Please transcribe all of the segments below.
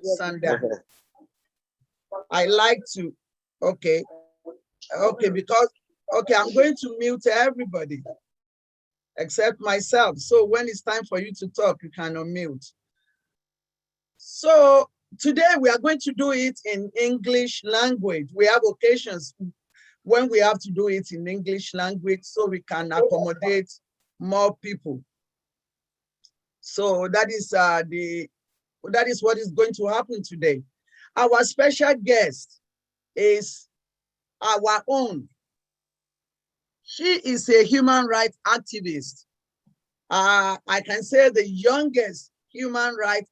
Sandra. I like to, okay, because, I'm going to mute everybody except myself. So when it's time for you to talk, you can unmute. So today we are going to do it in English language. We have occasions when we have to do it in English language so we can accommodate more people. So that is what is going to happen today. Our special guest is our own. She is a human rights activist. I can say the youngest human rights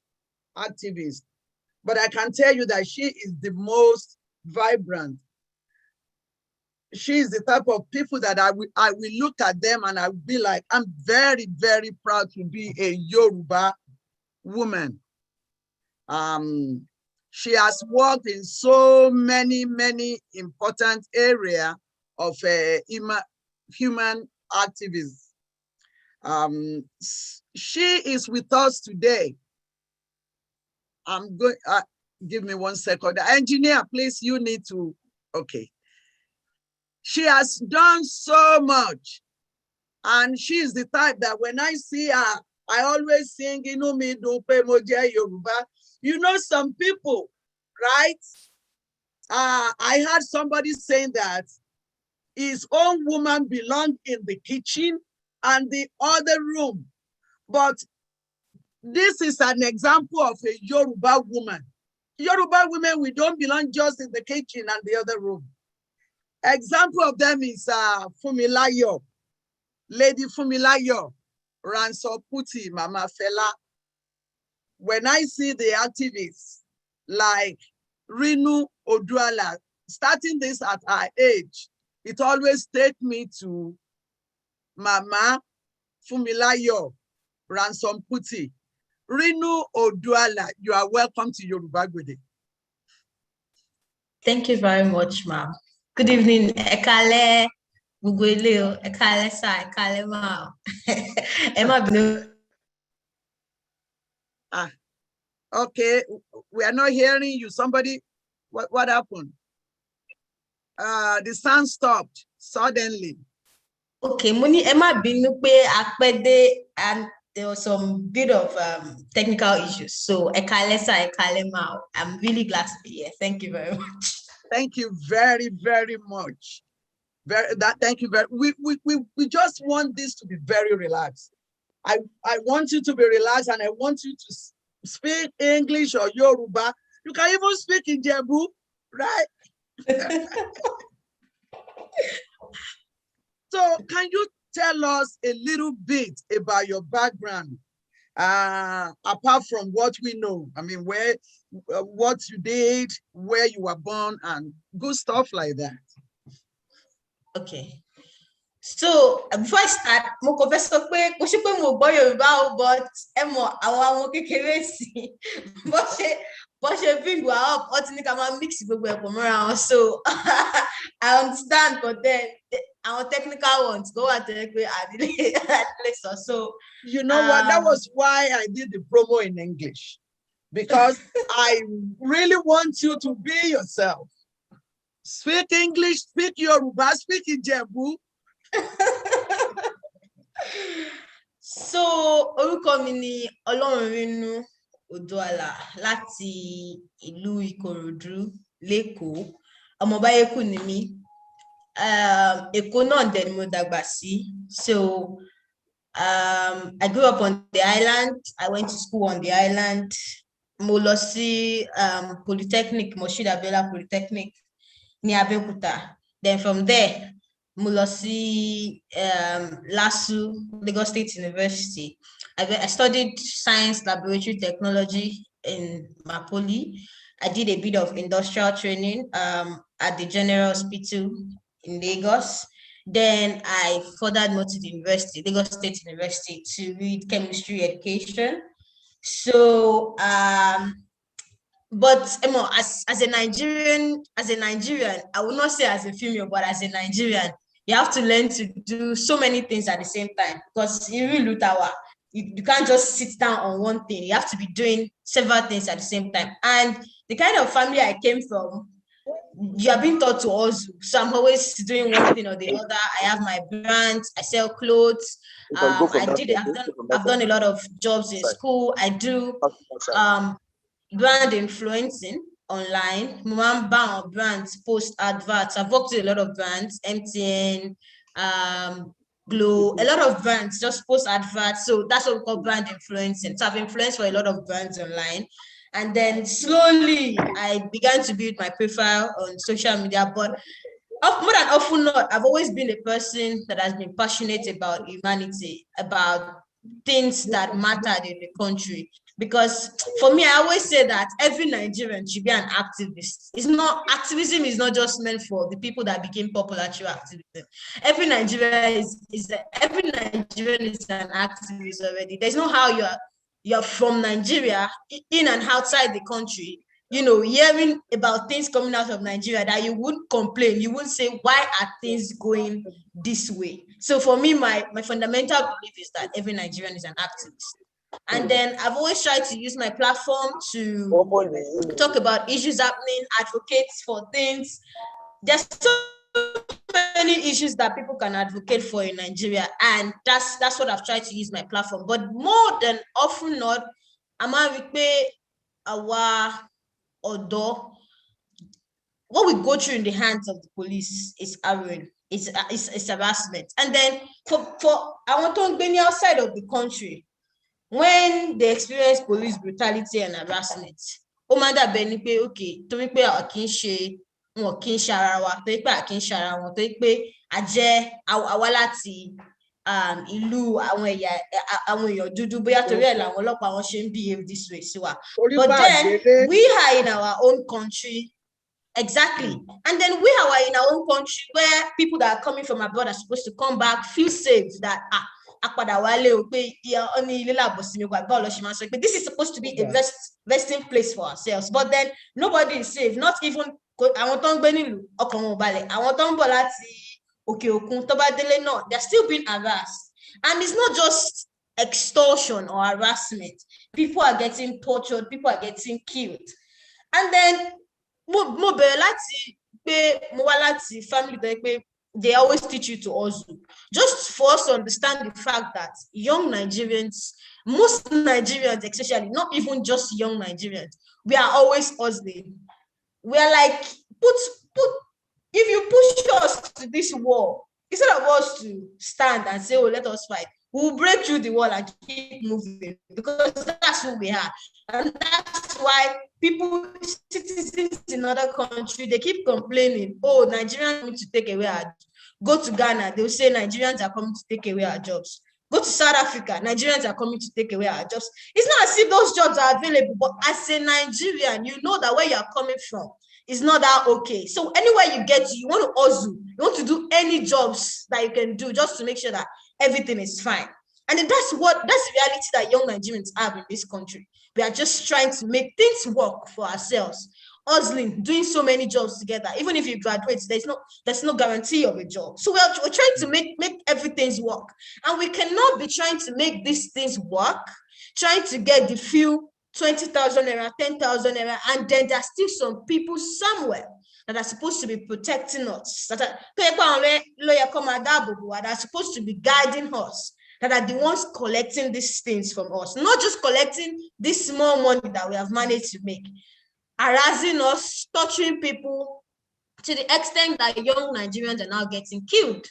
activist, but I can tell you that she is the most vibrant. She is the type of people that I will look at them and I will be like, I'm very, very proud to be a Yoruba woman. She has worked in so many important areas of human activism. She is with us today. I'm going, give me 1 second. The engineer, please, you need to, okay. She has done so much. And she is the type that when I see her, I always sing, me do pe moje Yoruba. You know, some people, right? I heard somebody saying that his own woman belonged in the kitchen and the other room. But this is an example of a Yoruba woman. Yoruba women, we don't belong just in the kitchen and the other room. Example of them is Fumilayo, Lady Fumilayo, Ransom Kuti, Mama Fela. When I see the activists like Rinu Oduala, starting this at our age, it always takes me to Mama Fumilayo, Ransom Kuti. Rinu Oduala, you are welcome to Yoruba Gbode. Thank you very much, ma'am. Good evening, Ekale, Mugweleo, Ekale Sa, Ekale Ma. Emma. Okay, we are not hearing you. Somebody, what happened? The sound stopped suddenly. Okay, Muni Emma Binupe Akpede, and there was some bit of technical issues. So Ekale Sa, Ekale Ma. I'm really glad to be here. Thank you very much. Thank you very, very much. Thank you very. We just want this to be very relaxed. I want you to be relaxed, and I want you to speak English or Yoruba. You can even speak in Jebu, right? So, can you tell us a little bit about your background, apart from what we know? I mean, what you did, where you were born, and good stuff like that. Okay. So before I start, mo confess ko mo boy Yoruba, but àwọn kékeré sí bó ṣe bring wa up, ó ti ní ká máa mix gbogbo ẹ̀ pọ̀ mọ́ra wọn. So I understand, but then our technical ones go out there so you know what, that was why I did the promo in English, because I really want you to be yourself. Speak English, speak Yoruba, speak Ijebu. So orúkọ mi ni Ọlọ́runrínú Oduala láti ìlú Ìkòròdú l'Ékòó. Ọmọ Báyékù ni mí. Èkó náà dẹ̀ ni mo dàgbà sí. So I grew up on the island. I went to school on the island. Mo lọ sí Polytechnic, Moshood Abiola Polytechnic ní Abẹ́òkúta. Then from there, mo lọ sí LASU, Lagos State University. I studied science laboratory technology in Mapoli. I did a bit of industrial training at the General Hospital in Lagos. Then I furthered more to the university, Lagos State University, to read chemistry education. So, but as a Nigerian, I will not say as a female, but as a Nigerian, you have to learn to do so many things at the same time, because you really lutawa. you can't just sit down on one thing. You have to be doing several things at the same time. And the kind of family I came from, you are being taught to hustle. So I'm always doing one thing or the other. I have my brands, I sell clothes. I've done a lot of jobs in school. I do brand influencing online. Mama brands post adverts. I've worked with a lot of brands, MTN, Glow, a lot of brands just post adverts. So that's what we call brand influencing. So I've influenced for a lot of brands online. And then slowly I began to build my profile on social media. But more than often not, I've always been a person that has been passionate about humanity, about things that mattered in the country. Because for me, I always say that every Nigerian should be an activist. Activism is not just meant for the people that became popular through activism. Every Nigerian is an activist already. There's no how you're from Nigeria, in and outside the country, hearing about things coming out of Nigeria that you wouldn't complain. You wouldn't say, why are things going this way? So for me, my fundamental belief is that every Nigerian is an activist. And then I've always tried to use my platform to talk about issues happening, advocate for things. There's so many issues that people can advocate for in Nigeria, and that's what I've tried to use my platform. But more than often not, what we go through in the hands of the police is harrowing. It's harassment. And then for I want to be outside of the country, when they experience police brutality and harassment, okay, torí pé wọn kì í ṣe ara wa, torí pé a kì í ṣe ara wọn, torí pé a jẹ́ àwa láti ìlú àwọn èèyàn dúdú, bóyá torí ẹ̀ làwọn ọlọ́pàá wọn ṣe ń behave this way sí wa. But then we are in our own country. Exactly. And then we are in our own country where people that are coming from abroad are supposed to come back, feel safe that this is supposed to be a resting place for ourselves. But then nobody is safe, not even they're still being harassed. And it's not just extortion or harassment. People are getting tortured, people are getting killed. And then family, they always teach you to hustle. Just for us to understand the fact that young Nigerians, most Nigerians especially, not even just young Nigerians, we are always hustling. We are like, if you push us to this wall, instead of us to stand and say, oh, let us fight, we'll break through the wall and keep moving, because that's who we are. And that's why citizens in other countries, they keep complaining, oh, Nigerians are coming to take away our jobs. Go to Ghana, they'll say Nigerians are coming to take away our jobs. Go to South Africa, Nigerians are coming to take away our jobs. It's not as if those jobs are available, but as a Nigerian, you know that where you're coming from is not that okay. So anywhere you get to, you want to hustle, you want to do any jobs that you can do just to make sure that everything is fine. And that's the reality that young Nigerians have in this country. We are just trying to make things work for ourselves, hustling, doing so many jobs together. Even if you graduate, there's no guarantee of a job. So we're trying to make everything work. And we cannot be trying to make these things work, trying to get the few 20,000 naira, 10,000 naira, and then there's still some people somewhere that are supposed to be protecting us, that are supposed to be guiding us, that are the ones collecting these things from us, not just collecting this small money that we have managed to make, harassing us, torturing people to the extent that young Nigerians are now getting killed.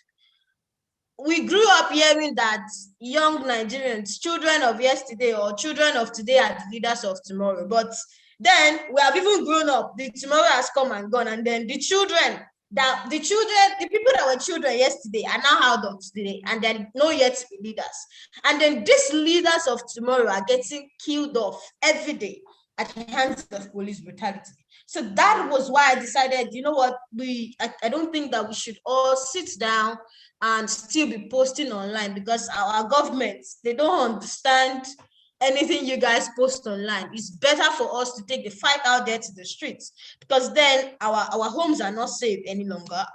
We grew up hearing that young Nigerians, children of yesterday or children of today, are the leaders of tomorrow. But then we have even grown up. The tomorrow has come and gone, and then the people that were children yesterday are now adults today, and they're not yet to be leaders. And then these leaders of tomorrow are getting killed off every day at the hands of police brutality. So that was why I decided, you know what, I don't think that we should all sit down and still be posting online, because our governments, they don't understand anything you guys post online. It's better for us to take the fight out there to the streets, because then our homes are not safe any longer.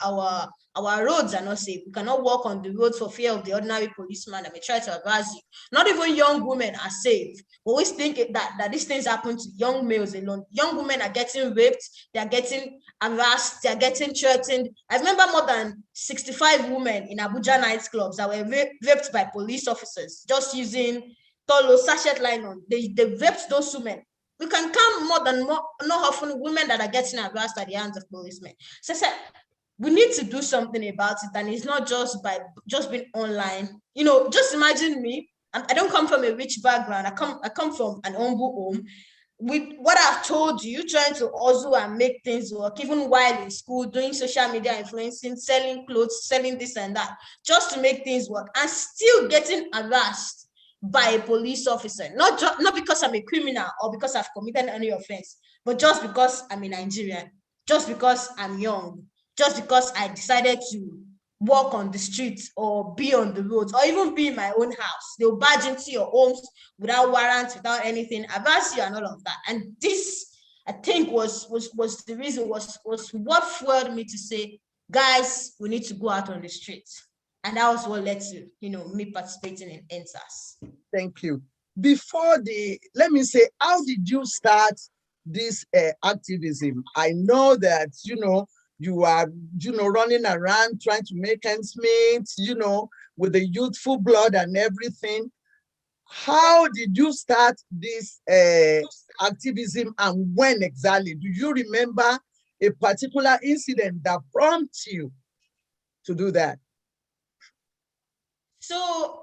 Our roads are not safe. We cannot walk on the roads for fear of the ordinary policeman that may try to harass you. Not even young women are safe. We always think that these things happen to young males alone. Young women are getting raped, they are getting harassed, they are getting threatened. I remember more than 65 women in Abuja nightclubs that were raped by police officers just using Tolo sachet nylon. They raped those women. We can count not often women that are getting harassed at the hands of policemen. So I said, we need to do something about it, and it's not just by just being online. You know, just imagine me. I don't come from a rich background. I come from an humble home. With what I've told you, trying to hustle and make things work, even while in school, doing social media influencing, selling clothes, selling this and that, just to make things work, and still getting harassed by a police officer, not because I'm a criminal or because I've committed any offense, but just because I'm a Nigerian, just because I'm young, just because I decided to walk on the streets or be on the roads or even be in my own house. They'll barge into your homes without warrants, without anything, harass you and all of that. And this, I think, was the reason, was what fueled me to say, guys, we need to go out on the streets. And that was what led to, me participating in EndSARS. Thank you. Let me say, how did you start this activism? I know that, you are, running around trying to make ends meet, with the youthful blood and everything. How did you start this activism, and when exactly? Do you remember a particular incident that prompted you to do that? So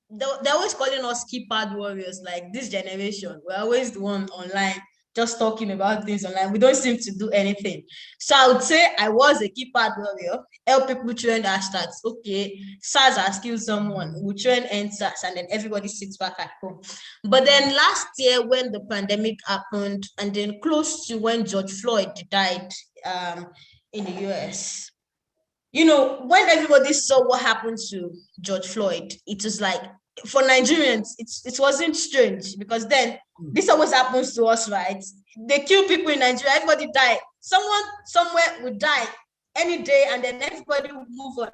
they're always calling us keypad warriors, like this generation. We're always the one online just talking about things online. We don't seem to do anything. So I would say I was a keypad warrior, help people trend hashtags. Okay, SARS has killed someone, we trend EndSARS, and then everybody sits back at home. But then last year, when the pandemic happened, and then close to when George Floyd died in the US, when everybody saw what happened to George Floyd, it was like, for Nigerians, it wasn't strange, because then this always happens to us, right? They kill people in Nigeria, everybody die. Someone somewhere would die any day, and then everybody would move on.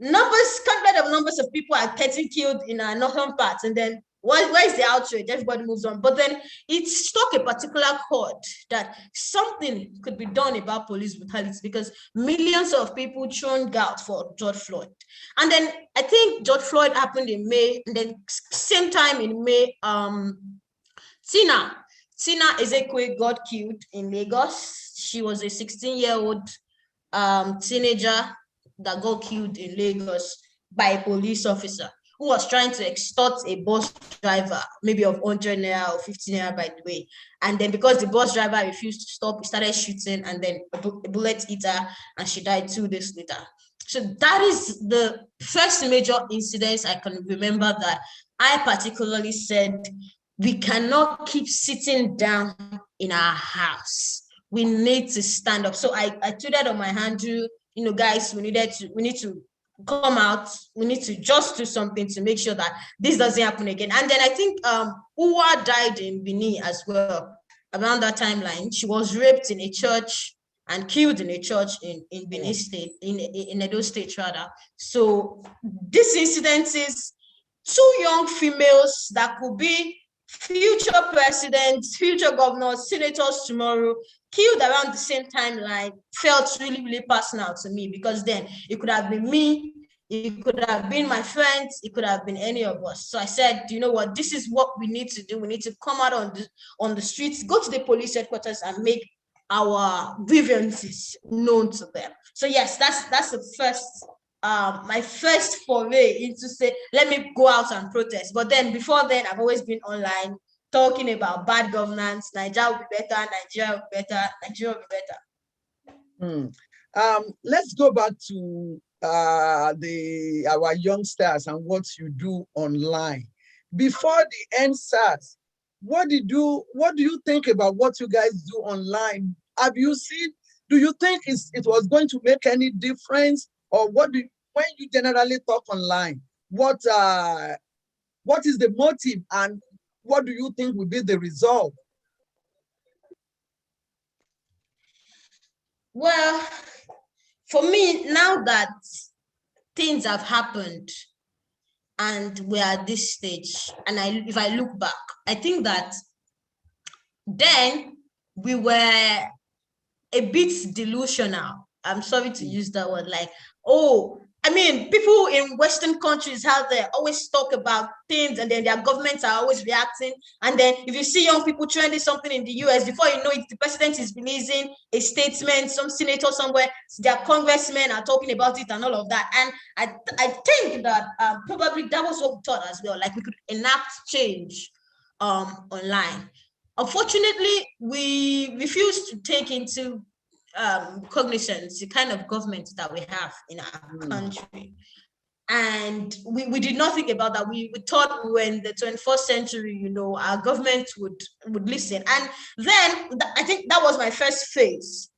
Numbers of people are getting killed in our northern parts, and then where is the outrage? Everybody moves on. But then it struck a particular chord that something could be done about police brutality, because millions of people turned out for George Floyd. And then I think George Floyd happened in May, and then same time in May, Tina Ezekwe got killed in Lagos. She was a 16-year-old teenager that got killed in Lagos by a police officer who was trying to extort a bus driver, maybe of 100 naira or 50 naira, by the way. And then because the bus driver refused to stop, he started shooting, and then a bullet hit her, and she died 2 days later. So that is the first major incident I can remember that I particularly said, we cannot keep sitting down in our house. We need to stand up. So I tweeted on my handle, guys, we need to come out. We need to just do something to make sure that this doesn't happen again. And then I think Uwa died in Benin as well around that timeline. She was raped in a church and killed in a church in Benin State, in Edo State rather. So this incident is 2 young females that could be future presidents, future governors, senators tomorrow, killed around the same timeline, felt really, really personal to me, because then it could have been me, it could have been my friends, it could have been any of us. So I said, you know what, this is what we need to do. We need to come out on the streets, go to the police headquarters, and make our grievances known to them. So yes, that's the first my first foray into say, let me go out and protest. But then before then, I've always been online talking about bad governance. Nigeria will be better, Nigeria will be better, Nigeria will be better. Let's go back to our youngsters and what you do online. Before the EndSARS, what do you think about what you guys do online? Have you seen, do you think it was going to make any difference? Or when you generally talk online, what What is the motive and what do you think will be the result? Well, for me, now that things have happened and we're at this stage, and if I look back, I think that then we were a bit delusional. I'm sorry to use that word. Like, oh, I mean, people in Western countries out there always talk about things and then their governments are always reacting. And then if you see young people trending something in the US, before you know it, the president is releasing a statement, some senator somewhere, their congressmen are talking about it and all of that. And I think that probably that was what we thought as well. Like we could enact change online. Unfortunately, we refuse to take into cognizance the kind of government that we have in our country. And we did not think about that. We thought we were in the 21st century, you know, our government would listen. And then I think that was my first phase.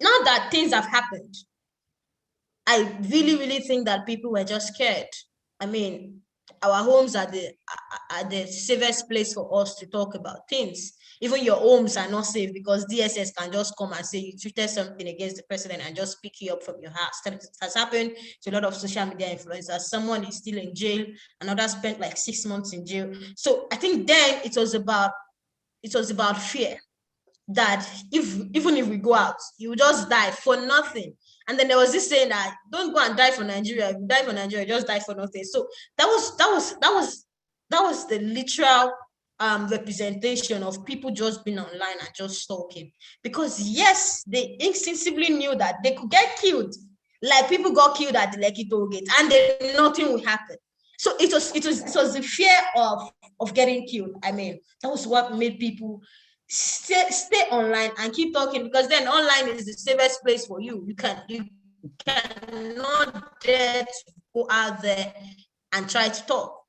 Now that things have happened, I really, really think that people were just scared. I mean, our homes are the safest place for us to talk about things. Even your homes are not safe because DSS can just come and say you tweeted something against the president and just pick you up from your house. That has happened to a lot of social media influencers. Someone is still in jail, another spent like 6 months in jail. So I think then it was about fear that even if we go out, you will just die for nothing. And then there was this saying that don't go and die for Nigeria. If you die for Nigeria, just die for nothing. So that was the literal representation of people just being online and just talking. Because yes, they instinctively knew that they could get killed. Like people got killed at the Lekki toll gate, and then nothing would happen. So it was the fear of getting killed. I mean, that was what made people stay online and keep talking, because then online is the safest place for you. You cannot dare to go out there and try to talk.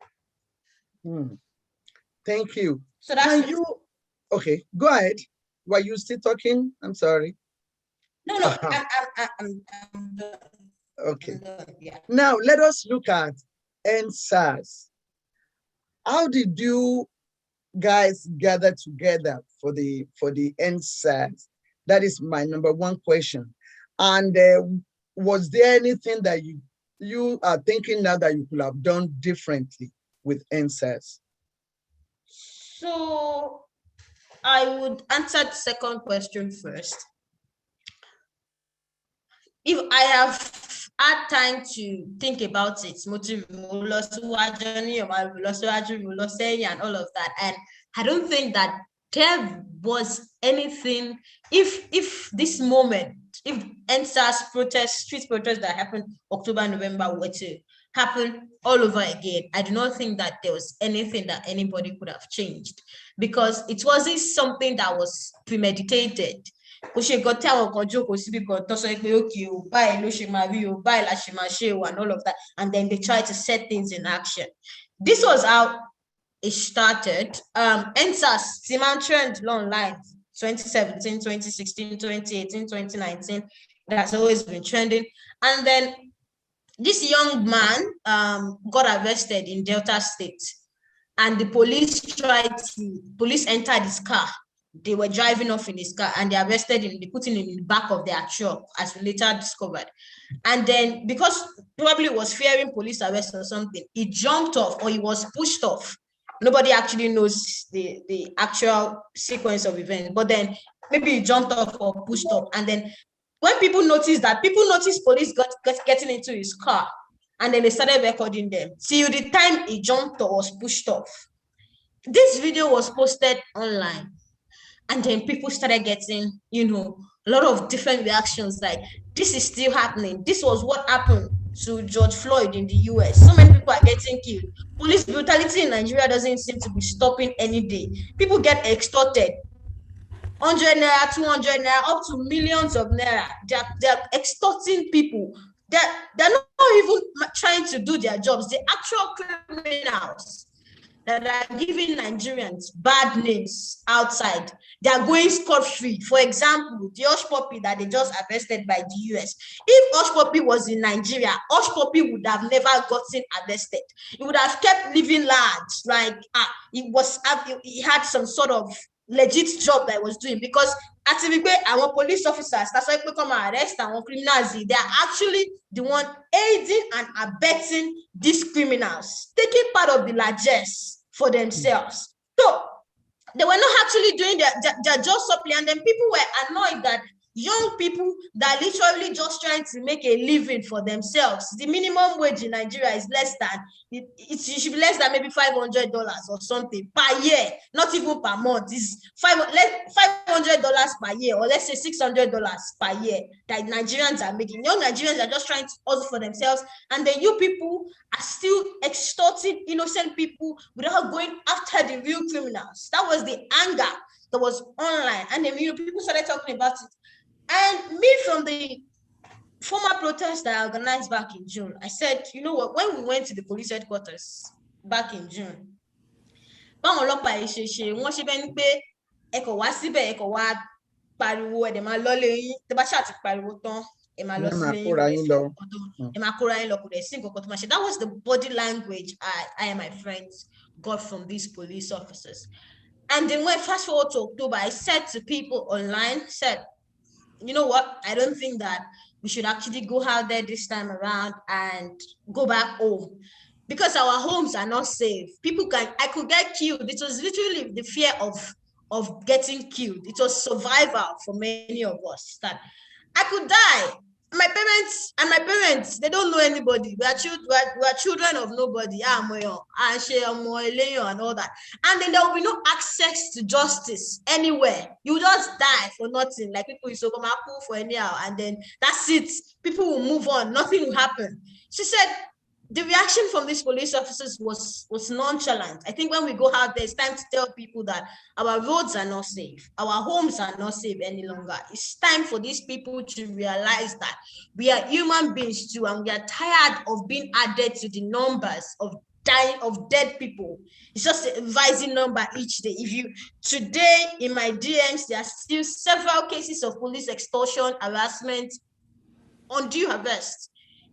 Thank you. So that's okay, go ahead. Were you still talking? I'm sorry. No, I'm done. Okay. I'm done. Yeah. Now let us look at EndSARS. How did you guys gather together for the EndSARS? That is my number one question. And was there anything that you are thinking now that you could have done differently with EndSARS? So I would answer the second question first. If I have had time to think about it, and all of that, and I don't think that there was anything, if this moment, if EndSARS protests, street protests that happened October, November were to happen all over again, I do not think that there was anything that anybody could have changed, because it wasn't something that was premeditated. And all of that, and then they try to set things in action. This was how it started. EndSARS Siman trend online 2017, 2016, 2018, 2019. That's always been trending. And then this young man got arrested in Delta State, and the police entered his car. They were driving off in his car and they arrested him. They put him in the back of their truck, as we later discovered. And then, because probably was fearing police arrest or something, he jumped off, or he was pushed off. Nobody actually knows the actual sequence of events, but then maybe he jumped off or pushed off. And then when people noticed police got getting into his car, and then they started recording them till the time he jumped or was pushed off. This video was posted online. And then people started getting, a lot of different reactions, like, this is still happening. This was what happened to George Floyd in the US. So many people are getting killed. Police brutality in Nigeria doesn't seem to be stopping any day. People get extorted. 100 naira, 200 naira, up to millions of naira. They're extorting people. They're not even trying to do their jobs. The actual criminals. that are giving Nigerians bad names outside. They are going scot-free. For example, the Hush Puppy that they just arrested by the US. If Hush Puppy was in Nigeria, Hush Puppy would have never gotten arrested. He would have kept living large, like he had some sort of legit job that he was doing, because our police officers, that's why people come and arrest our criminals. They are actually the one aiding and abetting these criminals, taking part of the largesse for themselves. So they were not actually doing their job properly, and then people were annoyed that young people that are literally just trying to make a living for themselves. The minimum wage in Nigeria is less than, it should be less than maybe $500 or something per year, not even per month. It's $500 per year, or let's say $600 per year that Nigerians are making. Young Nigerians are just trying to hustle for themselves, and then you people are still extorting innocent people without going after the real criminals. That was the anger that was online, and then people started talking about it. And me, from the former protest that I organized back in June, I said, you know what, when we went to the police headquarters back in June, wọ́n ṣe bẹ́ẹ̀ ni pé ẹ kò wá síbẹ̀, ẹ kò wá pariwo, ẹ̀dẹ̀ máa lọ lé yín, tẹ́ bá ṣáà ti pariwo tán, ẹ máa lọ sílé yín, ẹ máa kóra yín lọ, kò dẹ̀ sí nǹkan kan tó máa ṣe. That was the body language I and my friends got from these police officers. And then when fast forward to October, I said to people online, you know what, I don't think that we should actually go out there this time around and go back home, because our homes are not safe. I could get killed. It was literally the fear of getting killed. It was survival for many of us, that I could die. My parents, they don't know anybody. We are children of nobody, and all that. And then there will be no access to justice anywhere. You just die for nothing. Like people used to come out for anyhow, and then that's it. People will move on. Nothing will happen. She said the reaction from these police officers was nonchalant. I think when we go out there, it's time to tell people that our roads are not safe, our homes are not safe any longer. It's time for these people to realize that we are human beings too, and we are tired of being added to the numbers of dead people. It's just a rising number each day. Today in my DMs, there are still several cases of police extortion, harassment, undue arrest.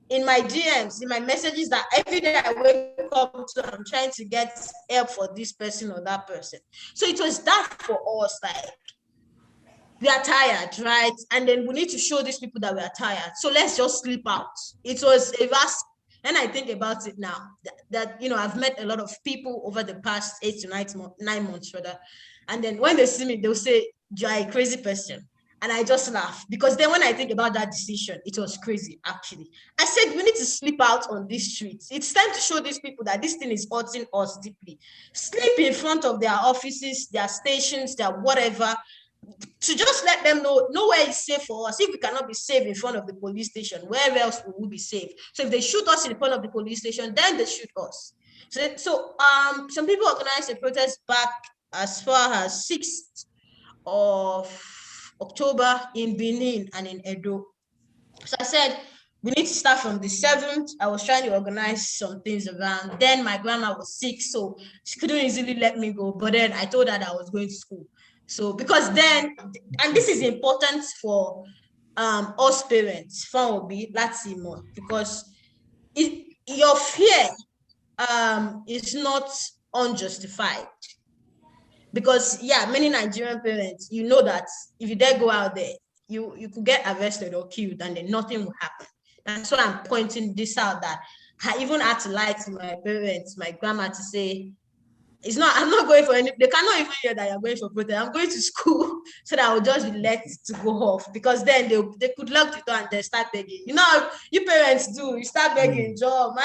In my DMs, in my messages, that every day I wake up to, I'm trying to get help for this person or that person. So it was that for us, like, we are tired, right? And then we need to show these people that we are tired. So let's just sleep out. It was a vast, and I think about it now, that I've met a lot of people over the past 8 to 9 months, rather. And then when they see me, they'll say, you're a crazy person. And I just laugh, because then when I think about that decision, it was crazy, actually. I said, we need to sleep out on these streets. It's time to show these people that this thing is hurting us deeply. Sleep in front of their offices, their stations, their whatever, to just let them know nowhere is safe for us. If we cannot be safe in front of the police station, where else will we be safe? So if they shoot us in front of the police station, then they shoot us. So some people organized a protest back as far as 6th of October in Benin and in Edo. So I said, we need to start from the 7th. I was trying to organize some things around. Then my grandma was sick, so she couldn't easily let me go. But then I told her that I was going to school. So because then, and this is important for us parents, because your fear is not unjustified. Because many Nigerian parents, that if you dare go out there, you could get arrested or killed, and then nothing will happen. That's why I'm pointing this out, that I even had to lie to my parents, my grandma, to say, I'm not going for any, they cannot even hear that you're going for protest. I'm going to school, so that I will just be let to go off, because then they could lock the door and they start begging. You parents do, you start begging, job,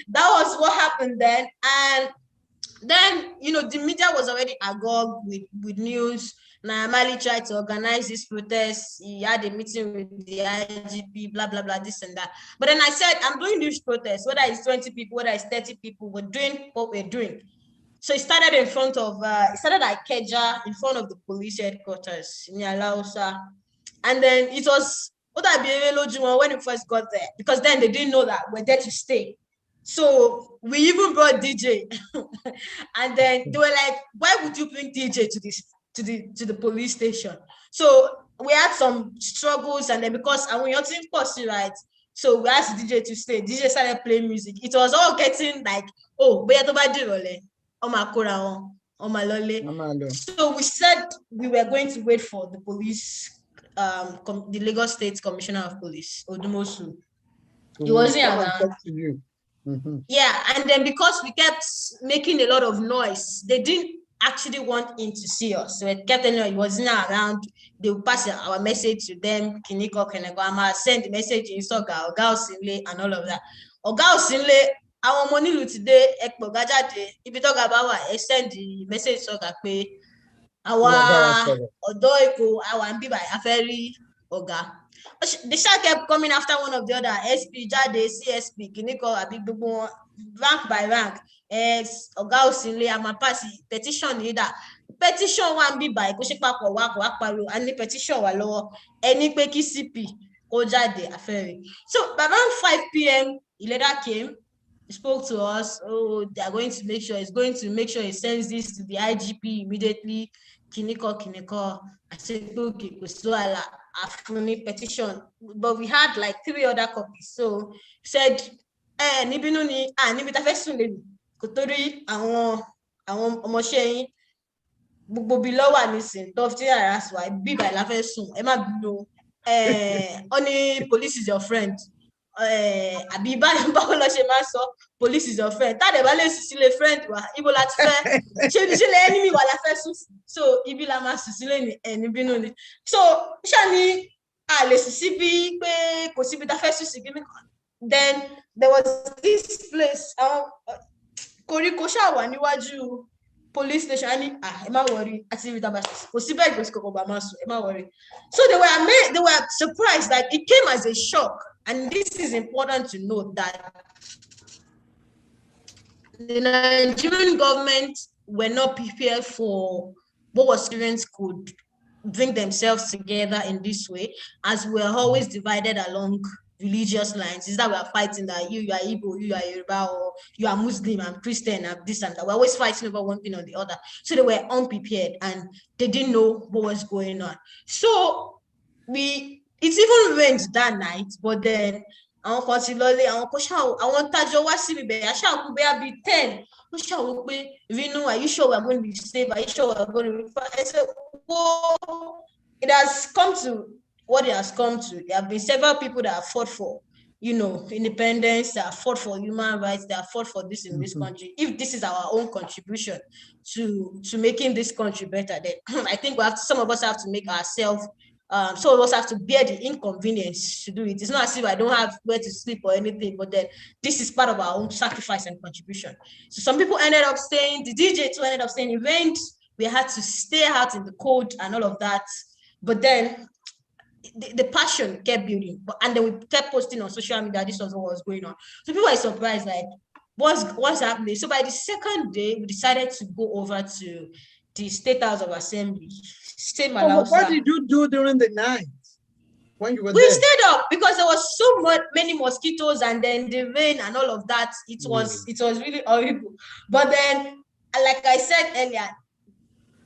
that was what happened then. And then, the media was already agog with news. Naamali tried to organize this protest. He had a meeting with the IGP, blah, blah, blah, this and that. But then I said, I'm doing this protest, whether it's 20 people, whether it's 30 people, we're doing what we're doing. So it started at Keja, in front of the police headquarters in Yalausa. And then it was when we first got there, because then they didn't know that we're there to stay. So we even brought DJ, and then they were like, "Why would you bring DJ to the police station?" So we had some struggles, and then because and we didn't pursue, right? So we asked DJ to stay. DJ started playing music. It was all getting like, oh, so we said we were going to wait for the police, the Lagos State Commissioner of Police, Odumosu. He wasn't around. Yeah, and then because we kept making a lot of noise, they didn't actually want him to see us. So it kept telling us he wasn't around. They would pass our message to them, Kiniko, Kenegama, send the message in Soga, Oga Osinle, and all of that. Oga Osinle, our money today, Ekpo Gajade, if you talk about what, send the message Soga, our Odoiko, our Mbiba, Aferi, Oga. The shot kept coming after one of the other, SP, Jade, CSP, Kiniko, Abigbo, rank by rank. Oga Osinle, Amapasi, petition leader. Petition one be by Koshipako, Wakparu, and the petition were lower, any Peki CP, Ojade, Aferi. So around 5 p.m., he later came, he spoke to us. Oh, they are going to make sure, he sends this to the IGP immediately. Kiniko. I said, okay, so Afuni petition, but we had like 3 other copies. So he said, Nibinuni, Nibita Fesun, Kotori, àwọn ọmọṣẹ́ gbogbo bí lọ́wọ́ nísìn tó fi ara sọ bíbá ìlà fẹ́ sùn ẹ má bínú ó police is your friend àbí báwo lọ ṣe máa sọ police is your friend táde bá lè sùn sílé friend wa ibo láti fẹ́ ṣe lè enemy wa la fẹ́ sùn so ibi la máa sùn sílé ní ẹni bínú ni so ṣá ni a lè sùn síbi pé kò síbi tá fẹ́ sùn sí gíní kan. Then there was this place koríko ṣá wà níwájú police station. Am I worried? So they were surprised that it came as a shock. And this is important to note that the Nigerian government were not prepared for what students could bring themselves together in this way, as we're always divided along religious lines. Is that we are fighting that you are Igbo, you are Yoruba, or you are Muslim and Christian and this and that. We're always fighting over one thing or the other. So they were unprepared and they didn't know what was going on. So it even rained that night, but then I want Tajo be 10. Are you sure we're going to be safe? Are you sure we're going to be fine? I said, whoa, it has come to what it has come to. There have been several people that have fought for, independence, that have fought for human rights, that have fought for this in this country. If this is our own contribution to making this country better, then I think some of us have to make ourselves, some of us have to bear the inconvenience to do it. It's not as if I don't have where to sleep or anything, but then this is part of our own sacrifice and contribution. So some people ended up staying, the DJ too ended up staying in rent. We had to stay out in the cold and all of that. But then the passion kept building, and then we kept posting on social media. This was what was going on. So people are surprised, like, what's happening? So by the second day, we decided to go over to the State House of Assembly. What did you do during the night when you were there? We stayed up because there was so many mosquitoes, and then the rain and all of that. It was really horrible. But then, like I said earlier,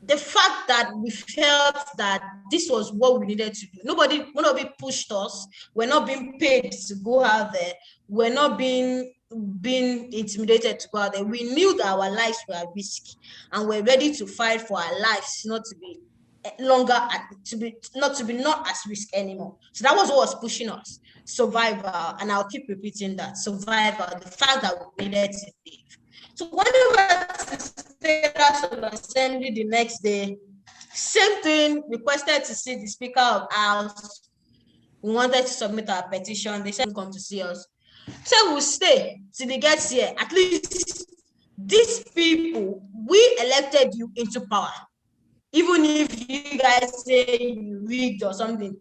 the fact that we felt that this was what we needed to do. Nobody pushed us. We're not being paid to go out there. We're not being intimidated to go out there. We knew that our lives were at risk, and we're ready to fight for our lives not to be not as risk anymore. So that was what was pushing us. Survival, and I'll keep repeating that. Survival, the fact that we needed to live. So when we went to State House of Assembly the next day, same thing, requested to see the Speaker of House. We wanted to submit our petition. They said, come to see us. So we'll stay till they get here. At least these people, we elected you into power. Even if you guys say you rigged or something,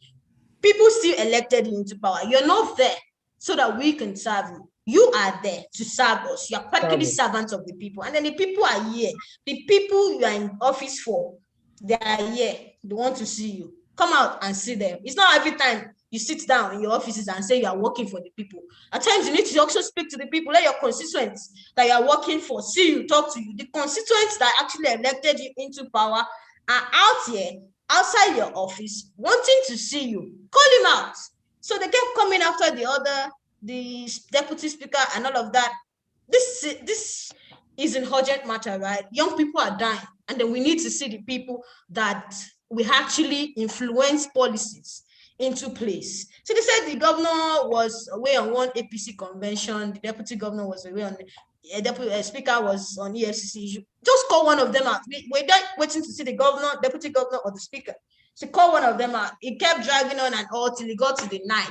people still elected you into power. You're not there so that we can serve you. You are there to serve us. You are practically servants of the people. And then the people are here. The people you are in office for, they are here. They want to see you. Come out and see them. It's not every time you sit down in your offices and say you are working for the people. At times, you need to also speak to the people, let your constituents that you are working for see you, talk to you. The constituents that actually elected you into power are out here, outside your office, wanting to see you. Call him out. So they kept coming after the deputy speaker and all of that. This is an urgent matter, right? Young people are dying, and then we need to see the people that we actually influence policies into place. So they said the governor was away on one APC convention, the deputy governor was away on a deputy speaker was on EFCC. Just call one of them out. We're not waiting to see the governor, deputy governor, or the speaker. So call one of them out. It kept dragging on and all till it got to the night.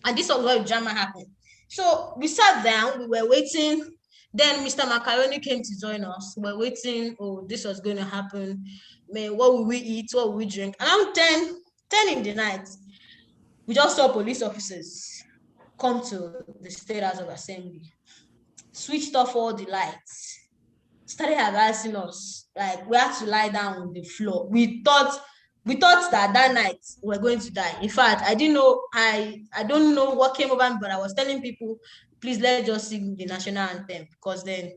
And this was where the drama happened. So we sat down, we were waiting. Then Mr. Macaroni came to join us. We were waiting. Oh, this was going to happen. Man, what will we eat? What will we drink? Around 10 in the night, we just saw police officers come to the State House of Assembly, switched off all the lights, started harassing us. Like, we had to lie down on the floor. We thought that night we were going to die. In fact, I didn't know, I don't know what came over me, but I was telling people, please let's just sing the national anthem, because then,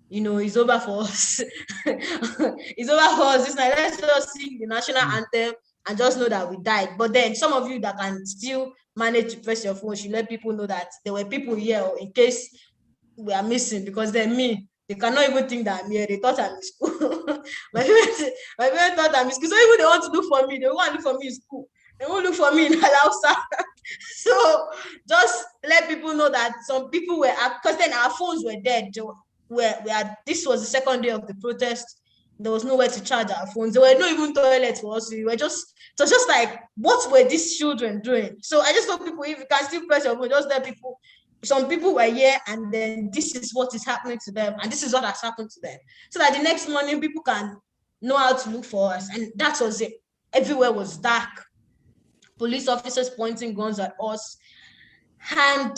you know, it's over for us. It's over for us. It's like, let's just sing the national anthem and just know that we died. But then some of you that can still manage to press your phone should let people know that there were people here in case we are missing, because then they cannot even think that I'm here. They thought I'm in school. my parents thought I'm in school. So even they want to look for me, they won't look for me in school. They won't look for me in Alausa. So just let people know that some people were, because then our phones were dead. This was the second day of the protest. There was nowhere to charge our phones. There were not even toilets for us. It was just like, what were these children doing? So I just told people, if you can still press your phone, just let people. Some people were here, and then this is what is happening to them, and this is what has happened to them. So that the next morning, people can know how to look for us. And that was it. Everywhere was dark. Police officers pointing guns at us. And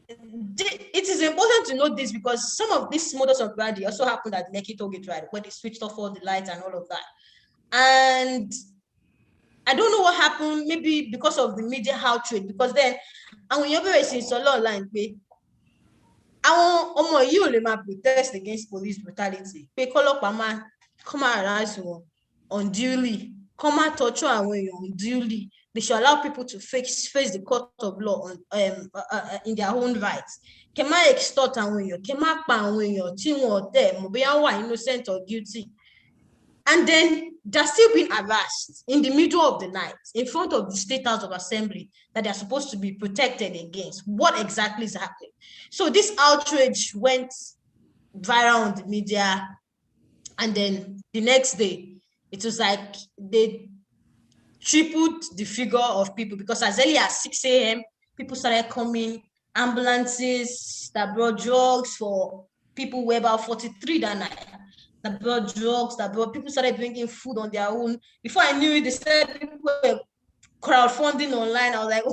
it is important to note this, because some of these modus operandi also happened at Lekki Tollgate, right, where they switched off all the lights and all of that. And I don't know what happened, maybe because of the media outrage, because then, and when you're very sincere online, protest against police brutality. Come harass you unduly, come torture unduly. They should allow people to face the court of law in their own rights. Kema extort kema pa innocent or guilty. And then they're still being harassed in the middle of the night in front of the State House of Assembly that they're supposed to be protected against. What exactly is happening? So this outrage went viral on the media. And then the next day, it was like they tripled the figure of people, because as early as 6 a.m., people started coming, ambulances that brought drugs for people. Were about 43 that night. That brought drugs, people started bringing food on their own. Before I knew it, they started, people were crowdfunding online. I was like,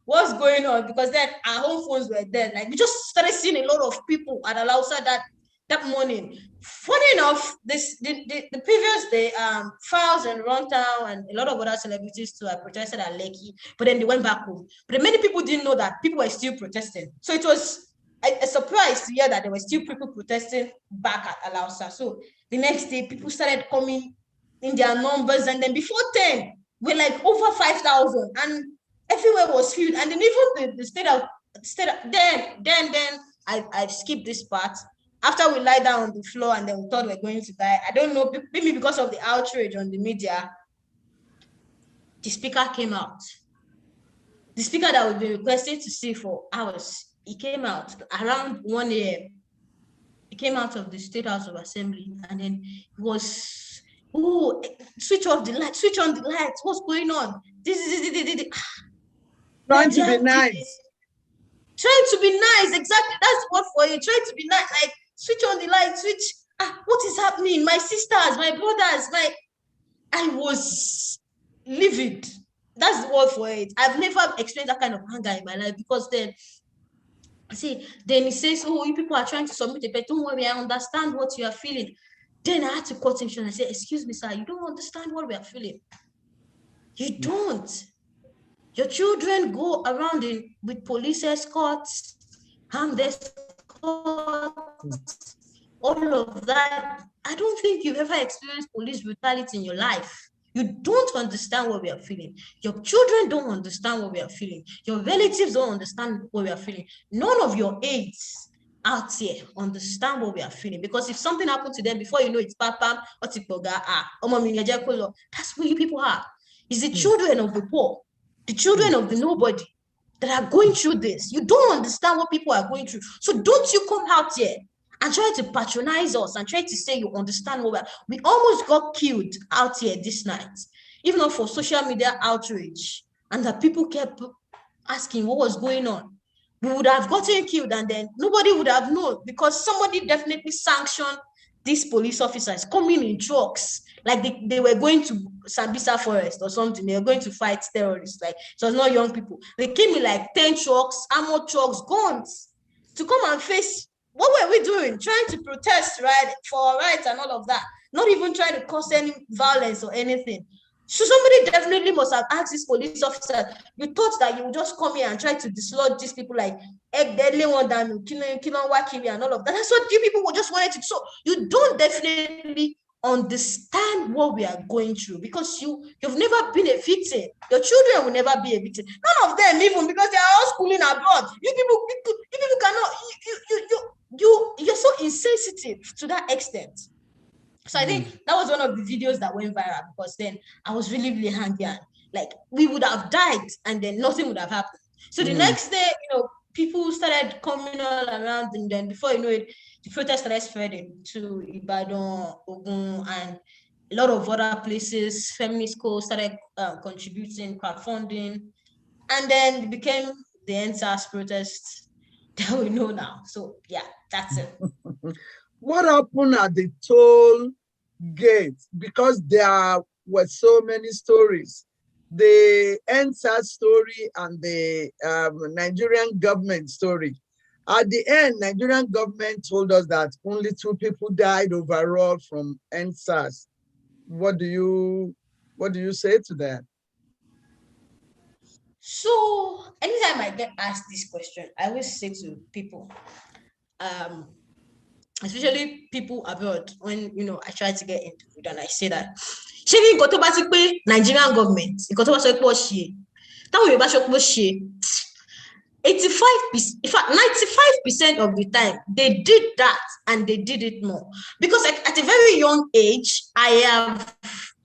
what's going on? Because then our home phones were dead. Like, we just started seeing a lot of people at Alausa that morning. Funny enough, the previous day, Files and Runtown and a lot of other celebrities too had protested at Lekki, but then they went back home. But many people didn't know that people were still protesting. So it was a surprise to hear that there were still people protesting back at Alausa. So the next day, people started coming in their numbers, and then before 10, we're like over 5,000, and everywhere was filled. And then even the state of then I skipped this part. After we lie down on the floor and then we thought we were going to die, I don't know, maybe because of the outrage on the media, the speaker came out. The speaker that we've been requested to see for hours, he came out around 1 a.m. He came out of the State House of Assembly, and then he was, oh, switch off the light, switch on the lights, what's going on? This. Trying to be nice. Trying to be nice, exactly. That's what for you. Trying to be nice, like switch on the light, switch. What is happening? My sisters, my brothers, I was livid. That's the word for it. I've never experienced that kind of anger in my life, because then he says, oh, you people are trying to submit a petition. Don't worry, I understand what you are feeling. Then I had to cut him short and say, excuse me, sir, you don't understand what we are feeling. You don't. Your children go around with police escorts, armed escorts, all of that. I don't think you've ever experienced police brutality in your life. You don't understand what we are feeling. Your children don't understand what we are feeling. Your relatives don't understand what we are feeling. None of your aides out here understand what we are feeling, because if something happened to them, before you know it's papa or tipoga, that's where you people are. It's the children of the poor, the children of the nobody that are going through this. You don't understand what people are going through. So don't you come out here and try to patronize us and try to say you understand what we almost got killed out here this night, even not for social media outrage, and that people kept asking what was going on. We would have gotten killed, and then nobody would have known, because somebody definitely sanctioned these police officers coming in trucks, like they were going to Sambisa Forest or something. They were going to fight terrorists. Like, so it's not young people. They came in like 10 trucks, armored trucks, guns, to come and face. What were we doing? Trying to protest, right, for our rights and all of that. Not even trying to cause any violence or anything. So somebody definitely must have asked this police officer, you thought that you would just come here and try to dislodge these people, like deadly one down, killing and all of that. That's what you people just wanted to. So you don't definitely understand what we are going through, because you've never been a victim. Your children will never be a victim. None of them, even, because they are all schooling abroad. You people cannot. You're so insensitive to that extent. So I think that was one of the videos that went viral, because then I was really, really angry, and like we would have died and then nothing would have happened. So the next day, people started coming all around, and then before you know it, the protest started spreading to Ibadan, Ogun, and a lot of other places. Feminist schools started contributing, crowdfunding, and then it became the EndSARS protest that we know now. So yeah, that's it. What happened at the toll gate? Because there were so many stories. The EndSARS story and the Nigerian government story. At the end, Nigerian government told us that only 2 people died overall from EndSARS. What do you say to that? So anytime I get asked this question, I always say to people, especially people abroad, when I try to get into it, and I say that Nigerian government, 85%, in fact 95% of the time they did that, and they did it more, because at a very young age I have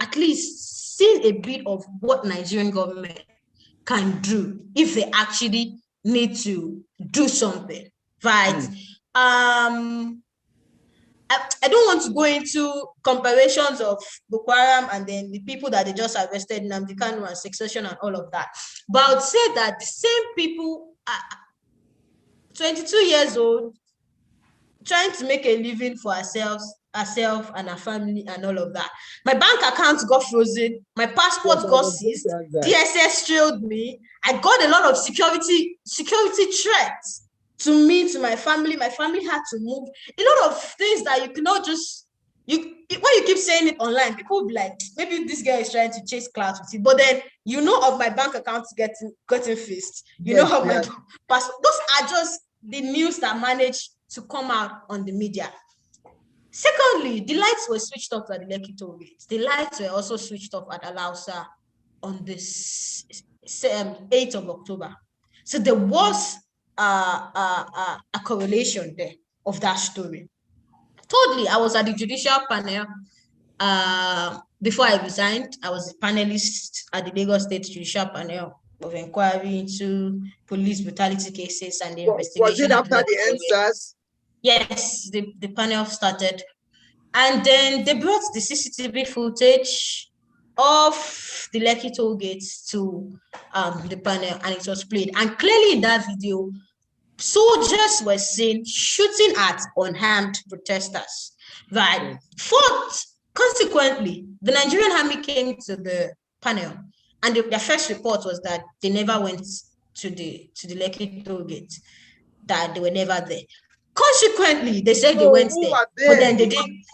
at least seen a bit of what Nigerian government can do if they actually need to do something, right? I don't want to go into comparisons of Boko Haram and then the people that they just arrested, Nnamdi Kanu and succession and all of that. But I would say that the same people are 22 years old, trying to make a living for herself and her family and all of that. My bank account got frozen. My passport got seized. DSS trailed me. I got a lot of security threats to me, to my family. My family had to move. A lot of things that you cannot just, when you keep saying it online, people will be like, maybe this guy is trying to chase clout with it. But then of my bank account getting fixed. Of my passport. Those are just the news that managed to come out on the media. Secondly, the lights were switched off at the Lekki toll gate. The lights were also switched off at Alausa on the 8th of October. So there was a correlation there of that story. Thirdly, I was at the judicial panel before I resigned. I was a panelist at the Lagos State Judicial Panel of inquiry into police brutality cases and the investigation. Was it after the EndSARS? Yes, the panel started. And then they brought the CCTV footage of the Lekki toll gates to the panel, and it was played. And clearly in that video, soldiers were seen shooting at unarmed protesters. Right. Fourth, consequently, the Nigerian army came to the panel, and their first report was that they never went to the Lekki toll gate, that they were never there. Consequently, they said they went there, but then they didn't.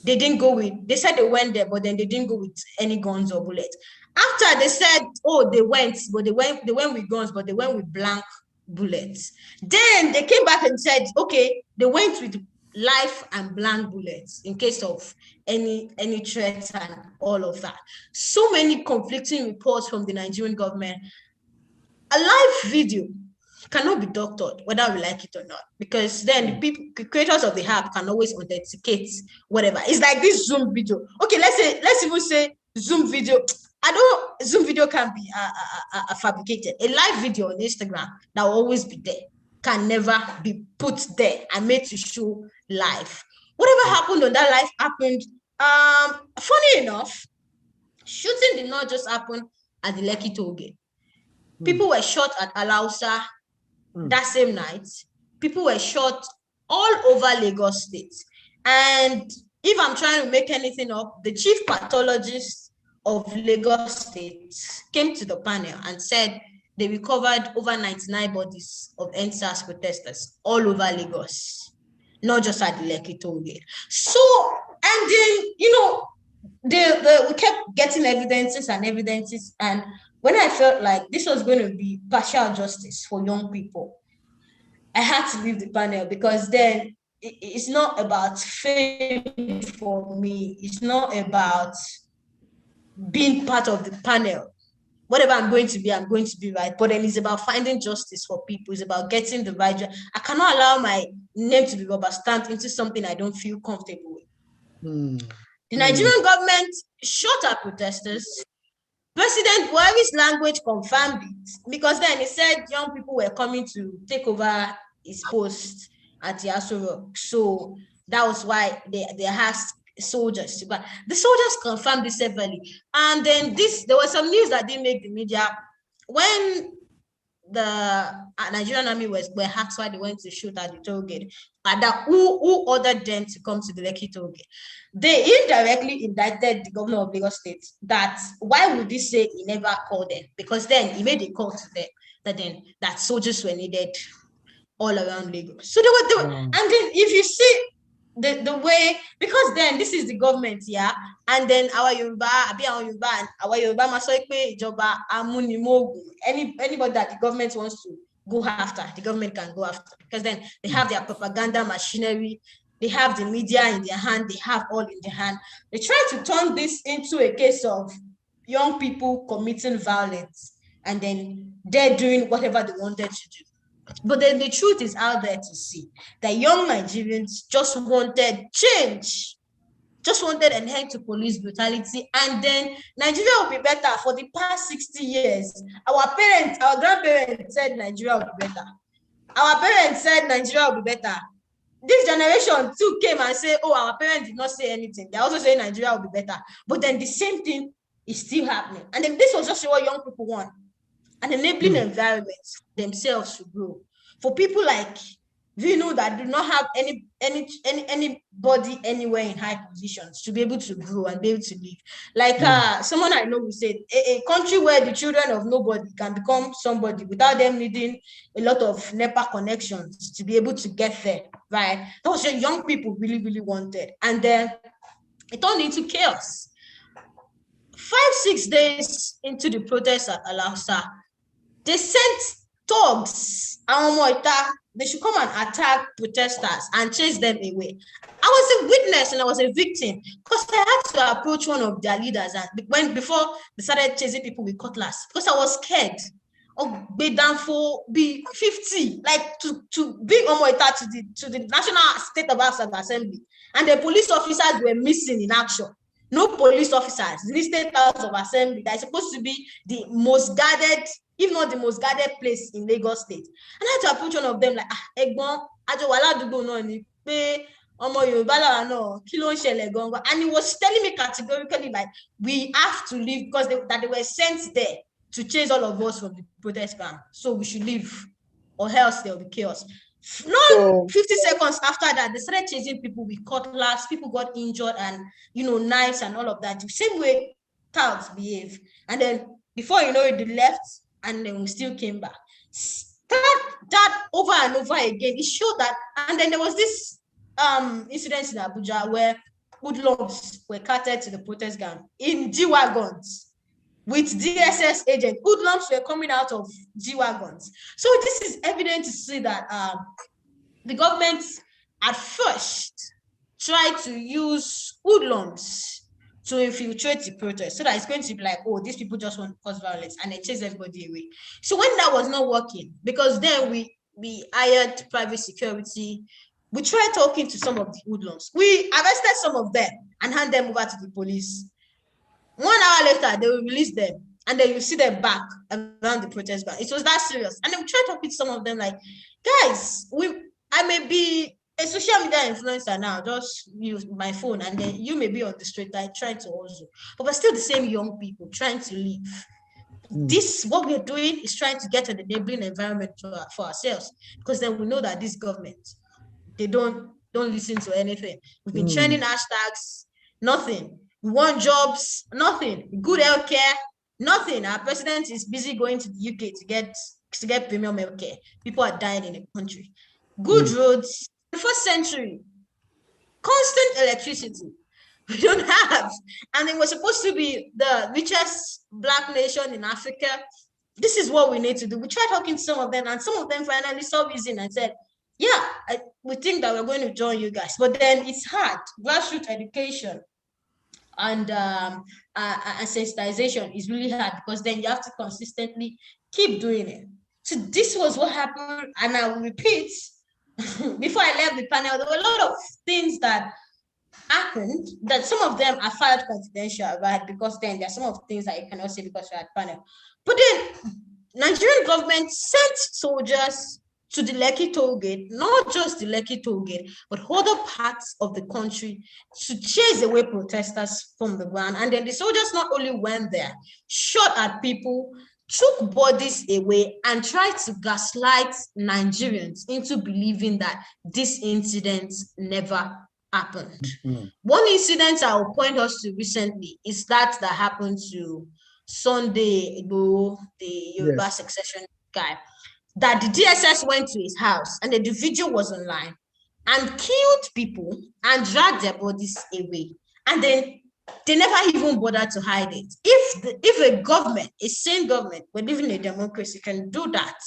They didn't go with, they said they went there, but then they didn't go with any guns or bullets. After they said, oh, they went, but they went with guns, but they went with blank bullets. Then they came back and said, okay, they went with live and blank bullets in case of any threats and all of that. So many conflicting reports from the Nigerian government. A live video cannot be doctored, whether we like it or not, because then the creators of the app can always authenticate whatever. It's like this Zoom video. Okay, let's even say Zoom video. Zoom video can be fabricated. A live video on Instagram that will always be there can never be put there and made to show live. Whatever happened on that live happened. Funny enough, shooting did not just happen at the Lekki toll gate. People were shot at Alausa that same night. People were shot all over Lagos State. And if I'm trying to make anything up, the chief pathologist of Lagos State came to the panel and said they recovered over 99 bodies of EndSARS protesters all over Lagos, not just at the Lekki toll gate. So, and then, we kept getting evidences, and when I felt like this was going to be partial justice for young people, I had to leave the panel, because then it's not about fame for me. It's not about being part of the panel. Whatever I'm going to be right. But then it's about finding justice for people. It's about getting the right. I cannot allow my name to be rubber stamped into something I don't feel comfortable with. The Nigerian government shot at protesters. President Buhari's language confirmed it, because then he said young people were coming to take over his post at the Aso Rock. So that was why they asked soldiers to go. The soldiers confirmed this severally. And then there was some news that didn't make the media. When the Nigerian army were hacked, why they went to shoot at the toll gate, and who ordered them to come to the Lekki toll gate. They indirectly indicted the governor of Lagos State that why would he say he never called them? Because then he made a call to them that soldiers were needed all around Lagos. So they were and then if you see the way, because then this is the government, and then our Yoruba Masoikpe Ijoba Amunimogu, anybody that the government wants to go after, the government can go after, because then they have their propaganda machinery, they have the media in their hand, they have all in their hand. They try to turn this into a case of young people committing violence, and then they're doing whatever they wanted to do. But then the truth is out there to see that young Nigerians just wanted change, just wanted an end to police brutality, and then Nigeria will be better. For the past 60 years, our grandparents said Nigeria will be better. Our parents said Nigeria will be better. This generation too came and said, oh, our parents did not say anything. They also say Nigeria will be better. But then the same thing is still happening. And then this was just what young people want. An enabling environment themselves to grow. For people like that do not have anybody anywhere in high positions to be able to grow and be able to live. Like someone I know who said, a country where the children of nobody can become somebody without them needing a lot of NEPA connections to be able to get there, right? That was what young people really, really wanted. And then it turned into chaos. 5-6 days into the protest at Alausa, they sent thugs, they should come and attack protesters and chase them away. I was a witness and I was a victim, because I had to approach one of their leaders and before they started chasing people with cutlass, because I was scared of be down for be 50, like to bring Omoita to the National State of Assembly, and the police officers were missing in action. No police officers in the State House of Assembly that is supposed to be the most guarded, if not the most guarded place in Lagos State. And I had to approach one of them like, Egbon, and he was telling me categorically, like, we have to leave, because they were sent there to chase all of us from the protest ground. So we should leave, or else there will be chaos. Not 50 seconds after that, they started chasing people with cutlass. People got injured, and knives and all of that. The same way thugs behave. And then before you know it, they left, and then we still came back. That over and over again, it showed that. And then there was this incident in Abuja where hoodlums were carted to the protest ground in G-Wagons with DSS agents. Hoodlums were coming out of G-Wagons. So this is evident to see that the government at first tried to use hoodlums to infiltrate the protest, so that it's going to be like, oh, these people just want to cause violence, and they chase everybody away. So when that was not working, because then we hired private security, we tried talking to some of the hoodlums. We arrested some of them and hand them over to the police. 1 hour later, they will release them, and then you see them back around the protest ground. It was that serious. And then we tried talking to some of them, like, guys, I may be a social media influencer now, just use my phone, and then you may be on the street like trying to also, but we're still the same young people trying to live. This, what we're doing is trying to get an enabling environment for ourselves, because then we know that this government, they don't listen to anything. We've been trending hashtags, nothing. We want jobs, nothing. Good healthcare, nothing. Our president is busy going to the UK to get premium healthcare. People are dying in the country. Good roads. 21st century, constant electricity. We don't have, and it was supposed to be the richest Black nation in Africa. This is what we need to do. We tried talking to some of them, and some of them finally saw reason and said, yeah, we think that we're going to join you guys. But then it's hard. Grassroots education and sensitization is really hard, because then you have to consistently keep doing it. So this was what happened, and I will repeat, before I left the panel, there were a lot of things that happened that some of them are filed confidential, right? Because then there are some of the things that you cannot say because you're at panel. But then Nigerian government sent soldiers to the Lekki toll gate, not just the Lekki toll gate, but other parts of the country to chase away protesters from the ground. And then the soldiers not only went there, shot at people, took bodies away, and tried to gaslight Nigerians into believing that this incident never happened. One incident I will point us to recently is that happened to Sunday Igboho, the Yoruba succession guy, that the DSS went to his house, and the video was online, and killed people and dragged their bodies away. And then they never even bothered to hide it. If a government, a sane government, we're living in a democracy, can do that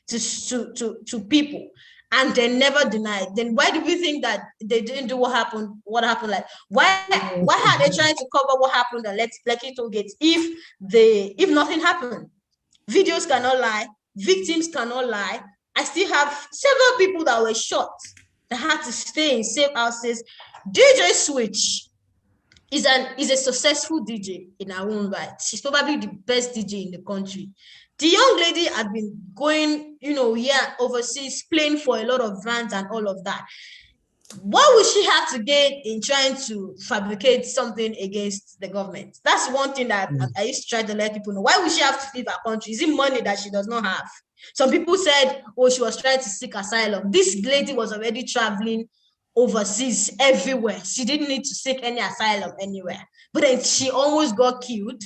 to people, and they never deny it, then why do we think that they didn't do what happened? Like, why are they trying to cover what happened at Lekki toll gate if nothing happened? Videos cannot lie, victims cannot lie. I still have several people that were shot that had to stay in safe houses. DJ Switch is a successful DJ in her own right. She's probably the best DJ in the country. The young lady had been going, overseas, playing for a lot of brands and all of that. What would she have to gain in trying to fabricate something against the government? That's one thing that I used to try to let people know. Why would she have to leave her country? Is it money that she does not have? Some people said, oh, she was trying to seek asylum. This lady was already traveling overseas everywhere. She didn't need to seek any asylum anywhere. But then she almost got killed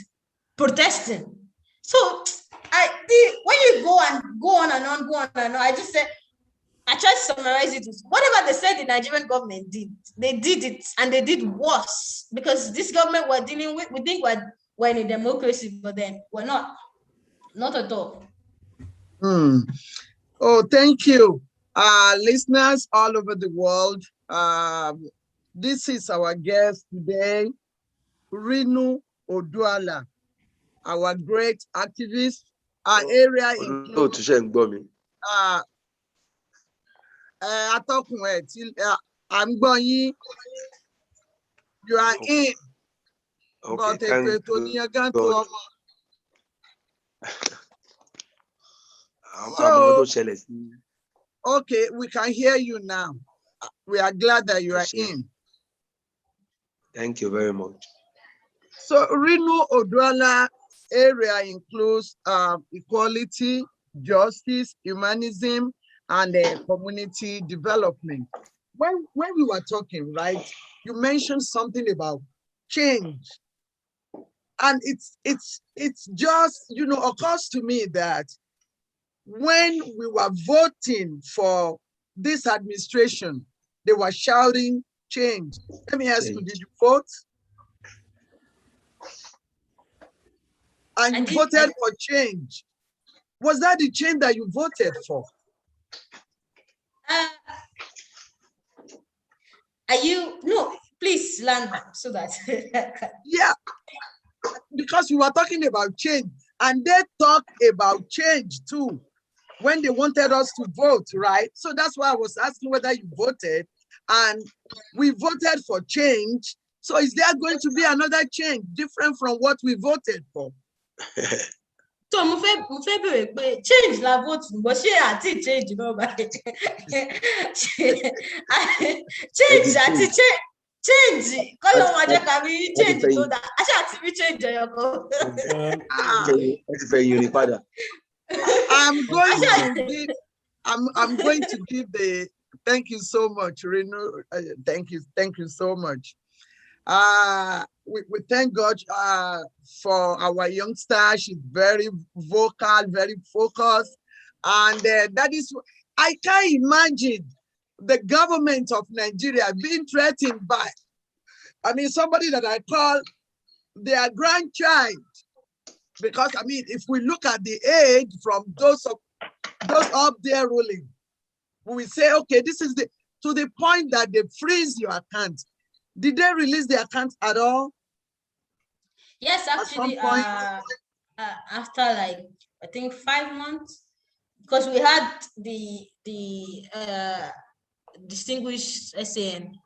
protesting. So when you go on and on, I just said, I try to summarize it. Whatever they said the Nigerian government did, they did it, and they did worse, because this government we're dealing with, we think we're in a democracy, but then we're not at all. Oh, thank you. Listeners all over the world, this is our guest today, Rinu Oduala, our great activist. Our area includes I'm going. You are in. Okay, so, okay, we can hear you now. We are glad that you are in. Thank you very much. So Rinu Oduala area includes equality, justice, humanism, and community development. When we were talking, right, you mentioned something about change. And it's just, occurs to me that when we were voting for this administration, they were shouting change. Let me ask you, did you vote? And you voted for change. Was that the change that you voted for? No, please land so that. Yeah, because we were talking about change, and they talk about change too when they wanted us to vote, right? So that's why I was asking whether you voted, and we voted for change. So is there going to be another change different from what we voted for? So mo fẹ́ bẹ̀rẹ̀ pé change la vote but ṣé àti change náà báyìí change àti change kọ́lọ́ wọn jẹ́ ká rí change tó dáa àṣà àti rí change ẹ̀yọ̀ kan. I'm going to give the thank you so much, Reno. Thank you so much. We thank God for our youngster. She's very vocal, very focused, and that is, I can't imagine the government of Nigeria being threatened by, somebody that I call their grandchild. Because if we look at the age from those up there ruling, we say, okay, this is to the point that they freeze your account. Did they release the account at all? Yes, actually, after I think 5 months, because we had the distinguished SAN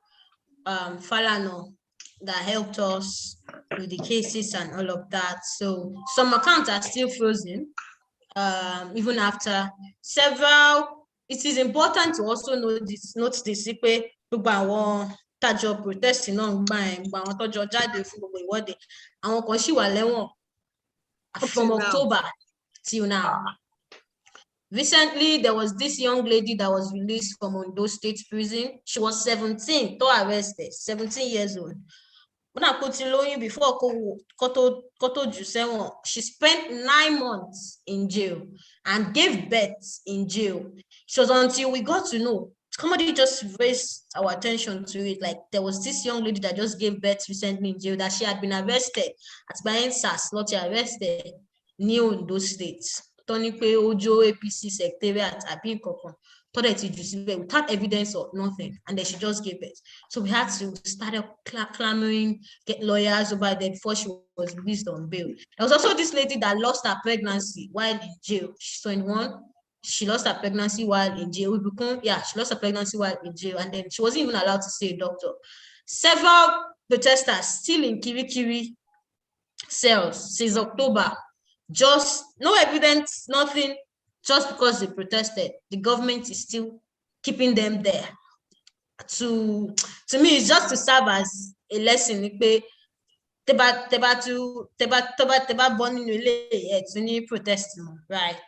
Falano that helped us with the cases and all of that. So some accounts are still frozen, even after several. It is important to also note this tájọ protesting náà gbà ẹ̀ gba àwọn tọ́jọ jáde fún gbogbo ìwọ́de àwọn kan ṣì wà lẹ́wọ̀n from October till now. Recently, there was this young lady that was released from Ondo State Prison. She was 17, arrested, 17 years old. When I put in before Koto Jusewon, she spent 9 months in jail and gave birth in jail. It was until we got to know, somebody just raised our attention to it. Like there was this young lady that just gave birth recently in jail, that she had been arrested at EndSARS, not arrested near Ondo State. Tony Pe Ojo APC secretariat without evidence or nothing, and then she just gave it. So we had to start clamoring, get lawyers over there before she was released on bail. There was also this lady that lost her pregnancy while in jail. She's 21. She lost her pregnancy while in jail. She lost her pregnancy while in jail, and then she wasn't even allowed to see a doctor. Several protesters still in Kirikiri cells since October. Just no evidence, nothing. Just because they protested, the government is still keeping them there. To me, it's just to serve as a lesson. Protesting, right?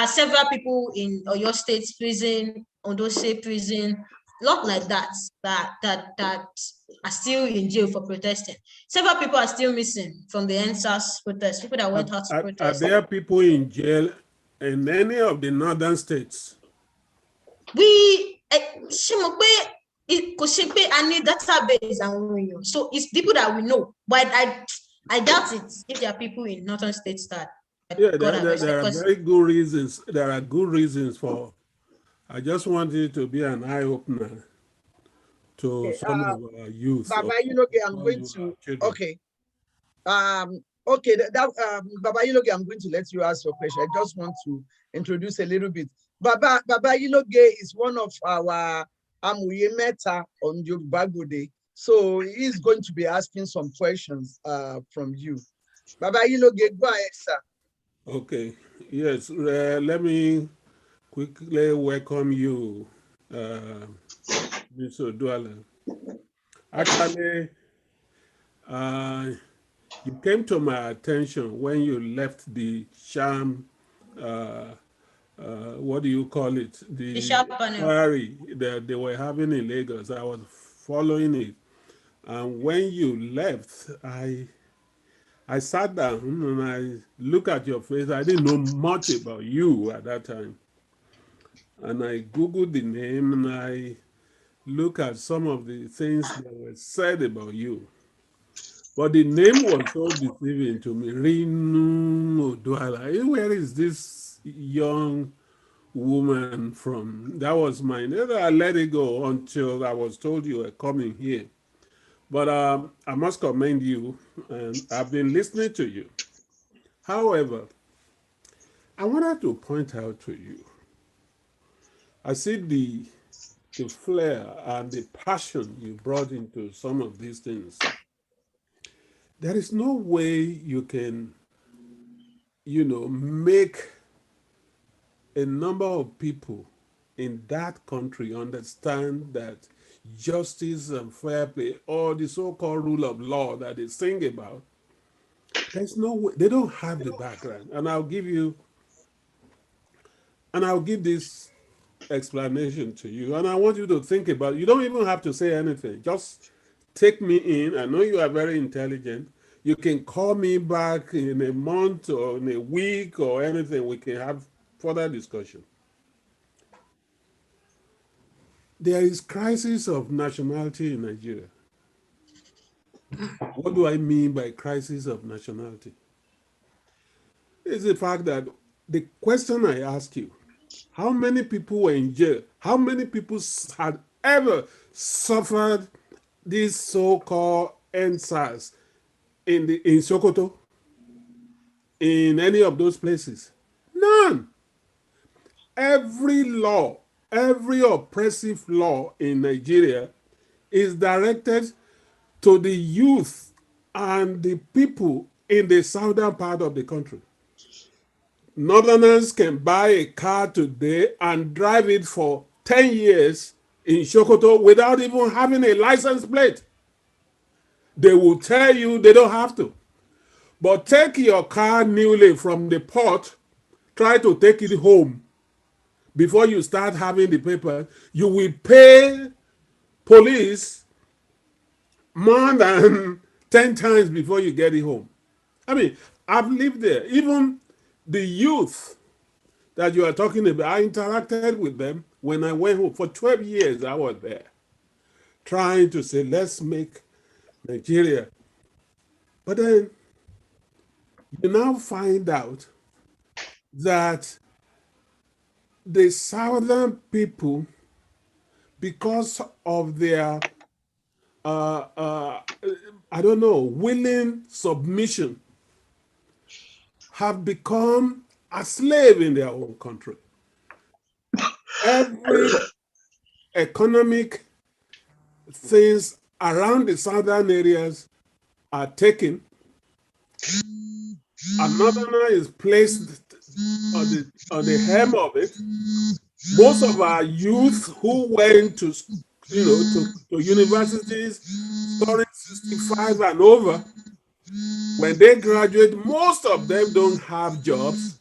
Several people in Oyo State prison, Ondo State prison, lot like that are still in jail for protesting. Several people are still missing from the EndSARS protest. People that went out to protest. Are there people in jail in any of the northern states? I need database and so it's people that we know, but I doubt it if there are people in northern states that. Yeah, there are very good reasons. There are good reasons for. I just want it to be an eye opener to some of our youth. Baba Iloge, I'm going to. Okay. Baba Iloge, I'm going to let you ask your question. I just want to introduce a little bit. Baba Iloge is one of our Amuye Meta on Yoruba Gbode. So he's going to be asking some questions from you. Baba Iloge, go ahead, sir. Okay. Yes. Let me quickly welcome you, Mr. Duala. Actually, you came to my attention when you left the sham, what do you call it? The inquiry that they were having in Lagos. I was following it. And when you left, I sat down and I looked at your face. I didn't know much about you at that time. And I Googled the name and I look at some of the things that were said about you. But the name was so deceiving to me. Rinu Oduala. Where is this young woman from? That was mine. I let it go until I was told you were coming here. But I must commend you, and I've been listening to you. However, I wanted to point out to you, I see the flair and the passion you brought into some of these things. There is no way you can, make a number of people in that country understand that justice and fair play, or the so-called rule of law that they sing about, there's no way. They don't have the background. And I'll give this explanation to you. And I want you to think about it. You don't even have to say anything. Just take me in. I know you are very intelligent. You can call me back in a month or in a week or anything. We can have further discussion. There is crisis of nationality in Nigeria. What do I mean by crisis of nationality? It's the fact that the question I ask you, how many people were in jail? How many people had ever suffered this so-called EndSARS in Sokoto? In any of those places? None. Every law, every oppressive law in Nigeria is directed to the youth and the people in the southern part of the country. Northerners can buy a car today and drive it for 10 years in Sokoto without even having a license plate. They will tell you they don't have to. But take your car newly from the port, try to take it home. Before you start having the paper, you will pay police more than 10 times before you get it home. I mean, I've lived there. Even the youth that you are talking about, I interacted with them when I went home. For 12 years, I was there, trying to say, let's make Nigeria. But then you now find out that the southern people, because of their, willing submission, have become a slave in their own country. Every economic things around the southern areas are taken. Another is placed on the hem of it. Most of our youth who went to universities, scoring 65 and over, when they graduate, most of them don't have jobs.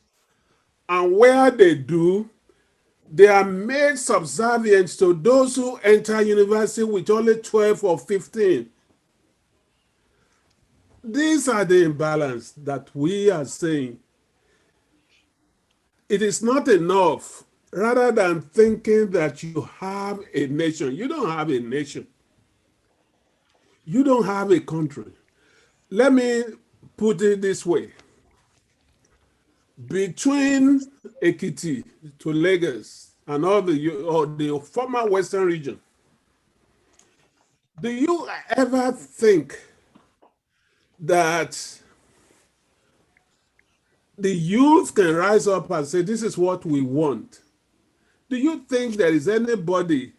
And where they do, they are made subservient to those who enter university with only 12 or 15. These are the imbalance that we are saying. It is not enough. Rather than thinking that you have a nation, you don't have a nation. You don't have a country. Let me put it this way. Between Ekiti to Lagos and all the former Western region, do you ever think that the youth can rise up and say, this is what we want? Do you think there is anybody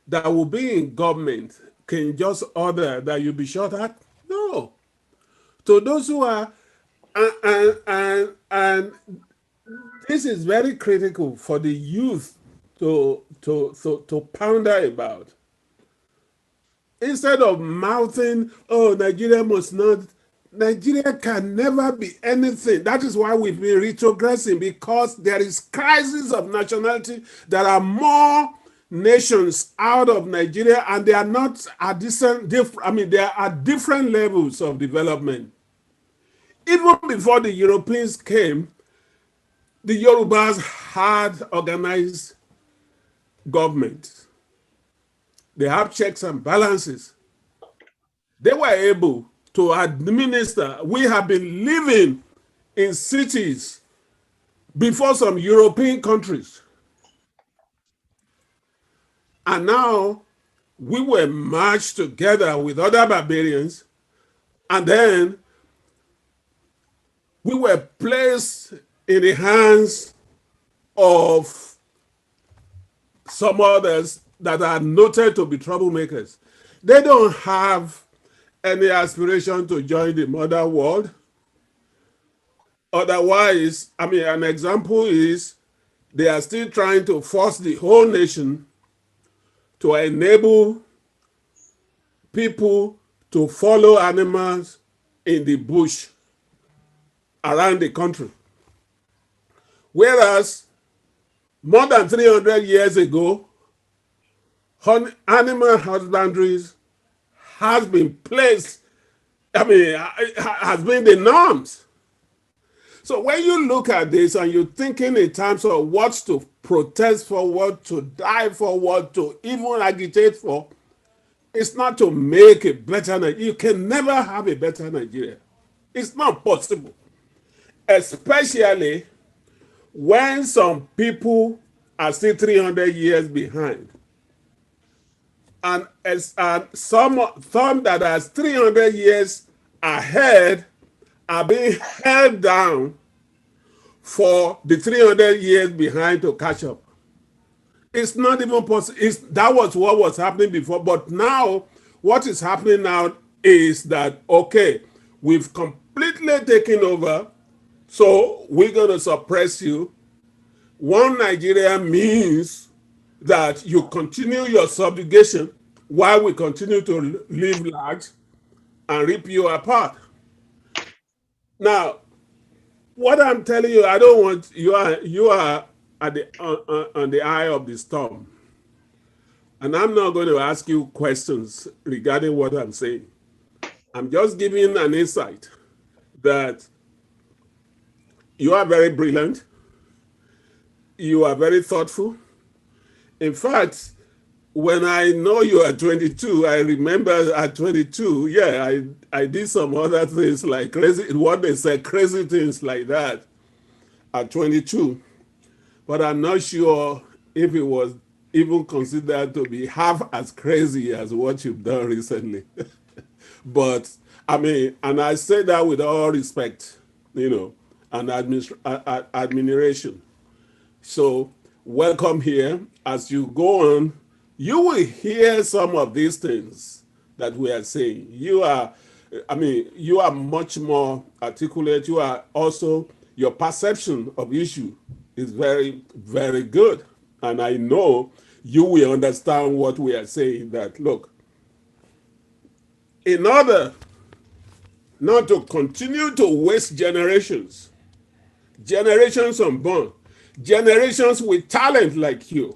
that will be in government can just order that you be shot at? No. To those who are, and this is very critical for the youth to ponder about. Instead of mouthing, oh, Nigeria must not, Nigeria can never be anything. That is why we've been retrogressing, because there is crisis of nationality. There are more nations out of Nigeria, and they are not at they are at different levels of development. Even before the Europeans came, the Yorubas had organized government. They have checks and balances. They were able to administer. We have been living in cities before some European countries. And now we were merged together with other barbarians, and then we were placed in the hands of some others that are noted to be troublemakers. They don't have any aspiration to join the modern world. Otherwise, I mean, an example is they are still trying to force the whole nation to enable people to follow animals in the bush around the country. Whereas more than 300 years ago, animal husbandries has been placed, I mean, has been the norms. So when you look at this and you're thinking in terms of what to protest for, what to die for, what to even agitate for, it's not to make a better Nigeria. You can never have a better Nigeria. It's not possible. Especially when some people are still 300 years behind. And some that are 300 years ahead are being held down for the 300 years behind to catch up. It's not even possible. That was what was happening before. But now, what is happening now is that, okay, we've completely taken over, so we're going to suppress you. One Nigeria means that you continue your subjugation while we continue to live large and rip you apart. Now, what I'm telling you, I don't want you are at the on the eye of the storm, and I'm not going to ask you questions regarding what I'm saying. I'm just giving an insight that you are very brilliant, you are very thoughtful. In fact, when I know you are 22, I remember at 22, yeah, I did some other things like crazy, what they say, crazy things like that at 22. But I'm not sure if it was even considered to be half as crazy as what you've done recently. But I mean, and I say that with all respect, you know, and admiration. So welcome here. As you go on, you will hear some of these things that we are saying. You are much more articulate. You are also, your perception of issue is very, very good. And I know you will understand what we are saying, that, look, in order not to continue to waste generations unborn, generations with talent like you,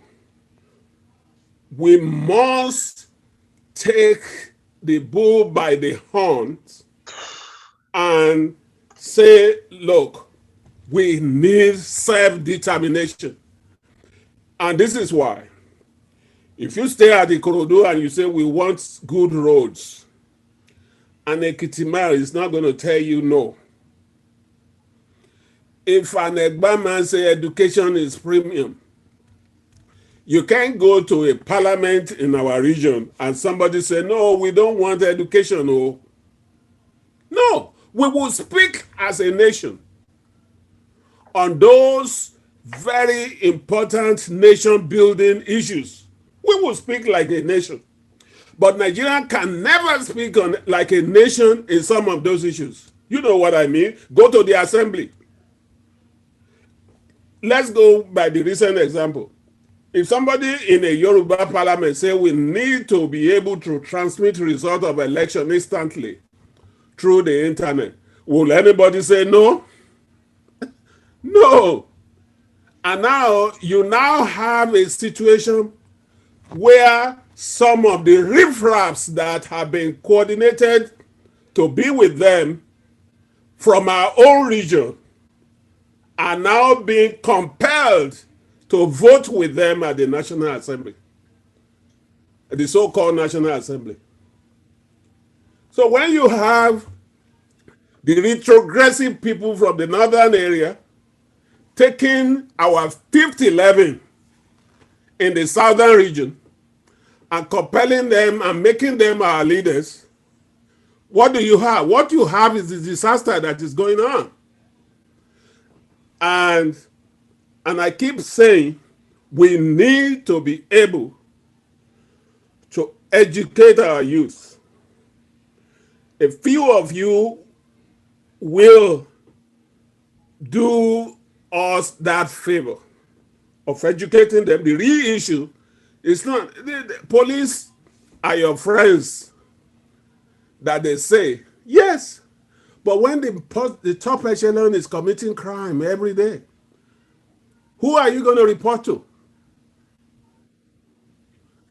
we must take the bull by the horns and say, look, we need self-determination. And this is why. If you stay at Ikorodu and you say we want good roads, an Ekitimari is not going to tell you no. If an Egba man say education is premium, you can't go to a parliament in our region and somebody say, no, we don't want education. Oh. No, we will speak as a nation on those very important nation building issues. We will speak like a nation. But Nigeria can never speak on like a nation in some of those issues. You know what I mean? Go to the assembly. Let's go by the recent example. If somebody in a Yoruba parliament say we need to be able to transmit result of election instantly through the internet, will anybody say no? No. And now you now have a situation where some of the riffraffs that have been coordinated to be with them from our own region are now being compelled to vote with them at the National Assembly. the so-called National Assembly. So when you have the retrogressive people from the northern area taking our fifth 11 in the southern region and compelling them and making them our leaders, what do you have? What you have is the disaster that is going on. And I keep saying we need to be able to educate our youth. A few of you will do us that favor of educating them. The real issue is not the police are your friends that they say, yes, but when the top echelon is committing crime every day, who are you going to report to?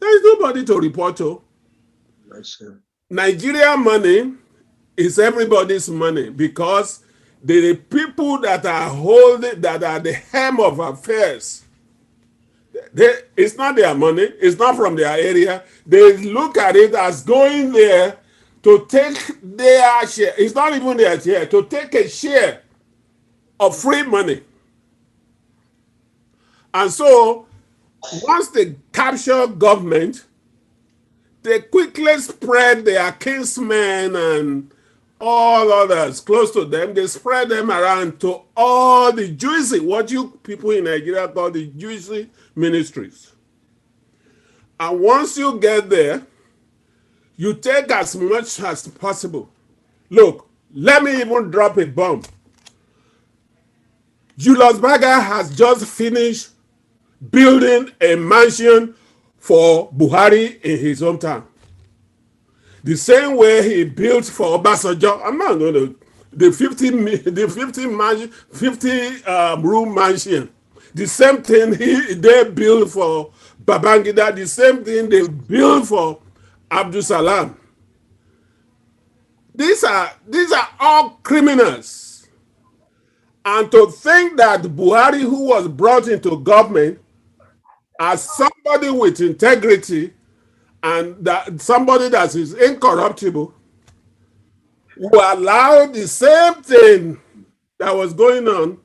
There is nobody to report to. Nigeria money is everybody's money because the people that are holding, that are the helm of affairs, it's not their money, it's not from their area. They look at it as going there to take their share. It's not even their share, to take a share of free money. And so, once they capture government, they quickly spread their kinsmen and all others close to them. They spread them around to all the juicy, what you people in Nigeria call the juicy ministries. And once you get there, you take as much as possible. Look, let me even drop a bomb. Julius Berger has just finished building a mansion for Buhari in his hometown. The same way he built for Obasanjo. I'm not going to, the 50 room mansion. The same thing they built for Babangida. The same thing they built for Abdul Salam. These are all criminals. And to think that Buhari, who was brought into government as somebody with integrity and that somebody that is incorruptible, will allow the same thing that was going on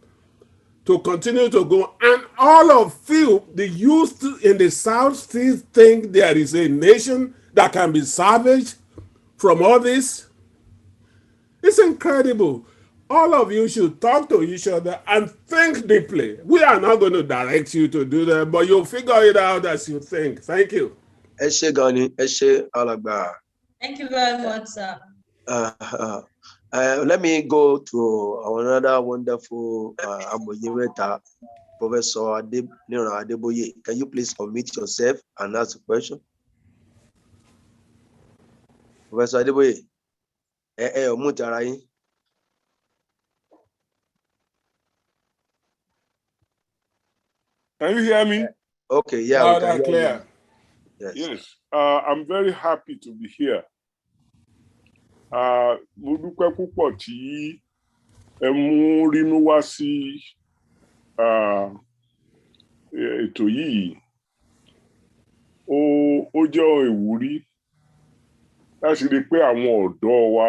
to continue to go. And all of you, the youth in the South, still think there is a nation that can be salvaged from all this. It's incredible. All of you should talk to each other and think deeply. We are not going to direct you to do that, but you'll figure it out as you think. Thank you. Thank you very much, sir. Let me go to another wonderful Professor Adeboye. Can you please unmute yourself and ask a question? Professor Adeboye, Can you hear me? Okay, yeah. Loud and clear. Yes. I'm very happy to be here. Mo dúpẹ́ púpọ̀ tí ẹ mú rínú wá sí ètò yìí. Ó jẹ́ ìwúrí láti rí pé àwọn ọ̀dọ́ wa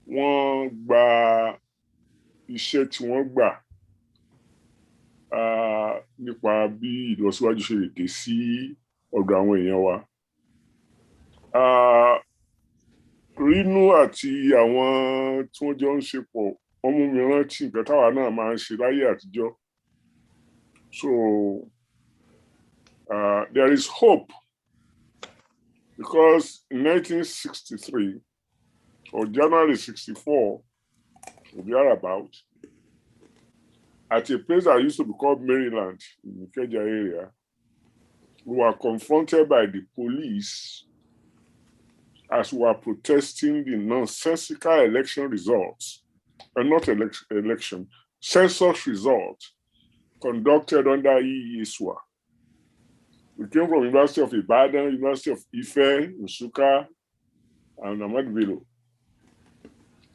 wọ́n gba iṣẹ́ tí wọ́n gbà nípa bí ìlọsíwájú ṣe lè dé sí ọ̀dọ̀ àwọn èèyàn wa. Rínú àti àwọn tí wọ́n jọ ń ṣe pọ̀, wọ́n mú mi rántí nǹkan táwa náà máa ń ṣe láyé àtijọ́. So there is hope because in 1963 or January 64, we are about, at a place that used to be called Maryland in the Ikeja area, we were confronted by the police as we were protesting the nonsensical election results, and not election, census results conducted under EESWA. We came from University of Ibadan, University of Ife, Nsukka, and Ahmadu Bello.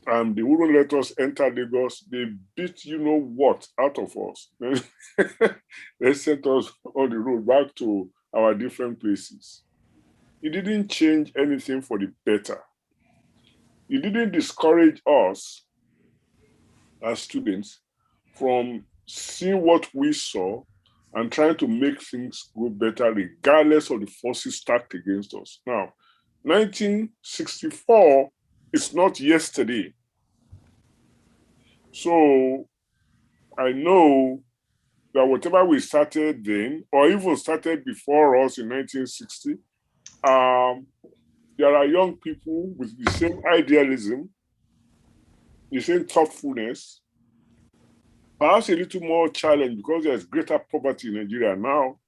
And they wouldn't let us enter Lagos. They beat you know what out of us. They sent us on the road back to our different places. It didn't change anything for the better. It didn't discourage us as students from seeing what we saw and trying to make things go better regardless of the forces stacked against us. Now, 1964 is not yesterday. So I know that whatever we started then, or even started before us in 1960, there are young people with the same idealism, the same thoughtfulness, perhaps a little more challenge because there's greater poverty in Nigeria now,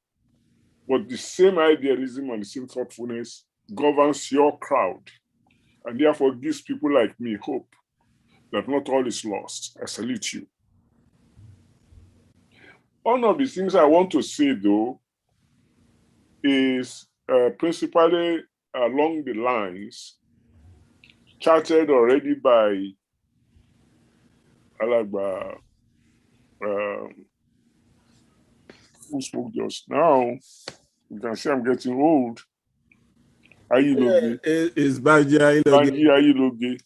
but the same idealism and the same thoughtfulness governs your crowd and therefore gives people like me hope that not all is lost. I salute you. One of the things I want to say, though, is principally along the lines charted already by Alagba, who spoke just now. You can see I'm getting old. Ayiloge. It's Banji Ayiloge.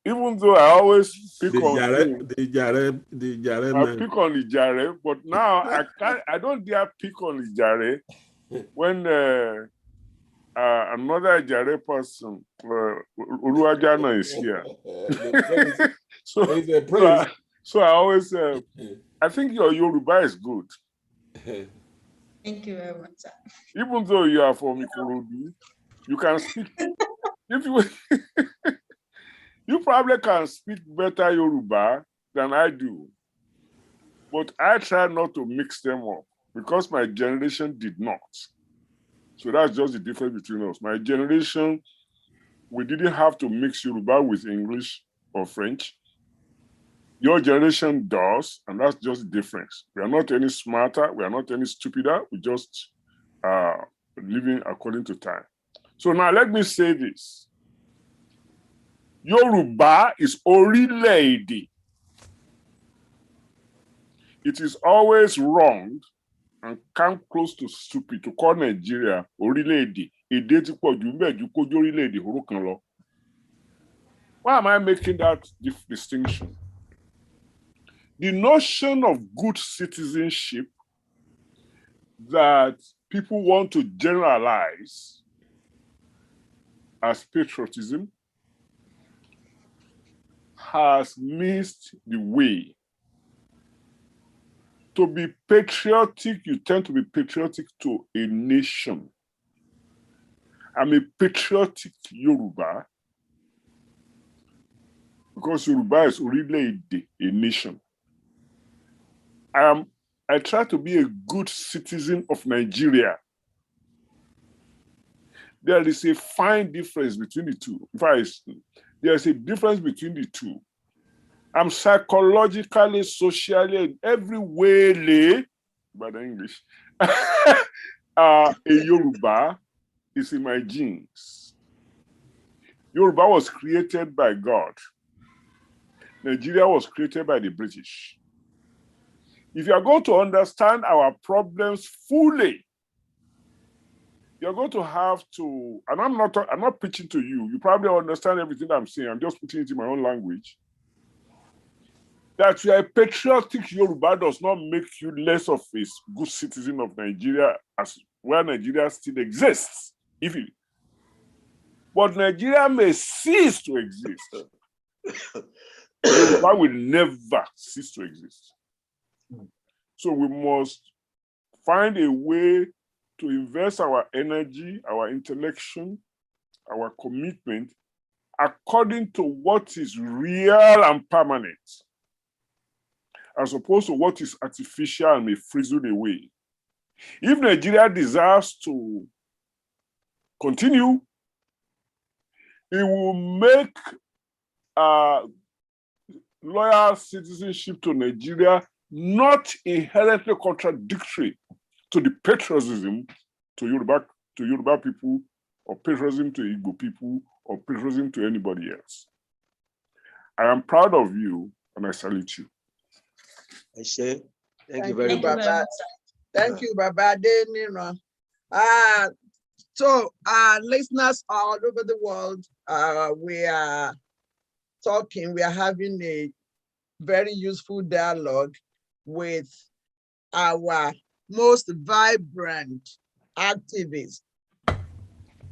Even though I always pick on him, the Jare, I pick on the Jare, but now I don't dare pick on the Jare when another Jare person, Uluwajana, is here. So I always, I think your Yoruba is good. Thank you very much, sir. Even though you are from Ikorodu, you can speak. If you you probably can speak better Yoruba than I do. But I try not to mix them up because my generation did not. So that's just the difference between us. My generation, we didn't have to mix Yoruba with English or French. Your generation does, and that's just the difference. We are not any smarter, we are not any stupider, we just are living according to time. So now let me say this. Yoruba is orílẹ̀-èdè. It is always wrong and come close to stupid to call Nigeria orílẹ̀-èdè. Èdè tí pọ̀ jù ńbẹ̀ ju kó jẹ́ orílẹ̀-èdè horo kan lọ. Why am I making that distinction? The notion of good citizenship that people want to generalize as patriotism has missed the way. To be patriotic, you tend to be patriotic to a nation. I'm a patriotic Yoruba because Yoruba is orílẹ̀-èdè, a nation. I try to be a good citizen of Nigeria. There is a fine difference between the two. In fact, there's a difference between the two. I'm psychologically, socially, in every way, by the English, a Yoruba is in my genes. Yoruba was created by God. Nigeria was created by the British. If you are going to understand our problems fully, you're going to have to, and I'm not preaching to you. You probably understand everything I'm saying. I'm just putting it in my own language. That you are a patriotic Yoruba does not make you less of a good citizen of Nigeria as where Nigeria still exists. But Nigeria may cease to exist. Yoruba will never cease to exist. So we must find a way to invest our energy, our intellection, our commitment according to what is real and permanent, as opposed to what is artificial and may frizzle away. If Nigeria desires to continue, it will make loyal citizenship to Nigeria not inherently contradictory to the patriotism to Yoruba people, or patriotism to Igbo people, or patriotism to anybody else. I am proud of you and I salute you. Thank you very much. Thank you, Baba Adeniran. So, listeners all over the world, we are having a very useful dialogue with our most vibrant activist,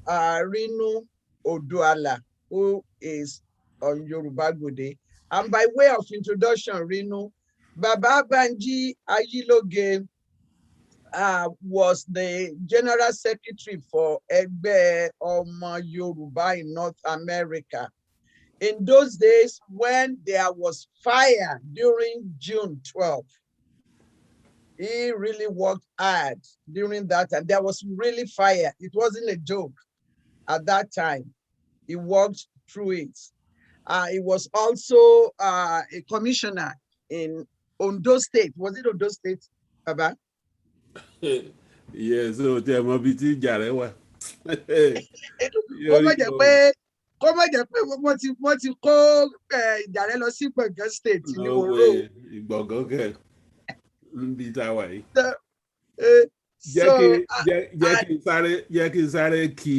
Rinu Oduala, who is on Yoruba Gbode. And by way of introduction, Rinu, Baba Banji Ayiloge was the General Secretary for Egbe Omo Yoruba in North America. In those days when there was fire during June 12th, he really worked hard during that time. There was really fire. It wasn't a joke at that time. He worked through it. He was also a commissioner in Ondo State. Was it Ondo State, Baba? Yes, so there might be Jarewa. Kó má jẹ́ pé wọ́n ti kó Ìjàrẹ́ lọ sí Gbọ̀ngàn State ní Oró. Ìgbọ̀ngàn kẹ̀ ń bí táwa yìí. Jẹ́ kí n sáré kí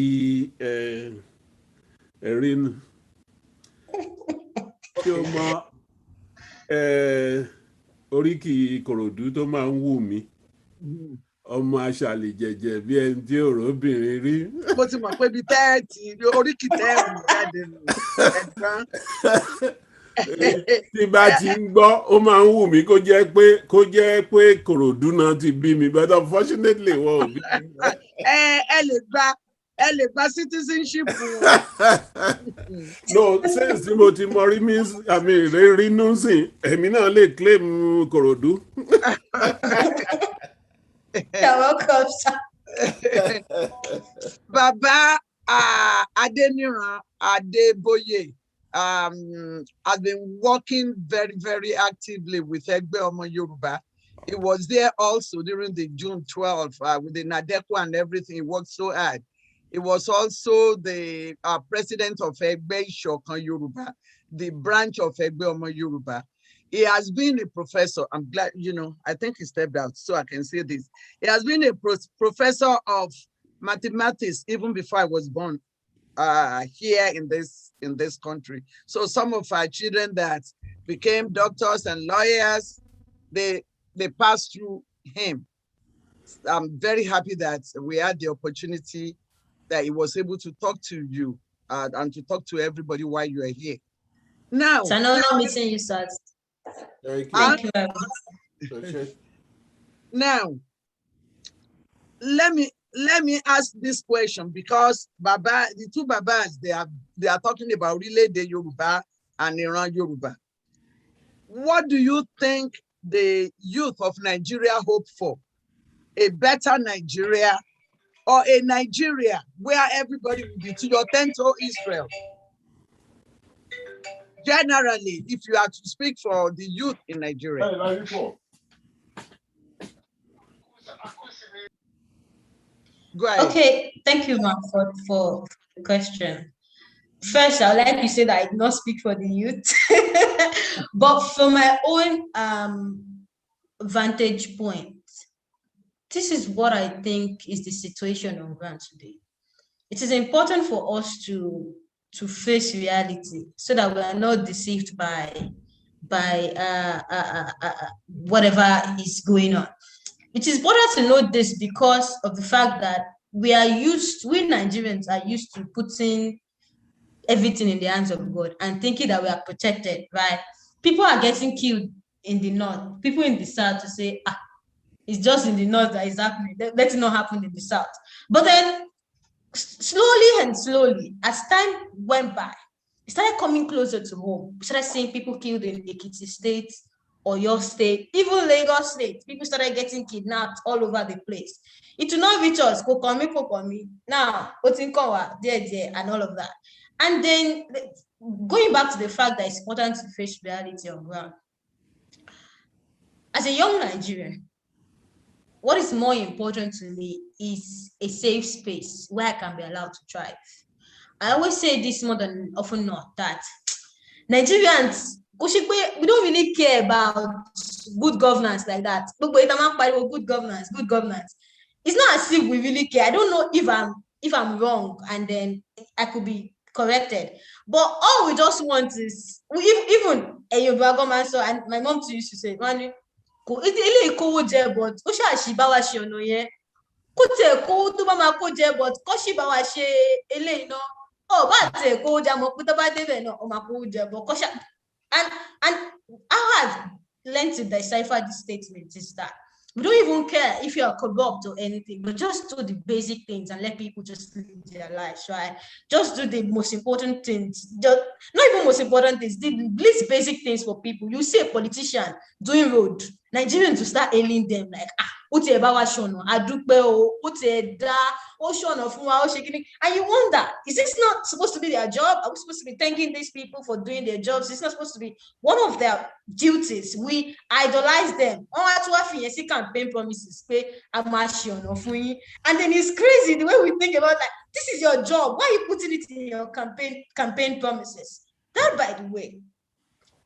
Rinu. Tí o mọ oríkì Ìkòròdú tó máa ń wù mí. Ọmọ aṣàlè jẹ̀jẹ̀ bí ẹni tí òróbìnrin rí. Mo ti mọ̀ pé bí tẹ́ẹ̀tì oríkì tẹ́ẹ̀mù jáde nù ẹ̀gbọ́n. Tí bá ti ń gbọ́, ó máa ń wù mí kó jẹ́ pé Ìkòròdú náà ti bí mi, but unfortunately wọ́n ò bí mi. Ẹ lè gba citizenship. No, since mo ti mọ Rinu sìn, èmi náà lè claim Ìkòròdú. You're welcome, sir. Baba Adeniran Adeboye has been working very, very actively with Egbe Omo Yoruba. He was there also during the June 12th with the Nadeco and everything. He worked so hard. He was also the president of Egbe Ishokan Yoruba, the branch of Egbe Omo Yoruba. He has been a professor. I'm glad, I think he stepped out so I can say this. He has been a professor of mathematics even before I was born here in this country. So some of our children that became doctors and lawyers, they passed through him. I'm very happy that we had the opportunity that he was able to talk to you and to talk to everybody while you are here. Now, it's an honor meeting you, sir. Thank you very much. Now, let me ask this question, because Baba, the two Babas, they are talking about Relay Yoruba and Iran Yoruba. What do you think the youth of Nigeria hope for? A better Nigeria or a Nigeria where everybody will be to your tent to Israel? Generally, if you are to speak for the youth in Nigeria. Go ahead. Okay, thank you, ma'am, for the question. First, I'd like to say that I did not speak for the youth, but from my own vantage point, this is what I think is the situation on ground today. It is important for us to face reality so that we are not deceived by whatever is going on. It is important to note this because of the fact that we Nigerians are used to putting everything in the hands of God and thinking that we are protected, right? People are getting killed in the north. People in the south to say, it's just in the north that is happening. Let it not happen in the south. But then slowly, as time went by, it started coming closer to home. We started seeing people killed in Ekiti State, Oyo State, even Lagos State. People started getting kidnapped all over the place. It will not reach us. Kokomi. Now, Otinkowa, there, and all of that. And then going back to the fact that it's important to face reality on ground. As a young Nigerian, what is more important to me is a safe space where I can be allowed to thrive. I always say this more than often not, that Nigerians, We don't really care about good governance like that. Good governance, good governance. It's not as if we really care. I don't know if I'm wrong, and then I could be corrected. But all we just want is even a Yoruba government. So, and my mom too used to say, "Man, but ó ṣáà ṣì bá wa ṣe ọ̀nà yẹn. Kó tiẹ̀ kó tó bá máa kó jẹ, but kó ṣì bá wa ṣe eléyìí náà. Ó bá tiẹ̀ kó jẹ, àmọ́ pé tó bá débẹ̀ náà, ó máa kó jẹ, but kó ṣáà." And how I've learned to decipher this statement is that we don't even care if you are corrupt or anything, but just do the basic things and let people just live their lives, right? Just do the most important things. Just, not even most important things, the least basic things for people. You see a politician doing road, Nigerians will start hailing them like, and you wonder, is this not supposed to be their job? Are we supposed to be thanking these people for doing their jobs? It's not supposed to be one of their duties. We idolize them. Campaign promises, and then it's crazy the way we think about that. This is your job. Why are you putting it in your campaign promises? That, by the way,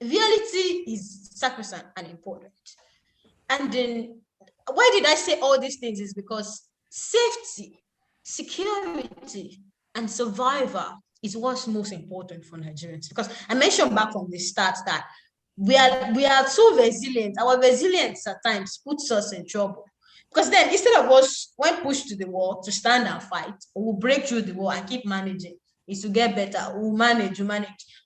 reality is sacrosanct and important. And then why did I say all these things is because safety, security, and survival is what's most important for Nigerians. Because I mentioned back from the start that we are so resilient. Our resilience at times puts us in trouble. Because then instead of us, when pushed to the wall, to stand and fight, we'll break through the wall and keep managing. Is to get better. We'll manage.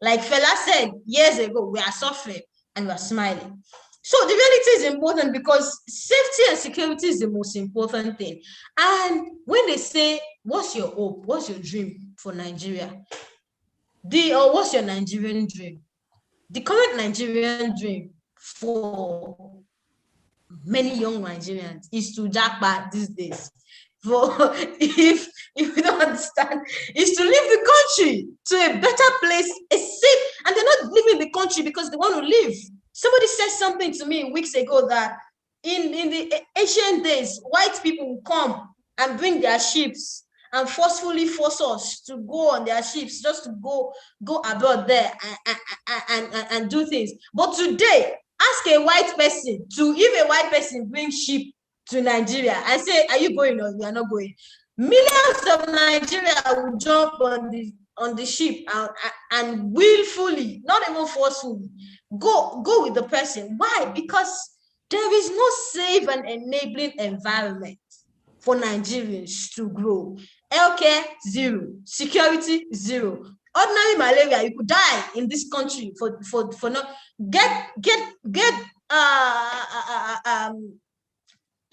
Like Fela said years ago, we are suffering and we are smiling. So the reality is important because safety and security is the most important thing. And when they say, what's your hope? What's your dream for Nigeria? What's your Nigerian dream? The current Nigerian dream for many young Nigerians is to jackpot these days. If you don't understand, is to leave the country to a better place, a safe, and they're not leaving the country because they want to live. Somebody said something to me weeks ago that in the ancient days, white people would come and bring their ships and forcefully force us to go on their ships just to go abroad there and do things. But today, ask a white person if a white person brings ship to Nigeria and say, are you going or you are not going? Millions of Nigeria will jump on the ship and willfully, not even forcefully, go with the person. Why? Because there is no safe and enabling environment for Nigerians to grow. Healthcare, zero. Security, zero. Ordinary malaria, you could die in this country for not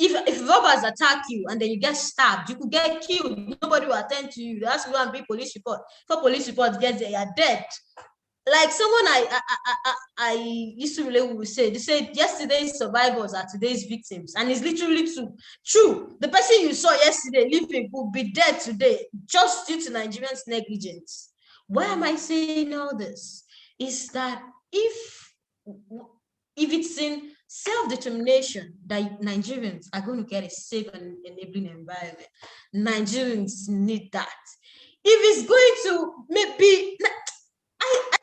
if robbers attack you and then you get stabbed, you could get killed. Nobody will attend to you. They ask you to bring police report. Before police report gets there, you're dead. Like someone I used to relate with say, they said yesterday's survivors are today's victims, and it's literally true. The person you saw yesterday living would be dead today just due to Nigerians' negligence. Why am I saying all this? Is that if it's in self-determination that Nigerians are going to get a safe and enabling environment, Nigerians need that. If it's going to maybe, I'm not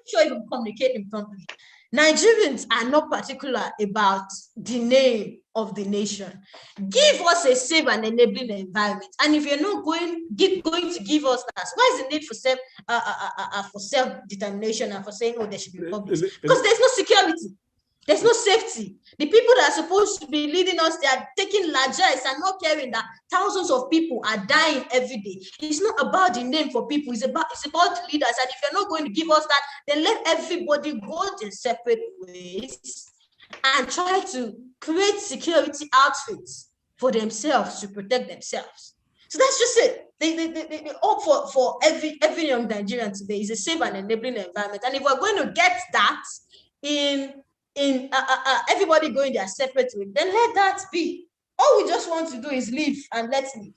sure if I'm communicating properly. Nigerians are not particular about the name of the nation. Give us a safe and enabling environment. And if you're not going to give us that, why is the need for self-determination and for saying, oh, there should be republics? Because there's no security. There's no safety. The people that are supposed to be leading us, they are taking largesse and not caring that thousands of people are dying every day. It's not about the name for people. It's about the leaders. And if you're not going to give us that, then let everybody go their separate ways and try to create security outfits for themselves to protect themselves. So that's just it. The hope for every young Nigerian today is a safe and enabling environment. And if we're going to get that in everybody going their separate way, then let that be. All we just want to do is live and let's live.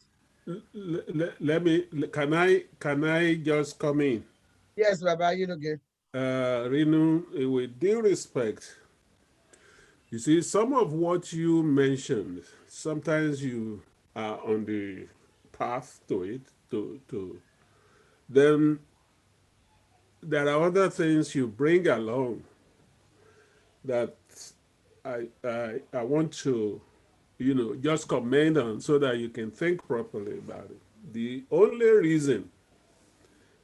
Can I just come in? Yes, Baba, you know, good. Rinu, with due respect, you see, some of what you mentioned, sometimes you are on the path to it, to then there are other things you bring along that I want to, just comment on so that you can think properly about it. The only reason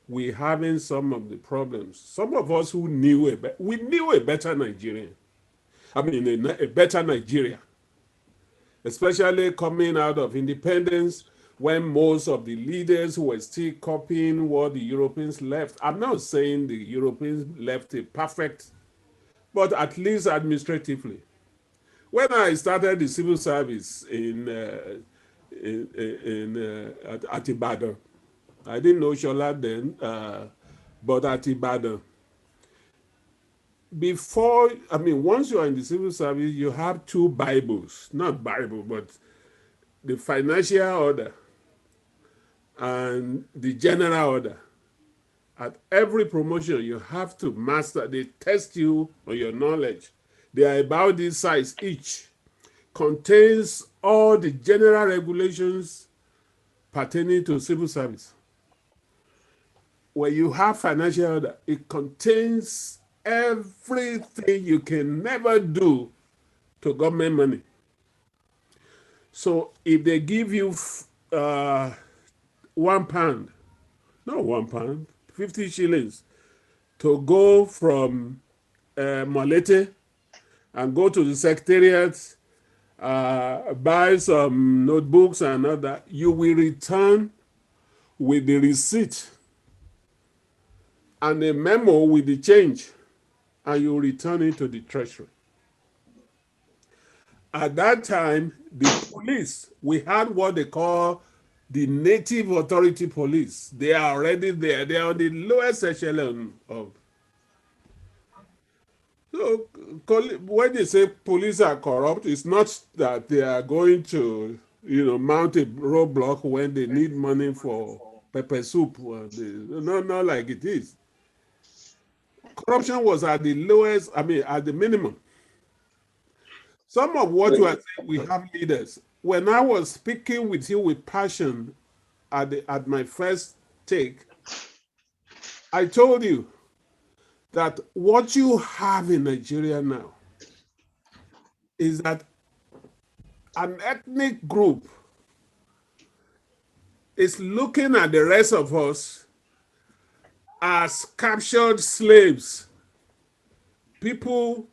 we're having some of the problems, some of us who knew we knew a better Nigerian. I mean, a better Nigeria, especially coming out of independence when most of the leaders were still copying what the Europeans left. I'm not saying the Europeans left a perfect, but at least administratively. When I started the civil service at Ibadan, I didn't know Shola then, but at Ibadan, once you are in the civil service, you have two Bibles, not Bible, but the financial order and the general order. At every promotion, you have to master. They test you on your knowledge. They are about this size each. Contains all the general regulations pertaining to civil service. When you have financial order, it contains everything you can never do to government money. So if they give you £1, not £1, 50 shillings to go from Molete and go to the secretariat, buy some notebooks and all that, you will return with the receipt and a memo with the change, and you return it to the treasury. At that time, the police, we had what they call the native authority police. They are already there. They are on the lowest echelon of. So when they say police are corrupt, it's not that they are going to, mount a roadblock when they need money for pepper soup. Not like it is. Corruption was at the lowest, at the minimum. Some of what you are saying, we have leaders. When I was speaking with you with passion at my first take, I told you that what you have in Nigeria now is that an ethnic group is looking at the rest of us as captured slaves, people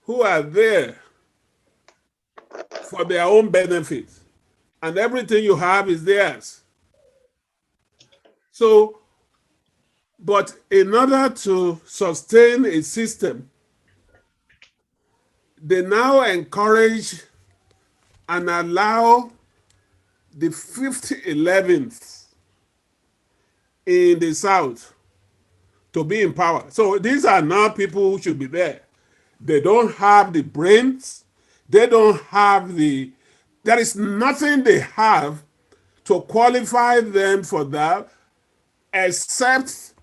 who are there for their own benefit, and everything you have is theirs. So, but in order to sustain a system, they now encourage and allow the 5th, 11th in the South to be in power. So these are now people who should be there. They don't have the brains. They don't have there is nothing they have to qualify them for that, except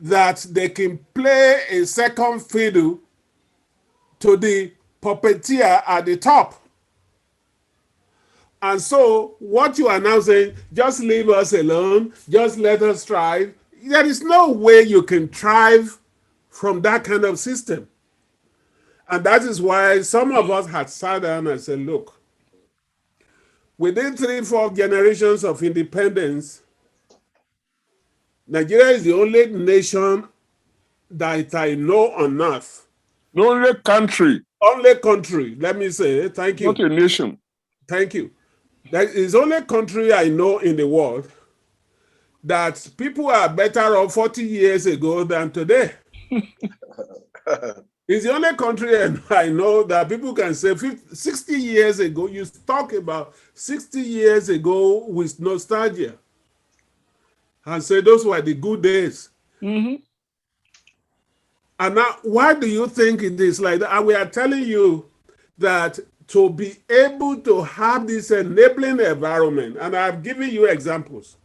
that they can play a second fiddle to the puppeteer at the top. And so what you are now saying, just leave us alone, just let us thrive. There is no way you can thrive from that kind of system. And that is why some of us had sat down and said, look, within 3-4 generations of independence, Nigeria is the only nation that I know on earth. The only country. Only country, let me say, thank you. Not a nation. Thank you. That is the only country I know in the world that people are better off 40 years ago than today. It's the only country I know that people can say 60 years ago, you talk about 60 years ago with nostalgia and say those were the good days. Mm-hmm. And now, why do you think it is like that? And we are telling you that to be able to have this enabling environment, and I've given you examples,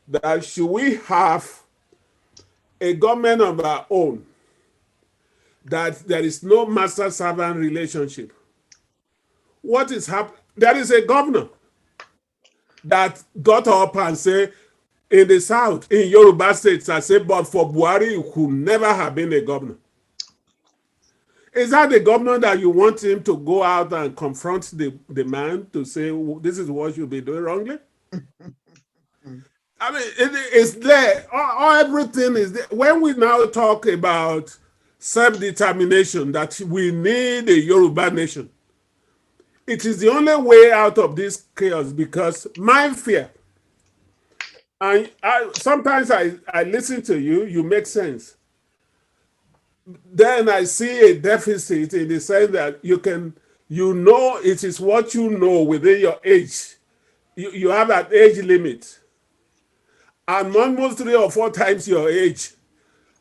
that should we have a government of our own, that there is no master-servant relationship. What is happening? There is a governor that got up and said, in the South, in Yoruba states, I say, but for Buhari, he could never have been a governor. Is that the governor that you want him to go out and confront the man to say, this is what you'll be doing wrongly? I mean, it's there. Everything is there. When we now talk about self-determination, that we need a Yoruba nation, it is the only way out of this chaos, because my fear, and sometimes I listen to you, you make sense. Then I see a deficit in the sense that you know, it is what you know within your age. You have an age limit. I'm almost 3 or 4 times your age.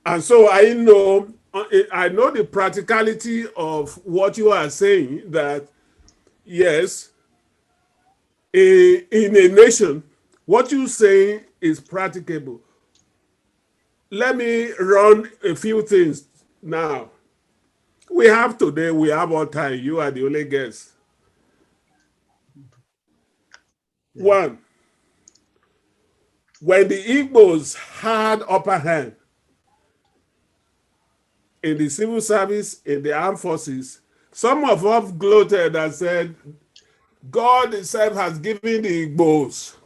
And so I know the practicality of what you are saying, that yes, in a nation, what you say is practicable. Let me run a few things now. We have all time. You are the only guest. One, when the Igbos had upper hand in the civil service, in the armed forces, some of us gloated and said, God himself has given the Igbos,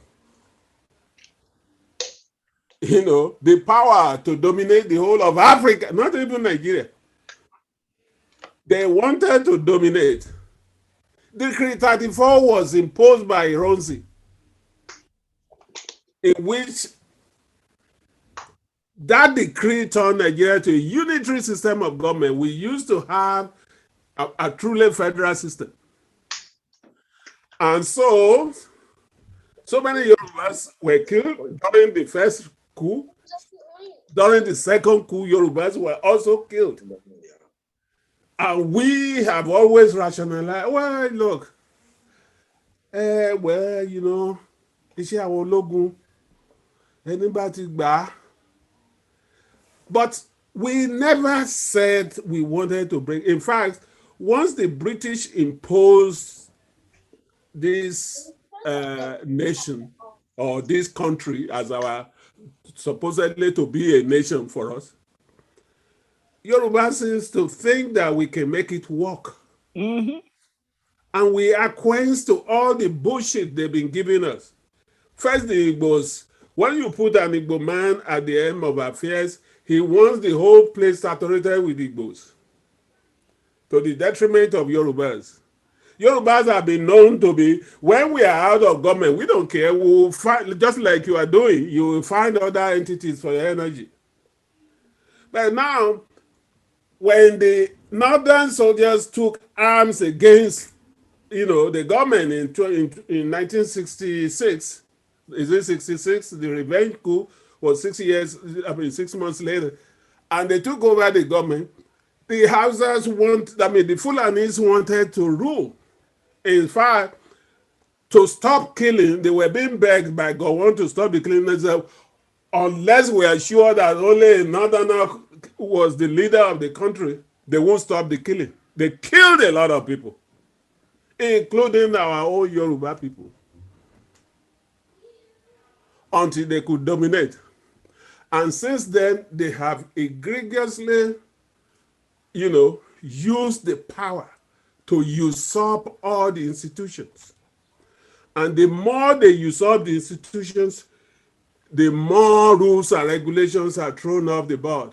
the power to dominate the whole of Africa, not even Nigeria. They wanted to dominate. Decree 34 was imposed by Ronzi, in which that decree turned Nigeria to a unitary system of government. We used to have a truly federal system. And so many Yorubas were killed during the first coup. During the second coup, Yorubas were also killed. And we have always rationalized, well, look, iṣẹ́ àwọn ológun, ẹni bá ti gbà. But we never said we wanted to bring. In fact, once the British imposed this nation or this country as our supposedly to be a nation for us, Yoruba seems to think that we can make it work. Mm-hmm. And we acquiesce to all the bullshit they've been giving us. First, the Igbos. When you put an Igbo man at the end of affairs, he wants the whole place saturated with Igbos, to the detriment of Yorubas. Yorubas have been known to be, when we are out of government, we don't care. We will find, just like you are doing, you will find other entities for your energy. But now, when the northern soldiers took arms against, the government in 1966, is it 66? The revenge coup was 6 months later, and they took over the government. The Hausas the Fulanis wanted to rule. In fact, to stop killing, they were being begged by Gowon to stop the killing themselves, unless we are sure that only a northerner was the leader of the country, they won't stop the killing. They killed a lot of people, including our own Yoruba people, until they could dominate. And since then, they have egregiously, used the power to usurp all the institutions. And the more they usurp the institutions, the more rules and regulations are thrown off the board.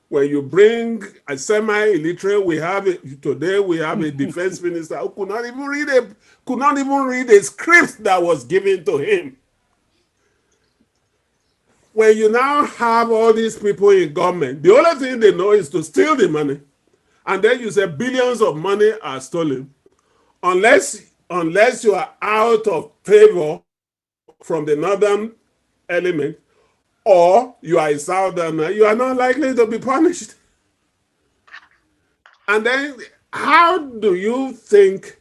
When you bring a semi-illiterate, today we have a defense minister who could not even read a script that was given to him. When you now have all these people in government, the only thing they know is to steal the money. And then you say billions of money are stolen. Unless you are out of favor from the northern element, or you are a southerner, you are not likely to be punished. And then how do you think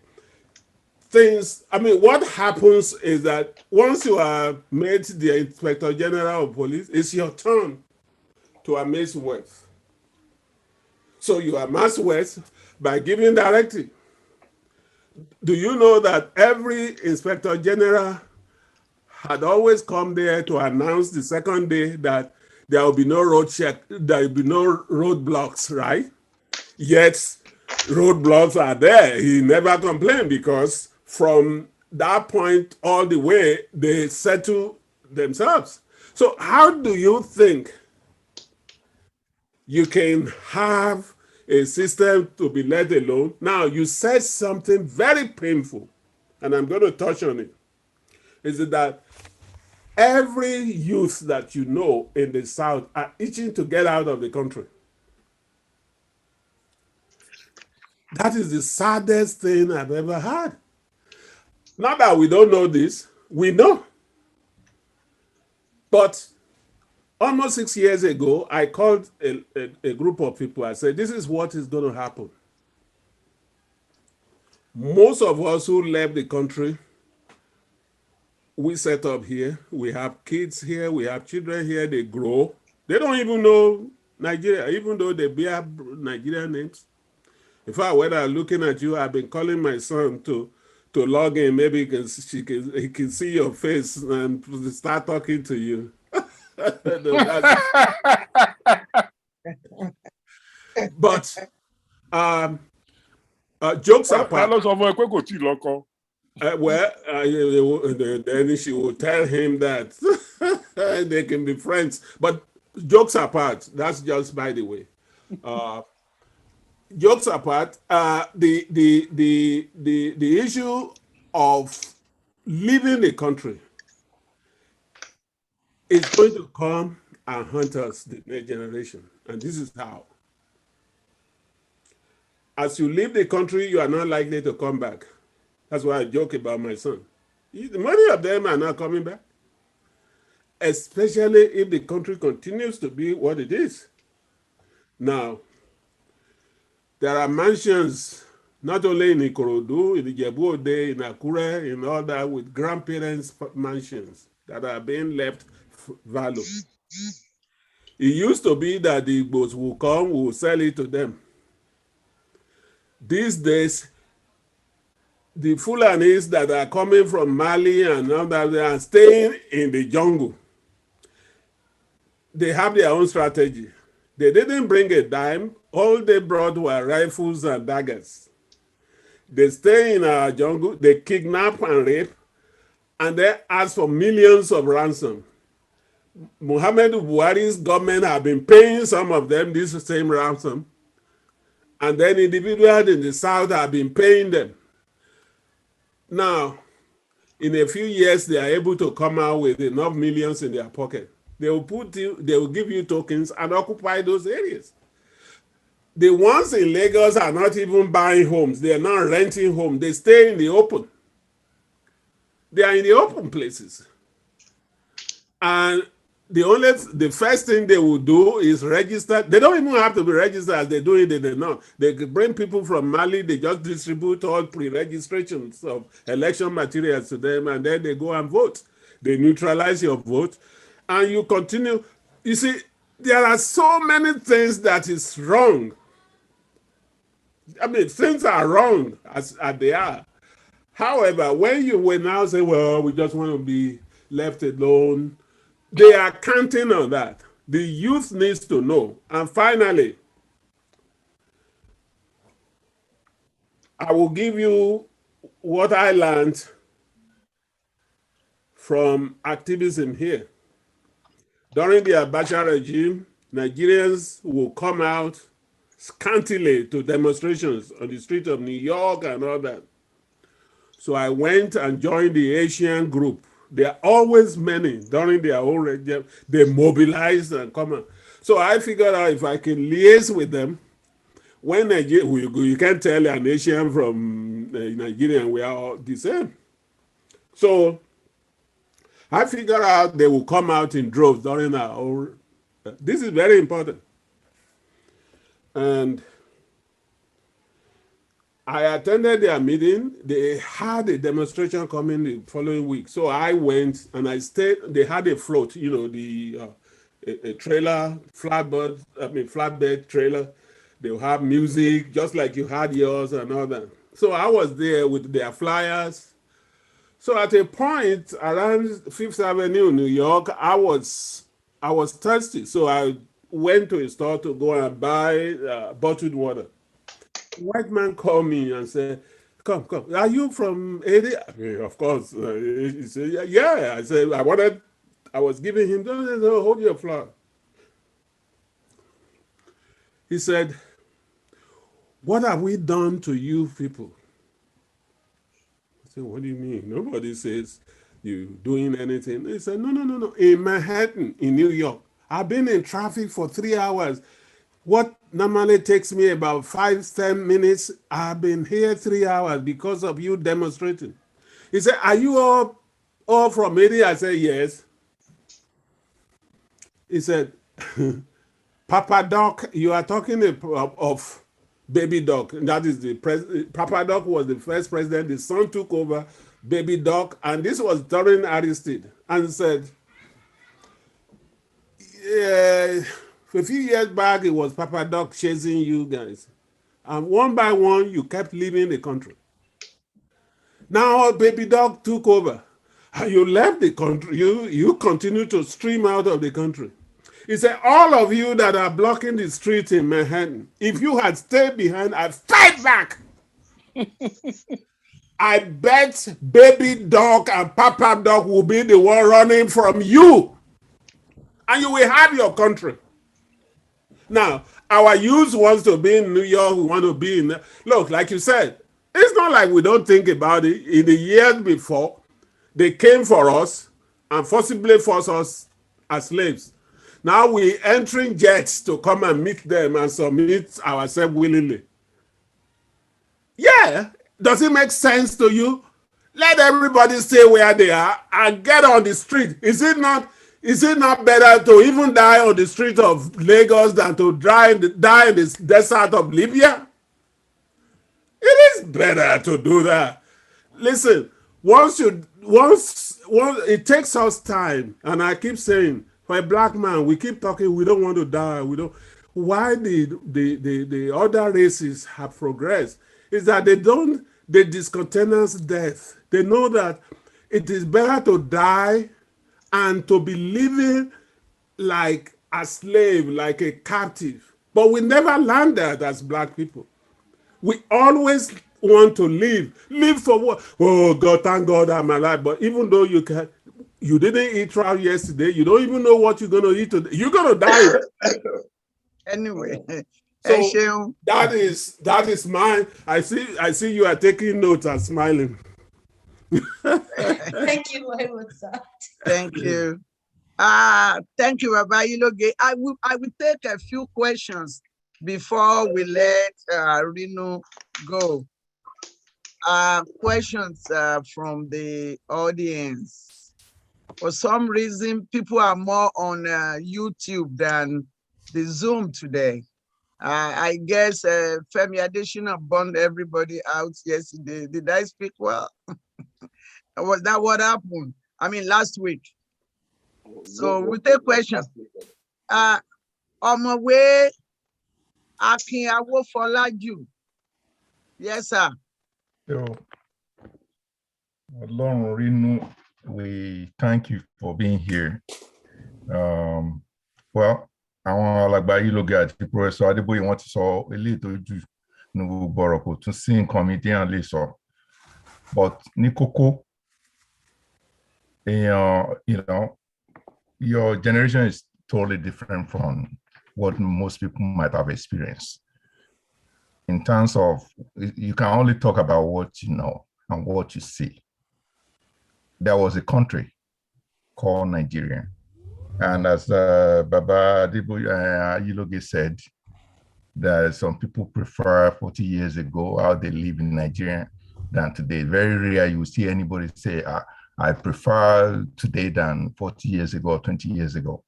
things, what happens is that once you are made the Inspector General of Police, it's your turn to amass wealth. So you amass wealth by giving directive. Do you know that every Inspector General had always come there to announce the second day that there will be no there will be no roadblocks, right? Yet roadblocks are there. He never complained because from that point all the way, they settle themselves. So how do you think you can have a system to be let alone? Now, you said something very painful, and I'm going to touch on it. Is it that every youth that you know in the South are itching to get out of the country? That is the saddest thing I've ever had. Not that we don't know this, we know. But almost 6 years ago, I called a group of people. I said, this is what is going to happen. Most of us who left the country, we set up here. We have kids here. We have children here. They grow. They don't even know Nigeria, even though they bear Nigerian names. In fact, when I'm looking at you, I've been calling my son to log in. Maybe he can see your face and start talking to you. But jokes apart. Then she will tell him that they can be friends. But jokes apart, that's just by the way. Jokes apart, the issue of leaving the country is going to come and haunt us, the next generation. And this is how. As you leave the country, you are not likely to come back. That's why I joke about my son. Many of them are not coming back, especially if the country continues to be what it is. Now, there are mansions, not only in Ikorodu, in Yoruba Gbode, in Akure, in all that, with grandparents' mansions that are being left value. It used to be that the Igbos will come, will sell it to them. These days, the Fulanis that are coming from Mali and all that, they are staying in the jungle. They have their own strategy. They didn't bring a dime. All they brought were rifles and daggers. They stay in our jungle, they kidnap and rape, and they ask for millions of ransom. Muhammadu Buhari's government have been paying some of them this same ransom, and then individuals in the South have been paying them. Now, in a few years, they are able to come out with enough millions in their pocket. They will give you tokens and occupy those areas. The ones in Lagos are not even buying homes. They are not renting homes. They stay in the open. They are in the open places. And the first thing they will do is register. They don't even have to be registered as they do it in the north. They bring people from Mali. They just distribute all pre-registrations of election materials to them, and then they go and vote. They neutralize your vote, and you continue. You see, there are so many things that is wrong. I mean, things are wrong as they are. However, when you will now say, well, we just want to be left alone, they are counting on that. The youth needs to know. And finally, I will give you what I learned from activism here. During the Abacha regime, Nigerians will come out scantily to demonstrations on the streets of New York and all that. So I went and joined the Asian group. There are always many during their own regime. They mobilize and come out. So I figured out if I can liaise with them, when you can't tell an Asian from Nigerian, we are all the same. So I figured out they will come out in droves during our own. This is very important. And I attended their meeting. They had a demonstration coming the following week. So I went and I stayed. They had a float, you know, a trailer, flatbed trailer. They'll have music, just like you had yours and all that. So I was there with their flyers. So at a point around Fifth Avenue, New York, I was thirsty. So I went to a store to go and buy bottled water. A white man called me and said, come, are you from area? Of course. He said, yeah. I said, I was giving him, no, hold your flower. He said, what have we done to you people? I said, what do you mean? Nobody says you doing anything. He said, no. In Manhattan, in New York, I've been in traffic for 3 hours. What normally takes me about 5-10 minutes, I've been here 3 hours because of you demonstrating. He said, are you all from area? I said, yes. He said, Papa Doc, you are talking of Baby Doc. That is Papa Doc was the first president. The son took over Baby Doc, and this was during Aristide, and said, yeah, a few years back, it was Papa Doc chasing you guys. And one by one, you kept leaving the country. Now, Baby Doc took over. And you left the country. You continue to stream out of the country. He said, all of you that are blocking the streets in Manhattan, if you had stayed behind and fight back, I bet Baby Doc and Papa Doc will be the one running from you. And you will have your country. Now, our youth wants to be in New York. We want to be in... Look, like you said, it's not like we don't think about it. In the years before, they came for us and forcibly forced us as slaves. Now we're entering jets to come and meet them and submit ourselves willingly. Yeah, does it make sense to you? Let everybody stay where they are and get on the street. Is it not better to even die on the street of Lagos than to die in the desert of Libya? It is better to do that. Listen, once it takes us time, and I keep saying, for a black man, we keep talking, we don't want to die. Why the other races have progressed is that they discontinuous death. They know that it is better to die and to be living like a slave, like a captive. But we never learned that as black people. We always want to live. Live for what? Oh, God, thank God I'm alive. But even though you didn't eat trout yesterday, you don't even know what you're going to eat today. You're going to die. Anyway. So that is mine. I see you are taking notes and smiling. Thank you very much, sir. Thank you. Thank you, Rabbi Iloge. I will take a few questions before we let Rino go. Questions from the audience. For some reason, people are more on YouTube than the Zoom today. I guess Femi Adesina burned everybody out yesterday. Did I speak well? Was that what happened? I mean, last week. So we take questions. On my way, Akin Awofolaju. Yes, sir. So, Lauren Rinu, we thank you for being here. Well, àwọn alàgbà yìí ló ga àti Professor Adébóyè wọ́n ti sọ eléyìí tó jù ní gbogbo ọ̀rọ̀ kò tún sí nǹkan mi téèyàn lè sọ. But ní kókó, your generation is totally different from what most people might have experienced. In terms of, you can only talk about what you know and what you see. There was a country called Nigeria. And as Baba Iloge said, that some people prefer 40 years ago how they live in Nigeria than today. Very rare you see anybody say, I prefer today than 40 years ago or 20 years ago.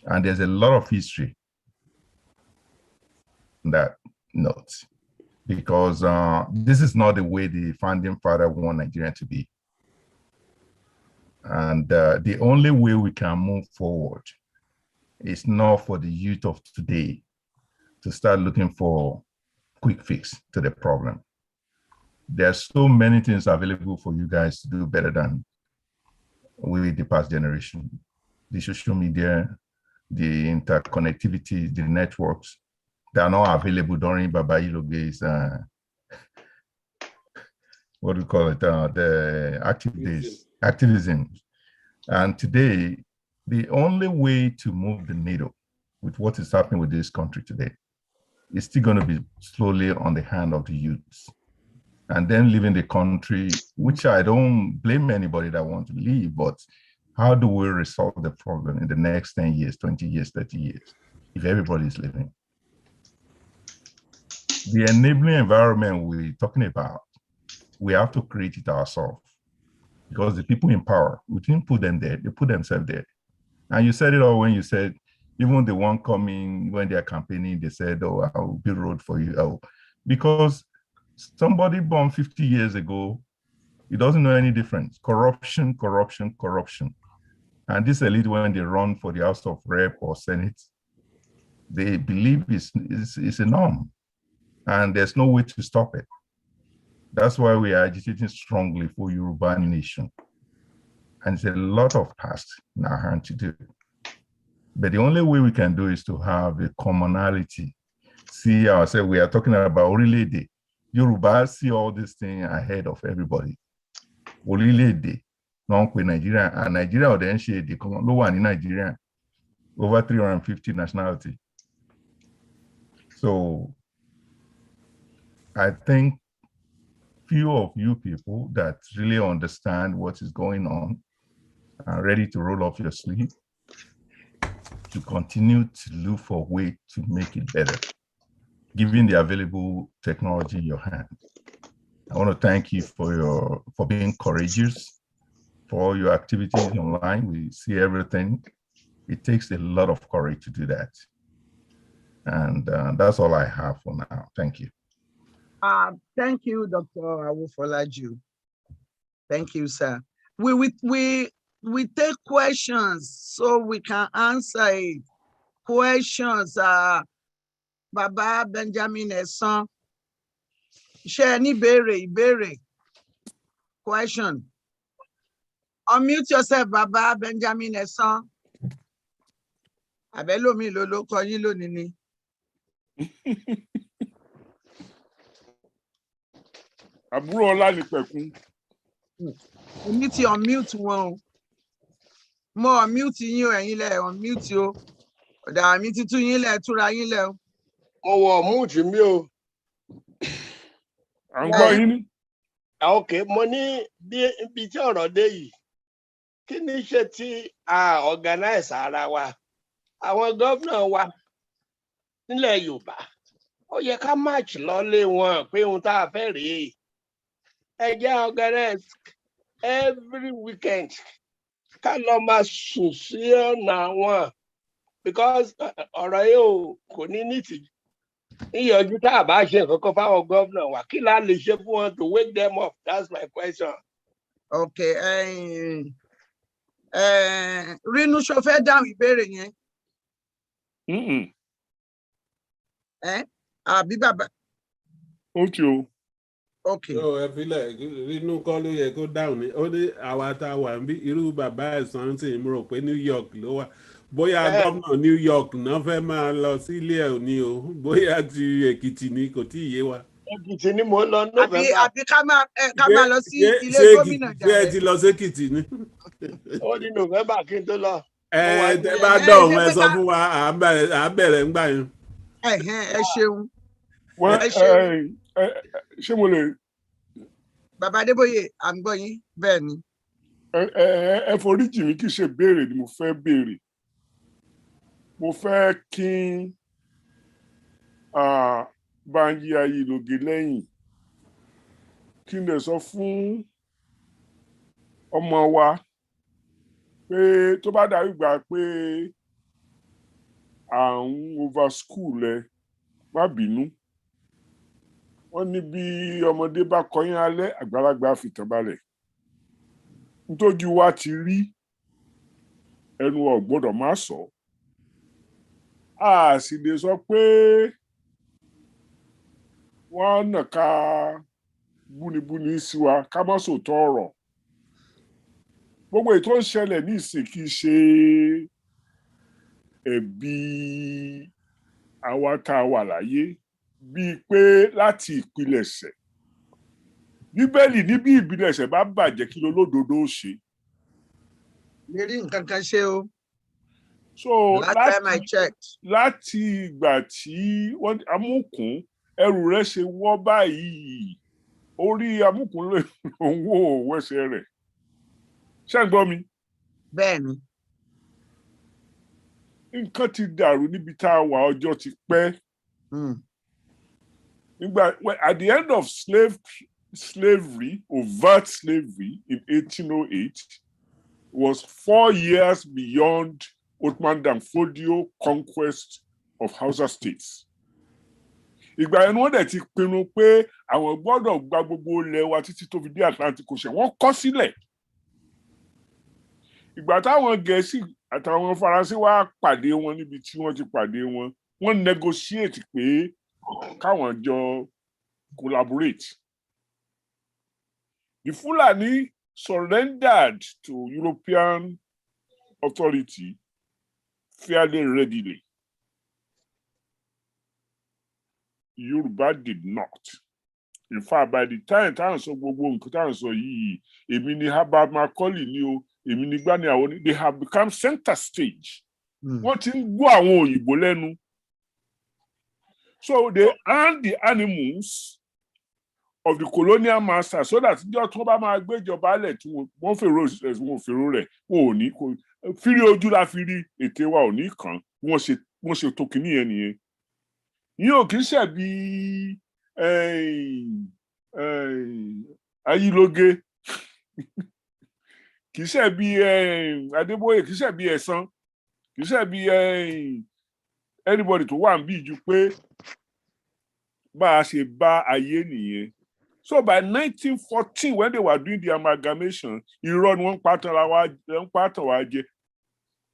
And there's a lot of history that notes, because this is not the way the founding father wanted Nigeria to be. And the only way we can move forward is not for the youth of today to start looking for quick fix to the problem. There's so many things available for you guys to do better than with the past generation. The social media, the interconnectivity, the networks, they are not available during Baba Iloge's, what do you call it, the active days, activism. And today, the only way to move the needle with what is happening with this country today is still going to be slowly on the hand of the youths. And then leaving the country, which I don't blame anybody that wants to leave, but how do we resolve the problem in the next 10 years, 20 years, 30 years, if everybody is leaving? The enabling environment we're talking about, we have to create it ourselves, because the people in power, we didn't put them there, they put themselves there. And you said it all when you said, even the one coming, when they're campaigning, they said, oh, I'll build road for you. Oh, because somebody born 50 years ago, it doesn't know any difference. Corruption, corruption, corruption. And this elite, when they run for the House of Rep or Senate, they believe it's a norm. And there's no way to stop it. That's why we are agitating strongly for Yoruba nation. And it's a lot of tasks in our hand to do. But the only way we can do is to have a commonality. See ourselves, we are talking about Orílẹ̀-èdè. Yoruba see all this thing ahead of everybody. Orílẹ̀-èdè, non-pe Nigeria, and Nigeria or the NCAD, no one in Nigeria, over 350 nationality. So I think few of you people that really understand what is going on are ready to roll up your sleeve to continue to look for a way to make it better, given the available technology in your hand. I want to thank you for being courageous, for all your activities online. We see everything. It takes a lot of courage to do that. And that's all I have for now. Thank you. Thank you, Dr. Awufolaju. Thank you, sir. We take questions so we can answer it. Questions, Baba Benjamin Esan. Share any ìbéèrè. Question. Unmute yourself, Baba Benjamin Esan. Àbẹ́lómi ló kọ yín lónìí ni. Àbúrò ọlá ní pẹ̀kun. Èmi ti unmute wọn o. Mo unmute yín o, ẹ̀yin lẹ unmute o. Ọ̀dà mi ti tú yín lẹ̀, túra yín lẹ̀ o. Mo wọ mute mi o. À ń gbọ́ yín ní. Okay, mo ní bí tí ọ̀rọ̀ dé yìí. Kí ni iṣẹ́ tí a organize ara wa? Àwọn gómìnà wa nílẹ̀ Yorùbá. Ó yẹ ká match lọ́lé wọn pé ohun tá a fẹ́ rèé. Ẹ jẹ́ organize every weekend. Ká lọ máa sùn sí ọ̀nà wọn. Because ọ̀rọ̀ yìí kò ní nítìjú. Ìyànjú tá a bá ṣe nǹkan kan fáwọn gómìnà wa, kí la lè ṣe fún wọn to wake them up? That's my question. Okay. Rínú ṣo fẹ́ dáhùn ìbéèrè yẹn? Àbí bàbá? Ó ti o. Okay. Ẹ filẹ̀ Rínú kọ́ ló yẹ kó dáhùn ní. Ó ní àwa tá a wà ń bí irú bàbá Ẹ̀sán tí mo rò pé New York ló wà. Bóyá gómìnà New York náà fẹ́ máa lọ sílé ẹ̀ ní o. Bóyá ti Èkìtì ni kò tí ì yé wa. Èkìtì ni mo lọ November. Àbí ká máa lọ sí ilé gómìnà jàre. Ṣé ẹ ti lọ sí Èkìtì ni? Ó ní November kí n tó lọ. Tẹ bá dọ̀hún ẹ sọ fún wa, à á bẹ̀rẹ̀ ńgbà yẹn. Ẹ ṣeun. Ṣé mo lè? Bàbá Adébóyè, à ń gbọ́ yín, bẹ́ẹ̀ ni. Ẹ foríjì mi, kì í ṣe béèrè ni mo fẹ́ béèrè. Mo fẹ́ kí Banji Ayiloge lẹ́yìn. Kí n lè sọ fún ọmọ wa pé tó bá dàbí gbà pé à ń over school ẹ, má bínú. Wọ́n ní bí ọmọdé bá kọyín alẹ́, àgbàlagbà fìtàn balẹ̀. Nítorí wa ti rí, ẹnu ò gbọ́dọ̀ má sọ. A sì lè sọ pé wọ́n nàka búnibúni sí wa ká má sòótọ́ ọ̀rọ̀. Gbogbo ètò ń ṣẹlẹ̀ ní ìsìn kì í ṣe ẹ̀bi àwa tá a wà láyé bíi pé láti ìpilẹ̀ṣẹ̀. Bíbélì ní bí ìpilẹ̀ṣẹ̀ bá bàjẹ́ kí lolódodo ó ṣe. lè rí nǹkan kan ṣe o. So Last time I checked. láti ìgbà tí wọ́n amúkùn ẹrù rẹ̀ ṣe wọ́ báyìí orí amúkùn lè wò wẹ́sẹ̀ rẹ̀. Ṣé ń gbọ́ mi? Bẹ́ẹ̀ni. Nǹkan ti dàrú níbi tá a wà ọjọ́ ti pẹ́. At the end of slavery, overt slavery in 1808 was 4 years beyond Ottoman Danfodio conquest of Hausa states. Ìgbà yẹn wọ́n dẹ̀ ti pinnu pé àwọn gbọ́dọ̀ gba gbogbo ilẹ̀ wa títí tó fi dé Atlantic Ocean. Wọ́n kọ̀ sílẹ̀. Ìgbà táwọn Gẹ̀ẹ́sì àtàwọn Faransé wá pàdé wọn níbi tí wọ́n ti pàdé wọn, wọ́n negotiate pé káwọn jọ collaborate. The Fulani surrendered to European authority fairly readily. Yoruba did not. In fact, by the time táwọn sọ gbogbo nǹkan táwọn sọ yìí, èmi ni Herbert Macaulay ni o, èmi ni gbani àwọn ni, they have become center stage. Wọ́n ti ń gbọ́ àwọn òyìnbó lẹ́nu. So they earn the animals of the colonial master so that ìjọ tí wọ́n bá máa gbéjọba lẹ̀ tí wọ́n fèrò rẹ̀ wọn ò ní kó fírí ojú la fi rí ète wa ò ní kàn wọ́n ṣe tó kìíní yẹn nìyẹn. Yín ò kì í ṣẹ̀bi Ayílógé kì í ṣẹ̀bi Adébóyè kì í ṣẹ̀bi Ẹ̀sán kì í ṣẹ̀bi anybody tó wà níbí ju pé bá a ṣe bá ayé nìyẹn. So by 1914, when they were doing the amalgamation, irọ́ ni wọ́n ń pàtàn wá jẹ.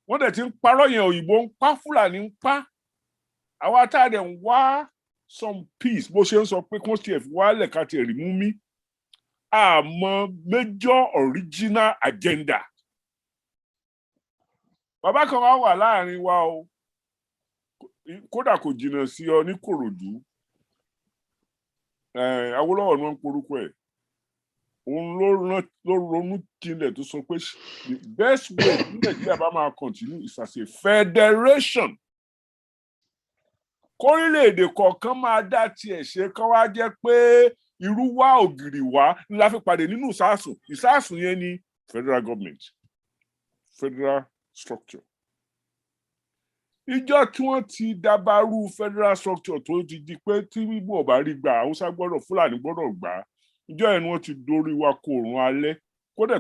Wọ́n dẹ̀ ti ń parọ́ yẹn òyìnbó ń pa Fúlàní ń pa. Àwa tá a dẹ̀ ń wá some peace bó ṣe ń sọ pé kún tiẹ̀ fi wálẹ̀ ká tiẹ̀ rí mú mí. Àmọ́ major original agenda. Bàbá kan wá wà láàrin wa o. Kódà kò jìnnà sí ọ ní Kòròdú. Awólọ́wọ̀ ni wọ́n ń porúkọ ẹ̀. Òun ló ronú jinlẹ̀ tó sọ pé the best way ní Nàìjíríà bá máa continue is as a federation. Kórílẹ̀-èdè kọ̀ọ̀kan máa dá tiẹ̀ ṣe kán wá jẹ́ pé irú wá ògìrì wá ńlá fi pàdé nínú ìsásùn. Ìsásùn yẹn ni federal government, federal structure. Ìjọ tí wọ́n ti dàbàrú federal structure tó ti di pé tí Ìgbò ọ̀bá rí gbà Haúsá gbọ́dọ̀ Fúlàní gbọ́dọ̀ gbà ìjọ yẹn ni wọ́n ti dorí wa kó òrùn alẹ́ kódẹ̀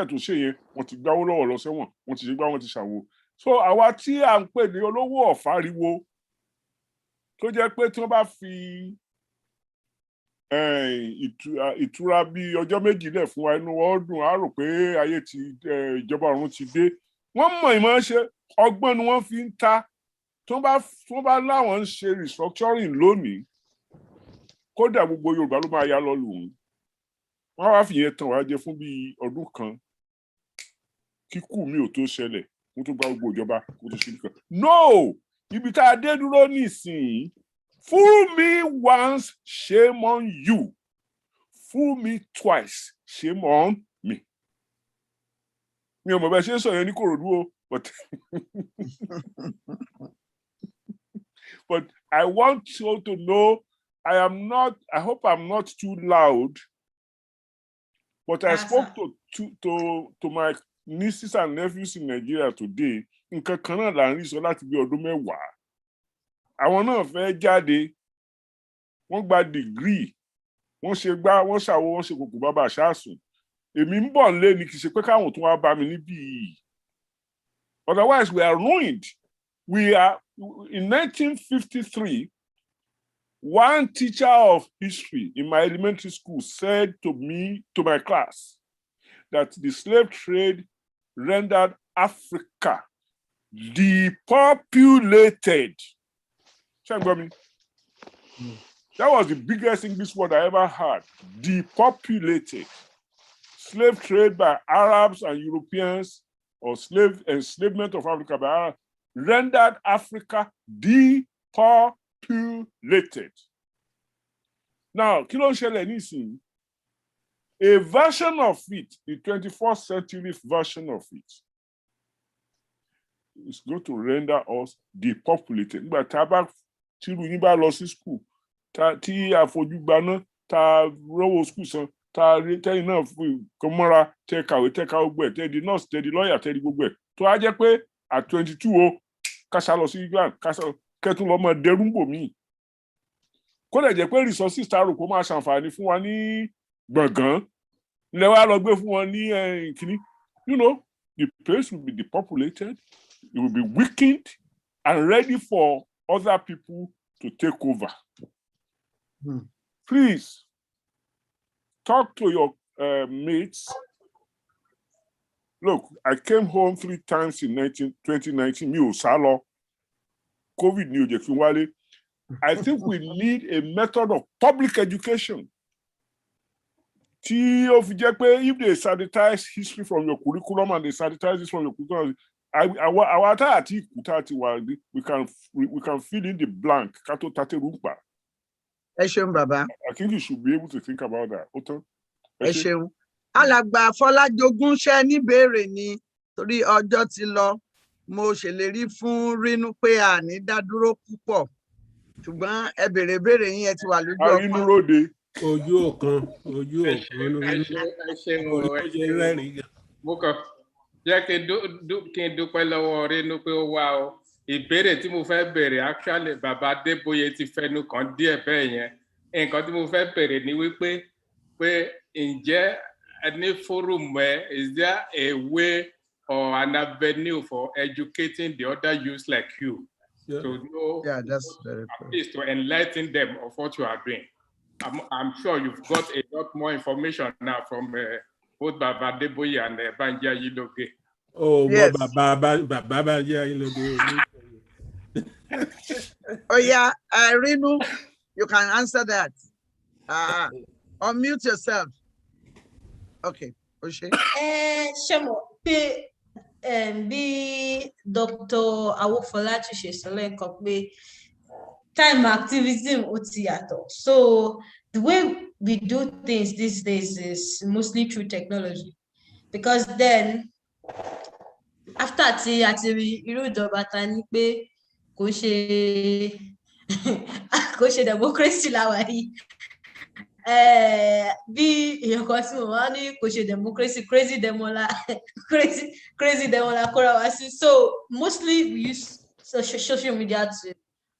tó ṣe yẹn wọ́n ti gbáwó lọ́wọ́ lọ sẹ́wọ̀n wọ́n ti ṣe gbá wọ́n ti ṣàwo. So àwa tí à ń pè ní olówó ọ̀fáriwo tó jẹ́ pé tí wọ́n bá fi ìtura bí ọjọ́ méjì lẹ̀ fún wa inú wọn dùn á rò pé ayé ti ìjọba ọ̀run ti dé. Wọ́n mọ̀ ìmọ̀ ṣe ọgbọ́n ni wọ́n fi ń ta tí wọ́n bá láwọn ń ṣe restructuring lónìí kódà gbogbo Yorùbá ló máa yá lọ lù wọ́n. Wọ́n wá fìyẹn tàn wá jẹ fún bíi ọdún kan kíkú mi ò tó ṣẹlẹ̀ kó tó gba gbogbo ìjọba kó tó ṣe nìkan. No! Ibi tá a dé dúró nísìnyí, fool me once, shame on you. Fool me twice, shame on me. Mi ò mọ̀ bẹ́ẹ̀ ṣe ń sọ yẹn ní Kòròdú o, but I want you to know I hope I'm not too loud, but I spoke to my nieces and nephews in Nigeria today. Nǹkan kan náà là ń rí sọ láti bí ọdún 10. Àwọn náà fẹ́ jáde, wọ́n gba degree, wọ́n ṣe gbá, wọ́n ṣàwo, wọ́n ṣe kòkò bàbá àṣàsùn. Èmi ń bọ̀ nílé ni kì í ṣe pé káwọn tó wá bá mi níbí yìí. Otherwise, we are ruined. We are in 1953. One teacher of history in my elementary school said to my class, that the slave trade rendered Africa depopulated. That was the biggest English word I ever heard. Depopulated. Slave trade by Arabs and Europeans, or enslavement of Africa by Arabs, rendered Africa depopulated. Now, kí ló ń ṣẹlẹ̀ nísìnyí? A version of it, the 21st century version of it, is going to render us depopulated. Nígbà tá a bá tírú yín bá lọ sí school, tí àfojúgbaná, tá a rówó school san, tẹ́yìn náà fún kan mọ́ra, tẹ́ kàwé gbogbo ẹ̀, tẹ́ di nurse, tẹ́ di lawyer, tẹ́ di gbogbo ẹ̀. Tó á jẹ́ pé at 22 o, kásá lọ sí England, kẹ́tún lọ mọ dẹrúmbò míì. Kó lè jẹ́ pé resources tá a rò kó máa ṣàǹfààní fún wa ní gbọ̀ngàn, lẹ wá lọ gbé fún wọn ní kìíní. You know, the place will be depopulated, it will be weakened and ready for other people to take over. Please, talk to your mates. Look, I came home 3 times in 2019. Mi ò sá lọ. COVID ni ó jẹ́ kí n wálé. I think we need a method of public education. Tí ó fi jẹ́ pé if they sanitize history from your curriculum and they sanitize this from your curriculum, our àti ìkúta ti wà, we can fill in the blank. Ká tó tate rúpa. Ẹ ṣeun bàbá. I think you should be able to think about that. Ẹ ṣeun. Alàgbà Fọlájogún ṣe níbèrè ni torí ọjọ́ ti lọ. Mo ṣèlérí fún Rínú pé a ní dádúró púpọ̀. Ṣùgbọ́n ẹ bèrè béèrè yín ẹ ti wà lójú ọpọ́n. Arínú ròde. Ojú ọ̀kan. Ẹ ṣeun o. Mo kàn jẹ́ kí n dúpẹ́ lọ́wọ́ Rínú pé ó wá o. Ìbéèrè tí mo fẹ́ bèrè actually bàbá Adébóyè ti fẹnu kàn díẹ̀ bẹ́ẹ̀ yẹn. Nǹkan tí mo fẹ́ bèrè ni wípé ǹjẹ́ any forum is there a way or an avenue for educating the other youths like you to know, that's very at least to enlighten them of what you are doing? I'm sure you've got a lot more information now from both Baba Adeboye and Banji Ayiloke. Oh, yes. Baba Ayiloke. Oh yeah, Rinu, you can answer that. Unmute yourself. Okay. Shemo, bí Dr. Awofolachi ṣe sọ lẹ́ẹ̀kan pé time activism ó ti yàtọ̀. So the way we do things these days is mostly through technology, because then after tí a ti rí irú ìjọba ta ní pé kò ṣe democracy láwa yìí. Bí èèyàn kan tí mo wá ní kò ṣe democracy, crazy demola kóra wá sí. So mostly we use social media to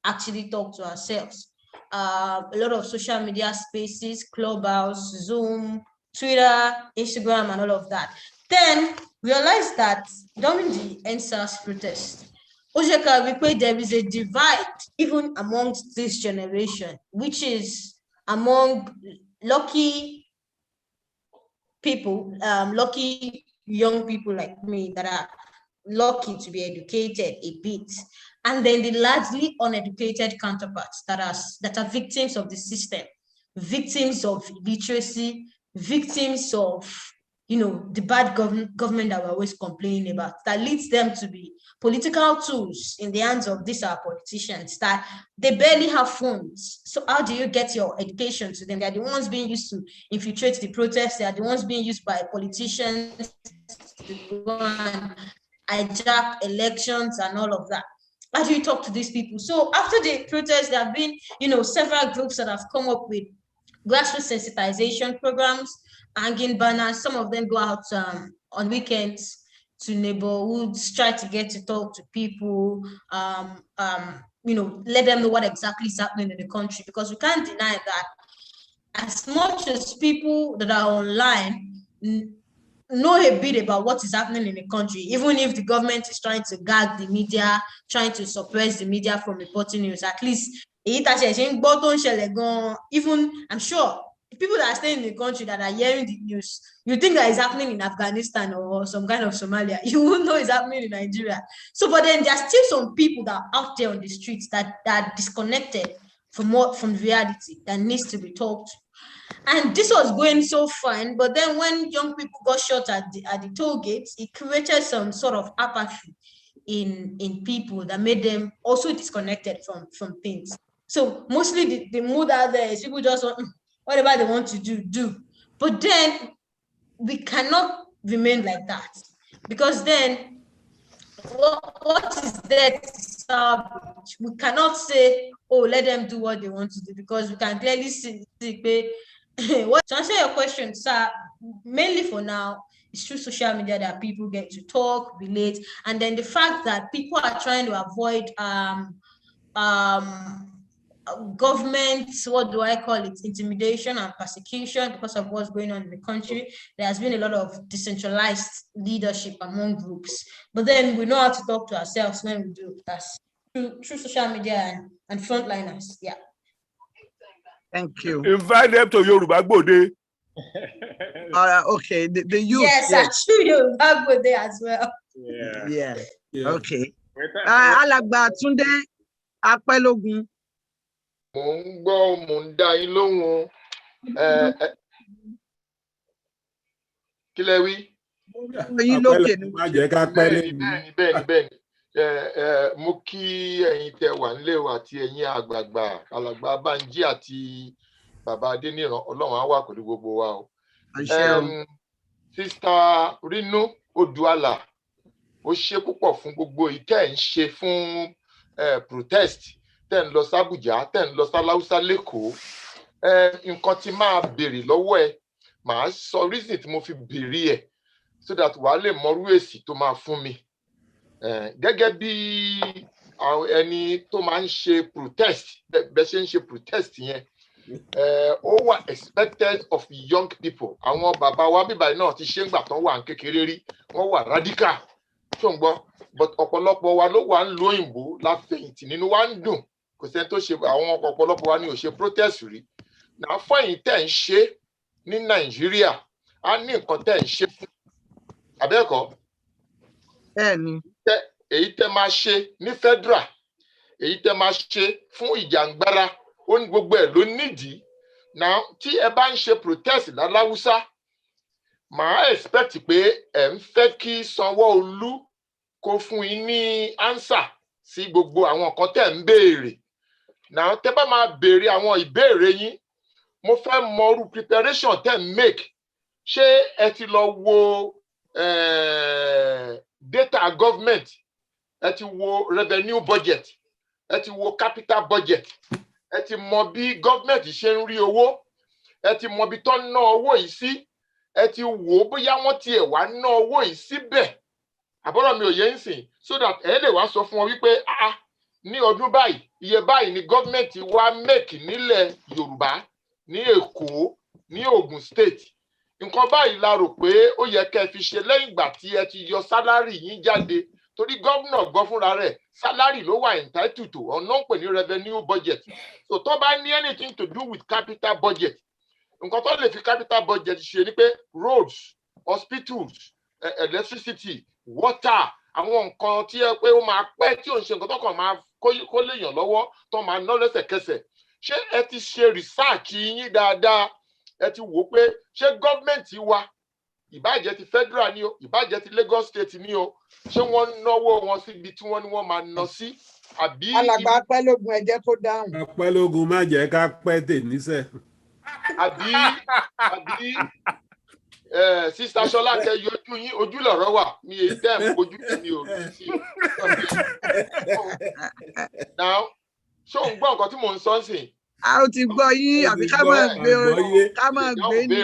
actually talk to ourselves. A lot of social media spaces, Clubhouse, Zoom, Twitter, Instagram, and all of that. Then realized that during the EndSARS protest, there is a divide even amongst this generation, which is among lucky people, lucky young people like me that are lucky to be educated a bit, and then the largely uneducated counterparts that are victims of the system, victims of illiteracy, victims of the bad government that we're always complaining about, that leads them to be political tools in the hands of these politicians that they barely have phones. So how do you get your education to them? They're the ones being used to infiltrate the protests. They are the ones being used by politicians to go and hijack elections and all of that. How do you talk to these people? So after the protests, there have been, several groups that have come up with grassroots sensitization programs, hanging banners. Some of them go out on weekends to neighborhoods, try to get to talk to people, let them know what exactly is happening in the country, because we can't deny that as much as people that are online know a bit about what is happening in the country, even if the government is trying to gag the media, trying to suppress the media from reporting news, at least even I'm sure people that are staying in the country that are hearing the news, you think that is happening in Afghanistan or some kind of Somalia, you won't know it's happening in Nigeria. So, but then there are still some people that are out there on the streets that are disconnected from reality that needs to be talked to. And this was going so fine, but then when young people got shot at the toll gates, it created some sort of apathy in people that made them also disconnected from things. So mostly the mood out there is people just want whatever they want to do. But then we cannot remain like that, because then what is there to salvage? We cannot say, oh, let them do what they want to do, because we can clearly see what, to answer your question, sir, mainly for now, it's through social media that people get to talk, relate, and then the fact that people are trying to avoid government, what do I call it, intimidation and persecution because of what's going on in the country. There has been a lot of decentralized leadership among groups, but then we know how to talk to ourselves when we do that through social media and frontliners. Yeah. Thank you. Invite them to Yoruba Gbode. Okay, the youth. Yes, actually, Yoruba Gbode as well. Yeah. Okay. Alàgbà Túndé Apẹ́lógún. Mo ń gbọ́, mo ń dá yín lóhùn. Kí lẹ wí? Yín lókè ni. Má jẹ́ ká pẹ́ Bẹ́ẹ̀ni. Mo kí ẹ̀yin tẹ́ wà nílé wa àti ẹ̀yin àgbààgbà, alàgbà Bánjí àti bàbá Adéníran, Ọlọ́run á wà pẹ̀lú gbogbo wa o. Sister Rinu Oduala, ó ṣe púpọ̀ fún gbogbo ìtẹ́ ń ṣe fún protest. Tẹ́ ń lọ s'Abuja, tẹ́ ń lọ s'Aláùsá l'Ékòó. Nǹkan tí máa béèrè lọ́wọ́ ẹ, màá sọ reason tí mo fi béèrè ẹ̀, so that wàá lè mọrú èsì tó máa fún mi. Gẹ́gẹ́ bí ẹni tó máa ń ṣe protest, bẹ́ẹ̀ ṣe ń ṣe protest yẹn, ó wà expected of young people. Àwọn bàbá wa bíbáyìí náà ti ṣe ń gbà tán wà ń kékeré rí, wọ́n wà radical, tó ń gbọ́, but ọ̀pọ̀lọpọ̀ wa ló wà ń lo òyìnbó láfẹ̀yìntì, nínú wa ń dùn, kò sẹ́ni tó ṣe, àwọn ọ̀pọ̀lọpọ̀ wa ni ò ṣe protest rí. Náà fọ́yìn tẹ̀ ń ṣe ní Nàìjíríà, á ní nǹkan tẹ̀ ń ṣe fún abẹ́ẹ̀kọ́. Bẹ́ẹ̀ni. Èyí tẹ́ máa ṣe ní federal, èyí tẹ́ máa ṣe fún ìjàngbara, ó ní gbogbo ẹ̀ ló nídìí. Náà tí ẹ bá ń ṣe protest l'Áláùsá, màá expect pé ẹ ń fẹ́ kí Sanwó-Olú kó fún yín ní answer sí gbogbo àwọn nǹkan tẹ́ ń béèrè. Náà tẹ́ bá máa béèrè àwọn ìbéèrè yín, mo fẹ́ mọ irú preparation tẹ́ ń make. Ṣé ẹ ti lọ wo data government, ẹ ti wo revenue budget, ẹ ti wo capital budget, ẹ ti mọ bí government ṣe ń rí owó, ẹ ti mọ bí tó ń ná owó yìí sí, ẹ ti wò ó bóyá wọ́n tiẹ̀ wá ná owó yìí síbẹ̀. Àbọ̀rọ̀ mi ò yé ń sìn, so that ẹ lè wá sọ fún wọn wípé ní ọdún báyìí, iye báyìí ni government wá make nílẹ̀ Yorùbá, ní Èkó, ní Ògùn state. Nǹkan báyìí la rò pé ó yẹ kẹ́ fi ṣe lẹ́yìn ìgbà tí ẹ ti yọ sálárì yín jáde, torí gómìnà gan fúnra rẹ̀ sálárì ló wà entitled to, ọ̀nà ń pè ní revenue budget. So tó bá ní anything to do with capital budget, nǹkan tó lè fi capital budget ṣe ni pé roads, hospitals, electricity, water, àwọn nǹkan tí ẹ pé ó máa pẹ́ tí ò ń ṣe nǹkan tó kàn máa kó léèyàn lọ́wọ́ tó máa ná lẹ́sẹ̀kẹsẹ̀. Ṣé ẹ ti ṣe research yín dáadáa? Ẹ ti wò pé ṣé gọ́ọ̀mẹ̀ntì wa, ìbàjẹ́ ti federal ni o, ìbàjẹ́ ti Lagos state ni o, ṣé wọ́n náwó wọn síbi tí wọ́n ní wọ́n máa ná sí? Àbí Alàgbà Apẹ́lógún, ẹ jẹ́ kó dáhùn. Apẹ́lógún, má jẹ́ ká pẹ́ tè níṣẹ́. Àbí Sister Ṣọlá kẹ yọjú yín, ojú lọ̀rọ̀ wà, mi èyí tẹ́ ẹ̀ ojú mi ò rí sí. Now, ṣó ń gbọ́ nǹkan tí mò ń sọ sí? A ó ti gbọ́ yín, àbí ká máa gbé ní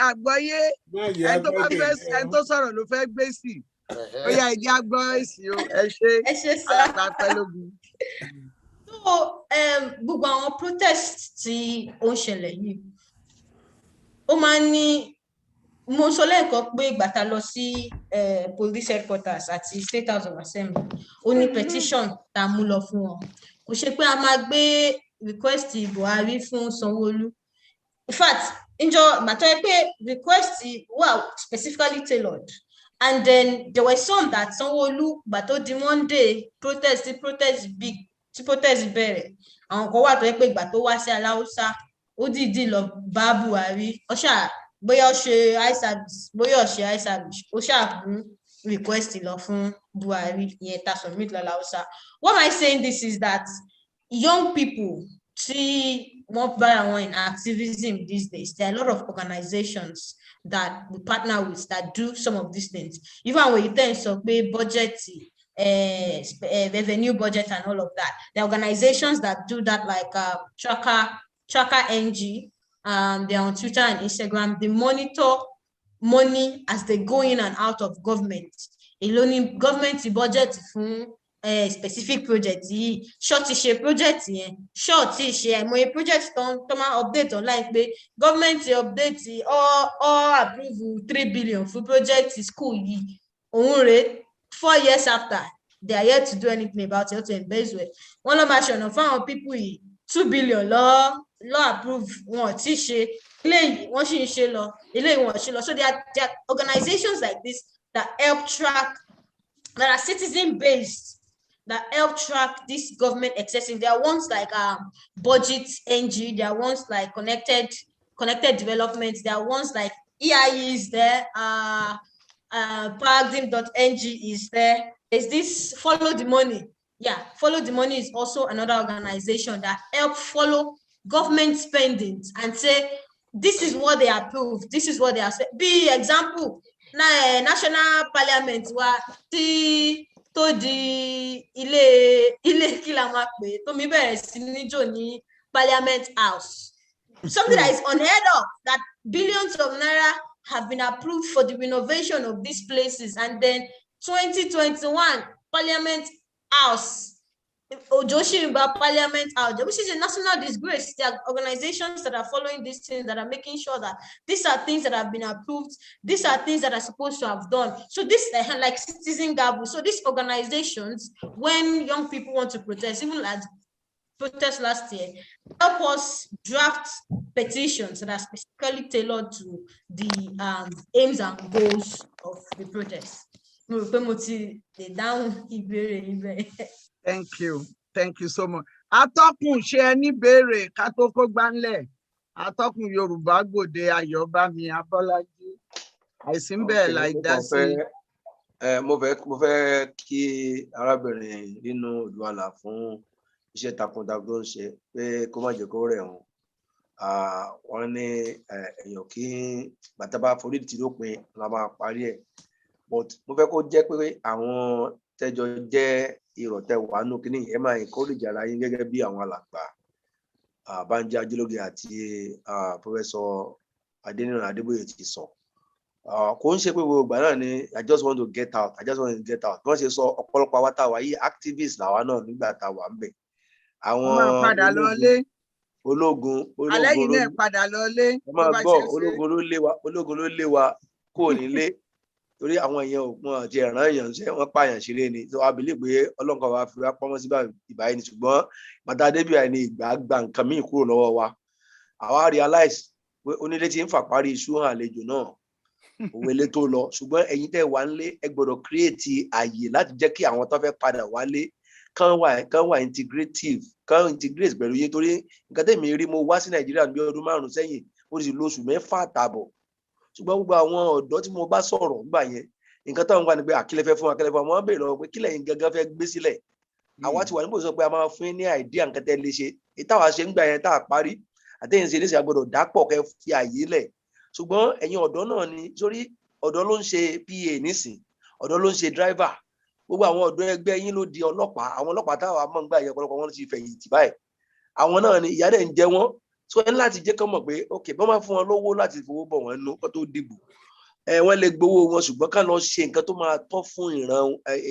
àgbọ́yé. Ẹni tó sọ̀rọ̀ ló fẹ́ gbé sí. Ó yá ẹjẹ́ àgbọ́ èsì o. Ẹ ṣé Alàgbà Apẹ́lógún. So gbogbo àwọn protest tí ó ń ṣẹlẹ̀ yìí, ó máa ń ní, mo sọ lẹ́ẹ̀kan pé ìgbà tá lọ sí police headquarters àti State House of Assembly, ó ní petition tá a mú lọ fún wọn. Kò ṣe pé a máa gbé request Buhari fún Sanwó-Olú. In fact, matter pé request were specifically tailored, and then there were some that Sanwó-Olú, but di one day protest big, tí protest bẹ̀rẹ̀ àwọn kan wà tó yẹ pé ìgbà tó wá sí aláùsá ó dìídì lọ bá Buhari ó ṣáà bóyá ó ṣe eye service bóyá ó ṣe eye service ó ṣáà fún request lọ fún Buhari yẹn ta submit lọ aláùsá. What am I saying this is that young people tí wọ́n bára wọn in activism these days, there are a lot of organizations that we partner with that do some of these things. Even when you tell sọ pé budget, revenue budget and all of that, the organizations that do that like Tracker NG, they're on Twitter and Instagram. They monitor money as they go in and out of government. Alone government budget fún specific project yìí short ṣe project yẹn short ṣe àìmọye project tó máa update online pé government update all approve 3 billion for project school yìí òun rèé 4 years after they are yet to do anything about it to embezzle wọn lọ máa ṣọ̀nà fáwọn people yìí 2 billion lọ approve wọn tí ṣe eléyìí wọn sì ń ṣe lọ eléyìí wọn ṣe lọ. So there are organizations like this that help track, that are citizen based, that help track this government excessing. There are ones like Budget NG, there are ones like Connected Development, there are ones like EIE is there, Paradigm.ng is there. There's this Follow the Money. Yeah, Follow the Money is also another organization that help follow government spendings and say, this is what they approve, this is what they are. Be example, National Parliament wa tó di ilé kí la máa pè tó mi bẹ̀rẹ̀ sí ní jò ní Parliament House, something that is unheard of, that billions of naira have been approved for the renovation of these places, and then 2021 Parliament House, Ojoshimba Parliament House, which is a national disgrace. There are organizations that are following these things, that are making sure that these are things that have been approved, these are things that are supposed to have done. So this like Citizen Gabu. So these organizations, when young people want to protest, even like protest last year, help us draft petitions that are specifically tailored to the aims and goals of the protest. Thank you so much. Atọ́kùn ṣe ẹni béèrè ká tó kó gbánlẹ̀. Atọ́kùn Yorùbá Gbode Ayọ̀bámi Abọ́lájí. Àìsí ń bẹ̀rẹ̀ láì dá sí. Mo fẹ́ kí arábìnrin nínú Odùduwà fún iṣẹ́ takuntakun tó ń ṣe pé kó má jẹ́ kó rẹ̀ wọ́n. Wọ́n ní èèyàn kí bàtà bá forí tì lópin la máa parí ẹ̀. But mo fẹ́ kó jẹ́ pé àwọn tẹ́jọ jẹ́ ìrọ̀tẹ́ wàánú kínní ẹ máa encourage ara yín gẹ́gẹ́ bí àwọn alàgbà Bánjí Ajílóge àti Professor Adéníran Adébóyè ti sọ. Kò ń ṣe pé gbogbo ìgbà náà ni I just want to get out. Wọ́n ṣe sọ ọ̀pọ̀lọpọ̀ àwa tá a wà yìí activist làwa náà nígbà tá a wà ń bẹ̀. Àwọn ológun alẹ́ yìí náà padà lọlé. ẹ máa gbọ́ ológun ló lé wa kó nílé. Torí àwọn èèyàn òpin àti ẹ̀ràn èèyàn ṣe wọ́n pààyàn ṣeré ni. So I believe pé Ọlọ́run kan wá fi wá pamọ́ sí ìbáyìí ni, ṣùgbọ́n bàtà débìí àìní ìgbà gba nǹkan míì kúrò lọ́wọ́ wa. Àwa realize pé onílé ti ń fà parí iṣu hàn àlejò náà òwe lé tó lọ, ṣùgbọ́n ẹ̀yin tẹ́ wà nílé ẹ gbọ́dọ̀ create àyè láti jẹ́ kí àwọn tó fẹ́ padà wálé kán wà integrate pẹ̀lú yín. Torí nǹkan tẹ̀mí rí, mo wá sí Nàìjíríà ní ọdún 5 sẹ́yìn, ó sì lo oṣù 6 àtààbọ̀. Ṣùgbọ́n gbogbo àwọn ọ̀dọ́ tí mo bá sọ̀rọ̀ nígbà yẹn, nǹkan táwọn gbà ní pé àkílẹ̀ fẹ́ fún wa, wọ́n bèèrè lọ́wọ́ pé kílẹ̀ yín gangan fẹ́ gbé sílẹ̀. Àwa ti wà níbo sọ pé a máa fún yín ní idea nǹkan tẹ́ lè ṣe. Ìtawà ṣe ń gbà yẹn tá a parí, àtẹ̀yìn ṣe níṣẹ́ àgbọ̀dọ̀ dápọ̀ kẹ́ fi àyè lẹ̀. Ṣùgbọ́n ẹ̀yin ọ̀dọ́ náà ni, sórí ọ̀dọ́ ló ń ṣe PA nísìn, ọ̀dọ́ ló ń ṣe driver. Gbogbo àwọn ọ̀dọ́ ẹgbẹ́ yín ló di ọlọ́pàá. Àwọn ọlọ́pàá táwa mọ̀ ń gbà yẹn ọ̀pọ̀lọpọ̀ wọn ti fẹ̀yìntì báyìí. Àwọn náà ni ìyà dẹ̀ ń jẹ wọ́n. So ẹni láti jẹ́ kán mọ̀ pé okay, bọ́n máa fún wọn lówó láti fowó bọ̀ wọ́n nú kó tó dìbò. Wọ́n lè gbowó wọn, ṣùgbọ́n ká lọ ṣe nǹkan tó máa tọ́ fún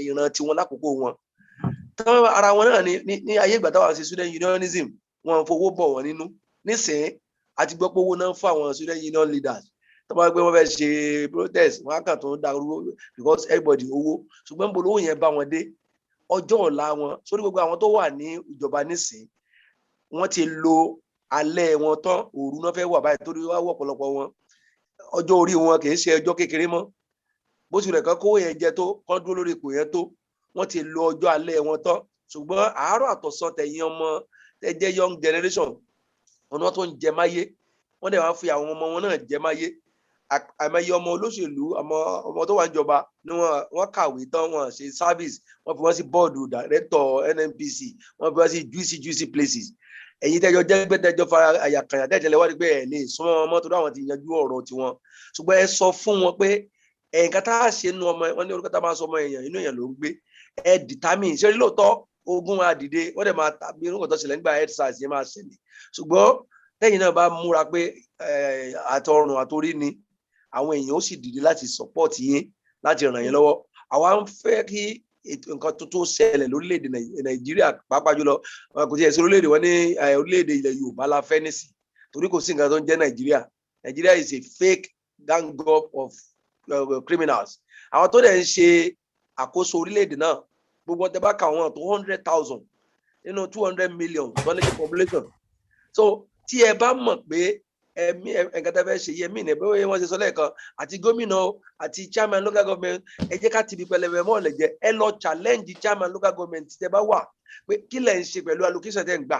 ìran tiwọn lákòókò wọn. Ara wọn náà ní ayé ìgbà táwọn ṣe student unionism, wọn fowó bọ̀ wọ́n nínú. Nísìnyí àti gbọ́ pé owó náà fún àwọn student union leaders. Tó bá gbé wọn fẹ́ ṣe protest, wọn á kàn tó ń darú because everybody owó. Ṣùgbọ́n bó lówó yẹn bá wọn dé, ọjọ́ ọ̀la wọn, sórí gbogbo àwọn tó wà ní ìjọba nísìnyí, wọ́n ti lo alẹ́ wọn tán, òru náà fẹ́ wà báyìí torí wá wọ́ ọ̀pọ̀lọpọ̀ wọn. Ọjọ́ orí wọn kì í ṣe ọjọ́ kékeré mọ́. Bó ti rẹ̀ kán kówó yẹn jẹ tó, kán dúró lórí ipò yẹn tó, wọ́n ti lo ọjọ́ alẹ́ wọn tán. ṣùgbọ́n àárọ̀ àtọ̀sán tẹ̀yìn ọmọ tẹ́ jẹ́ young generation ọ̀nà tó ń jẹ máyé wọ́n dẹ̀ wá fi àwọn ọmọ wọn náà jẹ máyé àmọye ọmọ olóṣèlú ọmọ tó wà níjọba ni wọ́n kàwé tán wọ́n ṣe service wọ́n fi wọ́n sí bọ́ọ̀dù director NNPC wọ́n fi wọ́n sí juicy places ẹ̀yin tẹ́jọ jẹ́gbẹ́ tẹ́jọ fara àyàkànyà tẹ́jẹ̀lẹ̀ wá rí pé ẹ̀ lè súnmọ́ ọmọ tó dáwọn ti yanjú ọ̀rọ̀ tiwọn ṣùgbọ́n ẹ sọ fún wọn pé ẹ̀ǹkan tá a ṣe nu ọmọ wọn ní orúkọ tá a máa sọ ọmọ èèyàn inú èèyàn ló ń gbé ẹ determine ṣé lóòótọ́ ogun àdìde wọ́n dẹ̀ máa tàbí orúkọ tó ṣẹlẹ̀ nígbà EndSARS yẹn máa ṣẹlẹ̀ ṣùgbọ́n lẹ́yìn náà bá múra pé àtọrùn àtorí ni àwọn èèyàn ó sì dìde láti support yín láti ràn yín lọ́wọ́ àwa ń fẹ́ kí nǹkan tó ṣẹlẹ̀ lórílẹ̀‐èdè Nàìjíríà pàápàá jùlọ kò tí ẹ̀ sí orílẹ̀‐èdè wọn ní orílẹ̀‐èdè ilẹ̀ Yorùbá la fẹ́ nísì torí kò sí nǹkan tó ń jẹ́ Nàìjíríà is a fake gang up of criminals àwọn tó dẹ̀ ń ṣe àkóso orílẹ̀‐èdè náà gbogbo ọ̀tẹ̀ bá kà wọ́n tó 100,000 nínú 200 million tó ní population so tí ẹ bá mọ̀ pé ẹ̀mí ẹ̀ǹkan tẹ́ fẹ́ ṣe yẹ mí ní bóyá wọ́n ṣe sọ lẹ́ẹ̀kan àti gómìnà àti chairman local government ẹ jẹ́ ká ti bí pẹlẹbẹ mọ́ ọ̀lẹ̀ jẹ́ ẹ lọ challenge chairman local government tẹ́ bá wà pé kí lẹ̀ ń ṣe pẹ̀lú allocation tẹ́ ń gbà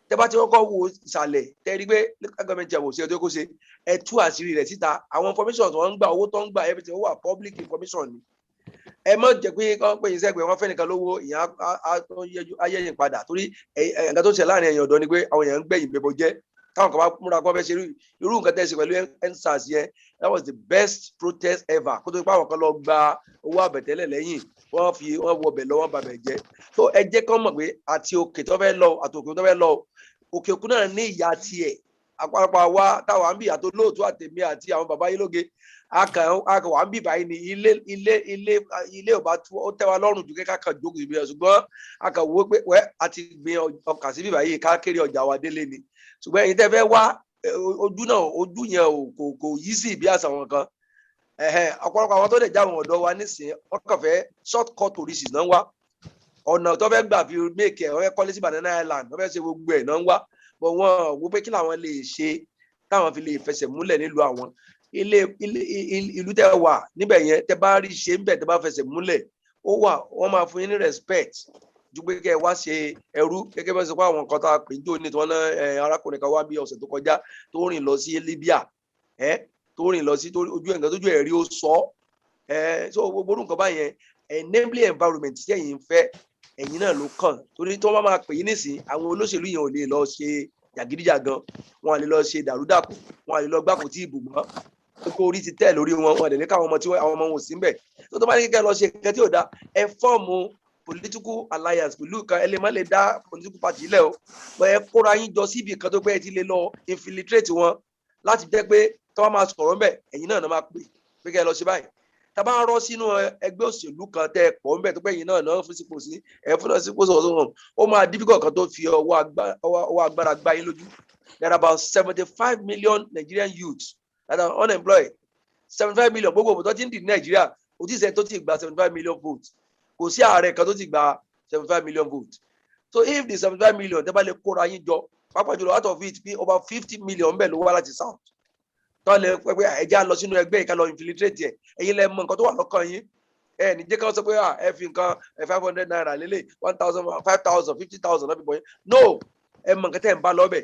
tẹ́ bá ti kọ́kọ́ wo ìsàlẹ̀ tẹ́ rí pé local government ẹ̀ wò sí ọjọ́ kó ṣe ẹ tú àṣírí rẹ̀ síta àwọn information tó ń gbà owó tó ń gbà everything ó wà public information ni ẹ mọ̀ jẹ́ pé kọ́ pé yín sẹ́gbẹ̀ẹ́ wọn fẹ́ nìkan lówó ìyẹn ayẹyẹ padà torí ẹ̀ǹkan tó ṣe láàrin ẹ̀yàn ọ̀dọ́ ni pé àwọn èèyàn ń gbẹ̀yìn bẹ̀bọ̀ jẹ́ táwọn kan bá múra kọ́ fẹ́ ṣe irú nǹkan tẹ́ ṣe pẹ̀lú EndSARS yẹn that was the best protest ever kó tó pé àwọn kan lọ gba owó àbẹ̀tẹ́lẹ̀ lẹ́yìn wọ́n wọbẹ̀ lọ wọ́n bàbẹ̀ jẹ́ so ẹ jẹ́ kán mọ̀ pé àti òkè tó fẹ́ lọ àti òkè tó fẹ́ lọ òkè òkun náà ní ìyá tiẹ̀ àpapọ̀ wa táwọn àbí àtolóòtú àtẹ̀mí àti àwọn bàbá yìí lóge akọ̀ wà ń bì báyìí ní ilé ò bá tú ó tẹ́ wa lọ́rùn ju kẹ́kẹ́ kan jókòó ìbílẹ̀ ṣùgbọ́n akọ̀ wo pé wẹ́ àti gbin ọkà sí bì báyìí ká kéré ọjà wa délé ni ṣùgbọ́n ẹ̀yin tẹ́ fẹ́ wá ojú yẹn kò yí sí ìbí àṣà wọn kan ọ̀pọ̀lọpọ̀ àwọn tó lè já àwọn ọ̀dọ́ wa nísìnyí wọ́n kàn fẹ́ short cut tourists náà wá ọ̀nà tó fẹ́ gbà fi make ẹ̀ wọ́n fẹ́ kọ́lé sí Banana Island wọ́n fẹ́ ṣe gbogbo ẹ̀ náà wá bọ̀ wọ́n wo pé kí làwọn lè ṣe táwọn fi lè fẹsẹ̀ múlẹ̀ nílùú àwọn ìlú tẹ́ wà níbẹ̀ yẹn tẹ́ bá rí ṣe ń bẹ̀ tẹ́ bá fẹsẹ̀ múlẹ̀ ó wà wọ́n máa fún yín ní respect ju pé kẹ́ ẹ wá ṣe ẹrú gẹ́gẹ́ bá ṣe pé àwọn nǹkan tá a pè ń jò ní tí wọ́n ná arákùnrin kan wá bí ọ̀sẹ̀ tó kọjá tó rìn lọ sí Libya tó rìn lọ sí ojú nǹkan tójú ẹ̀ rí ó sọ so gbogbo nǹkan báyẹn enabling environment tí ẹ̀yin ń fẹ́ ẹ̀yin náà ló kàn torí tí wọ́n bá máa pè yín nísìn àwọn olóṣèlú yẹn ò lè lọ ṣe jàgídíjàgan wọn à lè lọ ṣe dàrúdàpọ̀ wọn à lè lọ gbàpò tí ìbò mọ́ kó orí ti tẹ̀ lórí wọn à lè ní káwọn ọmọ tí àwọn ọmọ wọn ò sí ń bẹ̀ tó bá ní kíkẹ́ lọ ṣe nǹkan tí ò dá ẹ fọ́ọ̀mù political alliance pẹ̀lú kan ẹ lè má lè dá political party lẹ̀ o pé ẹ kóra yín jọ síbi kan tó pé ẹ ti lè lọ infiltrate wọn láti jẹ́ pé tí wọ́n máa sọ̀rọ̀ ńbẹ̀ ẹ̀yin náà máa pè kẹ́ ẹ lọ ṣe báyìí tá a bá rọ́ sínú ẹgbẹ́ òṣèlú kan tẹ́ ẹ pọ̀ ńbẹ̀ tó pé ẹ̀yin náà fún sípò sí ẹ fún náà sípò sọ̀rọ̀ sọ̀rọ̀ ó máa difficult kan tó fi ọwọ́ agbára gbá yín lójú. There are about 75 million Nigerian youths that are unemployed 75 million gbogbo òbò tó ti ń dì ní Nàìjíríà kò tí ì sẹ́ni tó ti gba 75 million votes kò sí ààrẹ kan tó ti gba 75 million votes so if the 75 million tẹ́ bá lè kóra yín jọ pàápàá jùlọ out of it bí over 50 million bẹ́ẹ̀ ló wá láti south tó lè pẹ́ ẹ̀já lọ sínú ẹgbẹ́ ìka lọ infiltrate ẹ̀ ẹ̀yin lẹ mọ nǹkan tó wà lọ́kàn yín ẹ̀ ní jẹ́ ká sọ pé ẹ fi nǹkan 500 naira lélẹ̀ 1,000 5,000 50,000 lọ́bì bọ́yìn no ẹ mọ nǹkan tẹ́ ń bá lọ́bẹ̀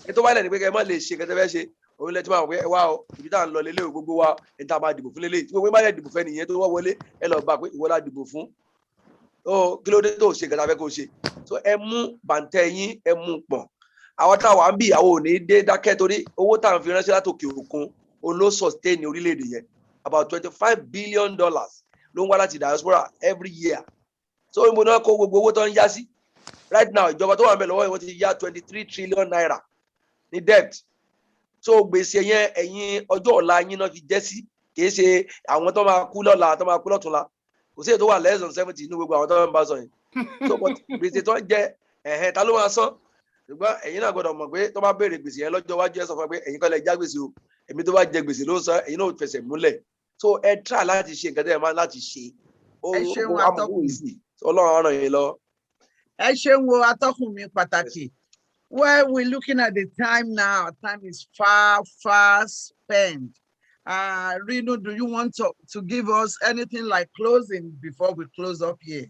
ẹ tó bá lẹ̀ ní pé kẹ́ ẹ má lè ṣe nǹkan tẹ́ fẹ́ ṣe òun lẹ tí máa wọ ẹ wá o ibi tá à ń lọ lélẹ̀ o gbogbo wa ẹ̀ tá a máa dìbò fún lélẹ̀ tí gbogbo ẹ má lè dìbò fẹ́ nìyẹn tó wọ́ wọlé ẹ lọ bá pé ìwọ la dìbò fún kí ló dé tó ṣe nǹkan tá a fẹ́ kó ṣe so ẹ mú bàǹtẹ́ yín ẹ mú pọ̀n àwọn táwa ń bì àwọn ò ní dé dákẹ́ torí owó tá à ń fi ránṣẹ́ látòkè òkun òun ló sustain orílẹ̀-èdè yẹn about $25 billion ló ń wá láti diaspora every year so ìbò náà kó gbogbo owó tó ń yá sí right now ìjọba tó wà ń bẹ̀ lọ́wọ́ ìwọ́n ti yá 23 trillion naira ní debt so gbèsè yẹn ẹ̀yin ọjọ́ ọ̀la yín náà fi jẹ́ sí kì í ṣe àwọn tó máa kú lọ́la tó máa kú lọ́túnla kò sí èyí tó wà less than 70 inú gbogbo àwọn tó ń bá sọ yẹn so but gbèsè tó ń jẹ ta ló máa san ṣùgbọ́n ẹ̀yin náà gbọ́dọ̀ mọ̀ pé tó bá béèrè gbèsè yẹn lọ́jọ́ iwájú ẹ sọ fún ẹ pé ẹ̀yin kọ́ lẹ já gbèsè o èmi tó bá jẹ gbèsè ló ń san ẹ̀yin náà fẹsẹ̀ múlẹ̀ so ẹ try láti ṣe nǹkan tẹ́ ẹ máa láti ṣe Ọlọ́run ràn yín lọ. Ẹ ṣeun wo atọ́kùn mi pàtàkì. Well, we're looking at the time now. Time is far spent. Rino, do you want to give us anything like closing before we close up here?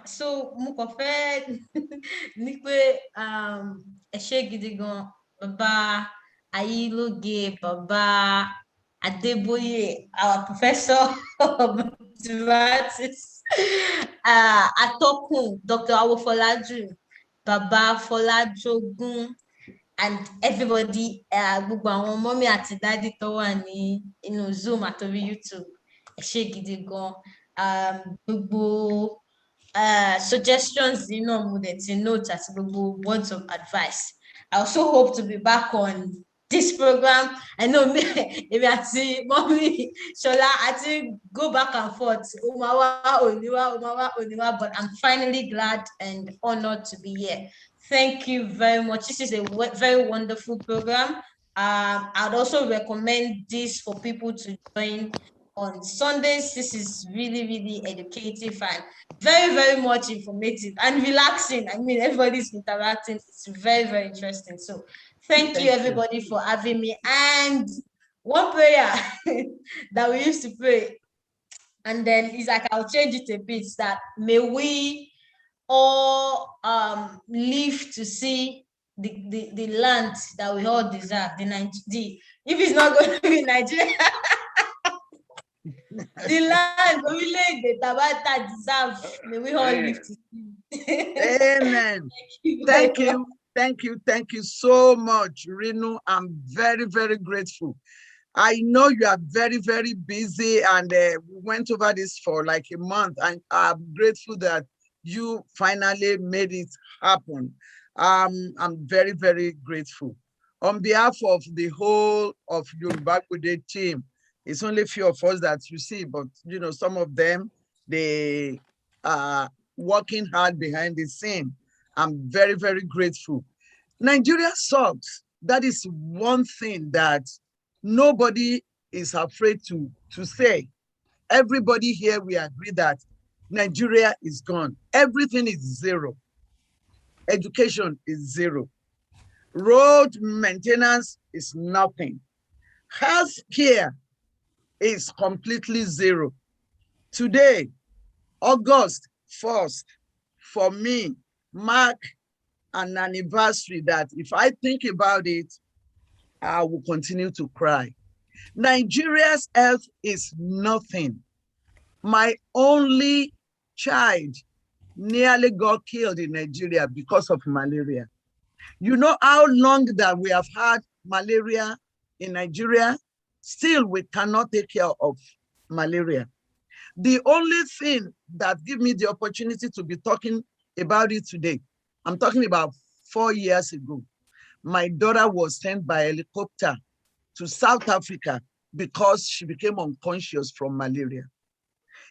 So mo kàn fẹ́ ní pé ẹ ṣé gidi gan bàbá Ayílóge, bàbá Adébóyè, our professor of mathematics, atọ́kùn Dr. Awofolaju, bàbá Fọlájogún, and everybody, gbogbo àwọn mọ́mí àti dádì tó wà ní inú Zoom àtòrí YouTube. Ẹ ṣé gidi gan. Gbogbo suggestions, mo dẹ̀ ti note àti gbogbo words of advice. I also hope to be back on this program. I know me, maybe àti mommy Shola, I think go back and forth. Oniwa, but I'm finally glad and honored to be here. Thank you very much. This is a very wonderful program. I'd also recommend this for people to join on Sundays. This is really, really educative and very, very much informative and relaxing. I mean, everybody's interacting. It's very, very interesting. So thank you everybody for having me. And one prayer that we used to pray, and then it's like, I'll change it a bit, that may we all live to see the land that we all deserve, if it's not going to be Nigeria, the land we Tabata deserve, may we all live to see. Amen. Thank you so much, Rinu. I'm very, very grateful. I know you are very, very busy, and we went over this for like a month, and I'm grateful that you finally made it happen. I'm very, very grateful. On behalf of the whole of Yoruba Gbode team, it's only a few of us that you see, but some of them, they are working hard behind the scene. I'm very, very grateful. Nigeria sucks. That is one thing that nobody is afraid to say. Everybody here, we agree that Nigeria is gone. Everything is zero. Education is zero. Road maintenance is nothing. Health care is completely zero. Today, August 1st, for me, mark an anniversary that if I think about it, I will continue to cry. Nigeria's health is nothing. My only child nearly got killed in Nigeria because of malaria. You know how long that we have had malaria in Nigeria? Still, we cannot take care of malaria. The only thing that gives me the opportunity to be talking about it today, I'm talking about 4 years ago. My daughter was sent by helicopter to South Africa because she became unconscious from malaria.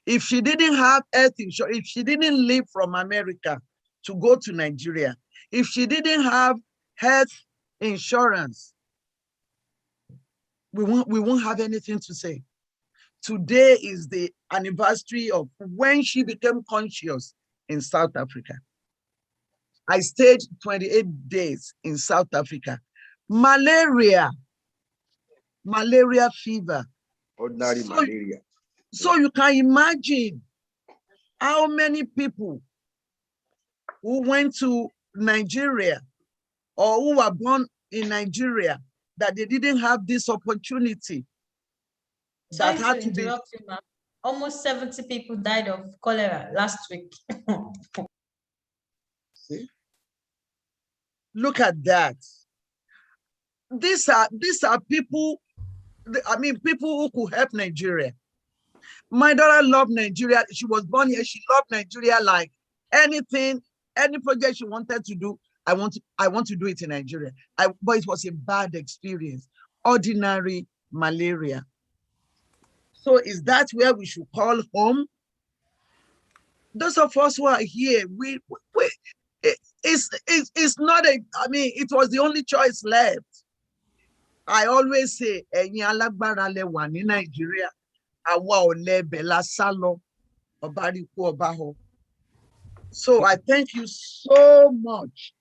If she didn't have health insurance, if she didn't leave from America to go to Nigeria, if she didn't have health insurance, we won't have anything to say. Today is the anniversary of when she became conscious in South Africa. I stayed 28 days in South Africa. Malaria fever. Ordinary malaria. So you can imagine how many people who went to Nigeria or who were born in Nigeria that they didn't have this opportunity. Sorry to interrupt you, ma'am. Almost 70 people died of cholera last week. See? Look at that. These are people, I mean, people who could help Nigeria. My daughter loved Nigeria. She was born here. She loved Nigeria like anything, any project she wanted to do. I want to do it in Nigeria. But it was a bad experience. Ordinary malaria. So is that where we should call home? Those of us who are here, it's not a, I mean, it was the only choice left. I always say, ẹ̀yin alágbára lẹ wà ní Nigeria, àwa ọ̀lẹ ibẹ̀ la sá lọ, ọba rí kú ọba họ. So I thank you so much.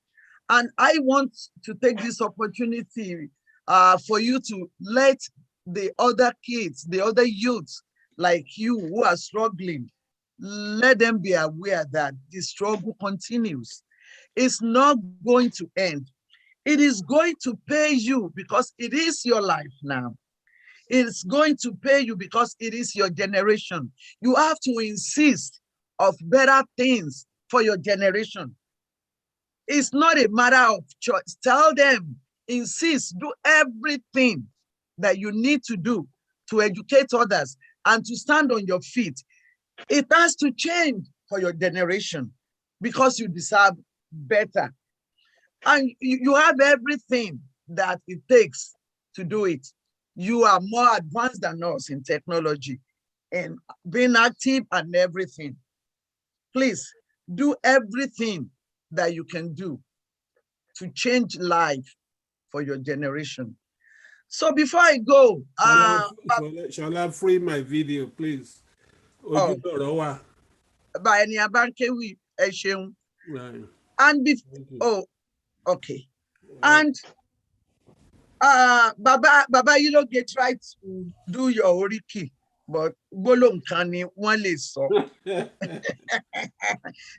And I want to take this opportunity for you to let the other kids, the other youths like you who are struggling, let them be aware that the struggle continues. It's not going to end. It is going to pay you because it is your life now. It's going to pay you because it is your generation. You have to insist of better things for your generation. It's not a matter of choice. Tell them, insist, do everything that you need to do to educate others and to stand on your feet. It has to change for your generation because you deserve better. And you have everything that it takes to do it. You are more advanced than us in technology and being active and everything. Please do everything that you can do to change life for your generation. So before I go, shall I free my video, please? Oh, by any abankewi, and oh, okay. And Baba, you don't get right to do your oriki, but Bolon Kani one less so.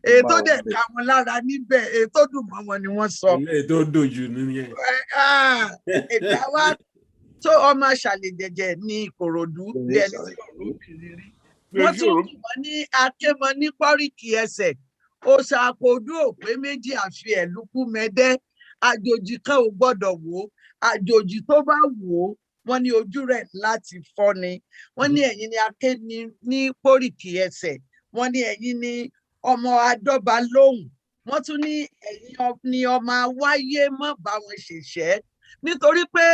Ètò dẹ̀ ká wọn lára níbẹ̀, ètò dùn mọ́ wọn ni wọ́n sọ. Ètò dùn jù nìyẹn. So ọmọ ṣàlèjẹjẹ ní Ìkòròdú bí ẹni tí ọ̀rọ̀ kiri rí. Wọ́n tún kì wọ́n ní akémọ ní pọ́ríkì ẹsẹ̀. Òṣàkòdú òpé méjì àfi ẹ̀lúkú mẹ́dẹ́. Àjòjì kan ò gbọ́dọ̀ wò ó. Àjòjì tó bá wò ó, wọ́n ní ojú rẹ̀ láti fọ́ ni. Wọ́n ní ẹ̀yin ni aké ní pọ́ríkì ẹsẹ̀. Wọ́n ní ẹ̀yin ni ọmọ adọ́ba lóhùn. Wọ́n tún ní ẹ̀yin ni ọmọ awáyé mọ́ bá wọn ṣèṣẹ́. Nítorí pé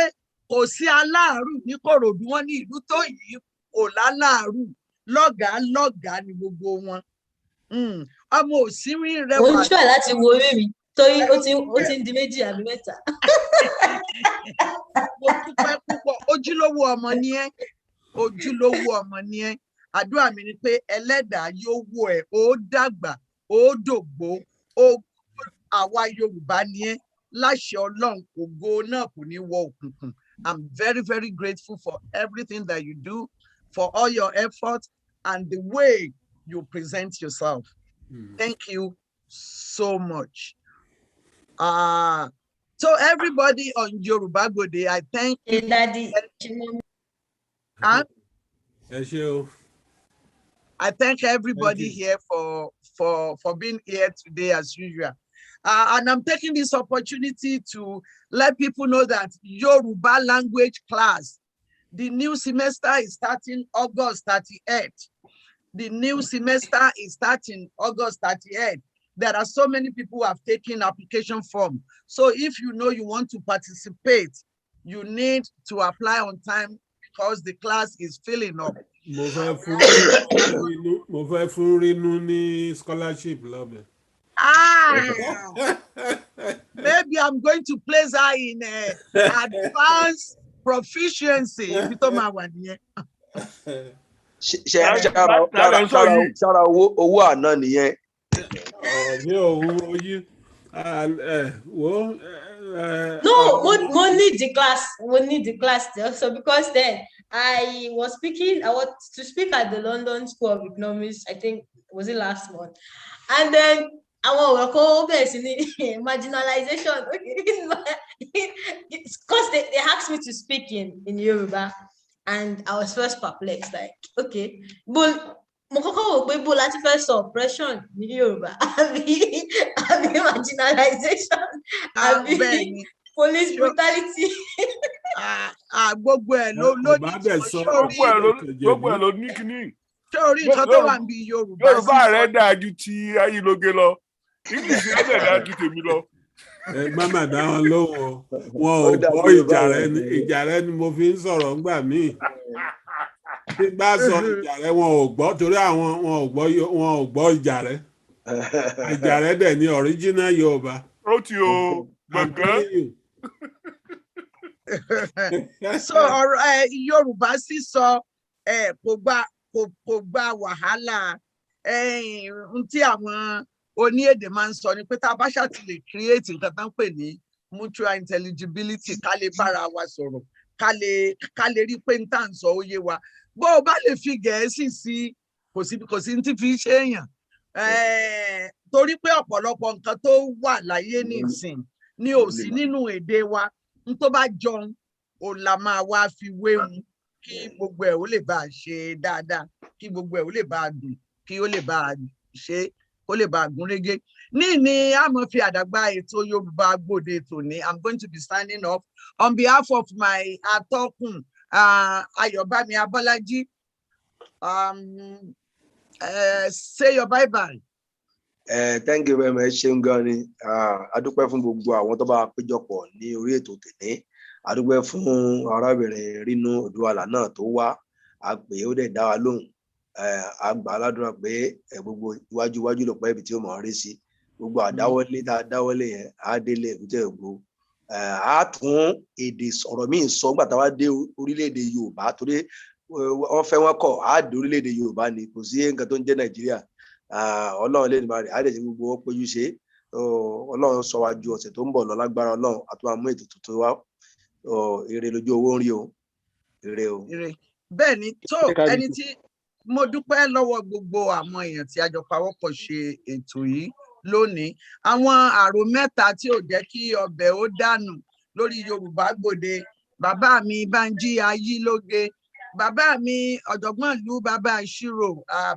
kò sí aláàrù ní Kòròdú, wọ́n ní ìlú tó yìí kò láláàrù. Lọ́gàá ni gbogbo wọn. Ọmọ òsínwín rẹwà. Mo ń try láti wo orí mi torí ó ti ń di méjì àbí mẹ́ta. Mo dúpẹ́ púpọ̀, ojúlówó ọmọ ni ẹ́, ojúlówó ọmọ ni ẹ́. Àdúrà mi ni pé Ẹlẹ́dàá yóò wò ẹ́, ó dàgbà, ó dògbó, àwa Yorùbá ni ẹ́, láṣẹ Ọlọ́run ògo náà kò ní wọ òkùnkùn. I'm very, very grateful for everything that you do, for all your efforts and the way you present yourself. Thank you so much. So everybody on Yoruba Gbode, I thank you. Daddy. I thank everybody here for being here today as usual. And I'm taking this opportunity to let people know that Yoruba language class, the new semester is starting August 38th. The new semester is starting August 38th. There are so many people who have taken application form. So if you know you want to participate, you need to apply on time because the class is filling up. Scholarship, love it. Maybe I'm going to place her in advanced proficiency. Ṣára owó àná nìyẹn. No, we need the class. We need the class also because then I was to speak at the London School of Economics, I think, was it last month? And then I want to call marginalization. Because they asked me to speak in Yoruba, and I was first perplexed, like, okay, but oppression in Yoruba, marginalization, police brutality. Yorùbá rẹ̀ dáa ju ti ayélujára lọ. English rẹ̀ dáa ju tèmi lọ. Mama dáhùn lóhùn wọn ò gbọ́ ìjà rẹ ni mo fi ń sọ̀rọ̀ ńgbà míì. Bí bá sọ ìjà rẹ wọn ò gbọ́ torí àwọn wọn ò gbọ́ ìjà rẹ. Ìjà rẹ dẹ̀ ni original Yorùbá. Ó ti o gbọ̀ngàn. So Yorùbá sísọ kò gba wàhálà tí àwọn oníèdè máa ń sọ ni pé tá a bá ṣàti lè create nǹkan tó ń pè ní mutual intelligibility ká lè bára wa sọ̀rọ̀ ká lè rí pé n tá à ń sọ ó yé wa bó o bá lè fi Gẹ̀ẹ́sì sí kò sí ní tí fi ṣe èèyàn torí pé ọ̀pọ̀lọpọ̀ nǹkan tó wà láyé nísìn ni ò sí nínú èdè wa n tó bá jọun ò la máa wá fi wéwu kí gbogbo ẹ̀ ó lè bá a ṣe dáadáa kí gbogbo ẹ̀ ó lè bá a dùn kí ó lè bá a ṣe kó lè bá a gún régé ní a máa fi àdàgbà ètò Yorùbá Gbòde tòní. I'm going to be standing up on behalf of my atọ́kùn Ayọ̀bámi Abọ́lájí. Say your bye-bye. Thank you very much. Ṣeun gan ni. Adúpẹ́ fún gbogbo àwọn tó bá péjọpọ̀ ní orí ètò tèmi. Adúpẹ́ fún arábìnrin Rínú Odùalà náà tó wá. A pè ó dẹ̀ dá wa lóhùn. A gbà ládùúrà pé gbogbo iwájú lọ́pọ̀ ibi tí ó mọ̀ ọ́ rí sí. Gbogbo àdáwọ́lé tá a dáwọ́lé yẹn á délé èbúté ògbó. A tún èdè sọ̀rọ̀ míì sọ nígbà tá a wá dé orílẹ̀-èdè Yorùbá torí wọ́n fẹ́ wọ́n kọ̀ á dé orílẹ̀-èdè Yorùbá ni kò sí nǹkan tó ń jẹ́ Nàìjíríà. Ọlọ́run lè ní máa rẹ̀ á lè ṣe gbogbo wọn péjú ṣe. Ọlọ́run sọ wá ju ọ̀sẹ̀ tó ń bọ̀ lọ lágbára Ọlọ́run àti máa mú ètò tuntun wá. Ire lójú owó ń rí o. Ire o. Bẹ́ẹ̀ ni tó ẹni tí mo dúpẹ́ lọ́wọ́ gbogbo àwọn èèyàn tí a jọ pawọ́pọ̀ ṣe ètò yìí lónìí. Àwọn àrò mẹ́ta tí ò jẹ́ kí ọbẹ̀ ó dànù lórí Yorùbá Gbòde. Bàbá mi Bánjí Ayílóge, bàbá mi ọ̀jọ̀gbọ́n ìlú bàbá ìṣirò,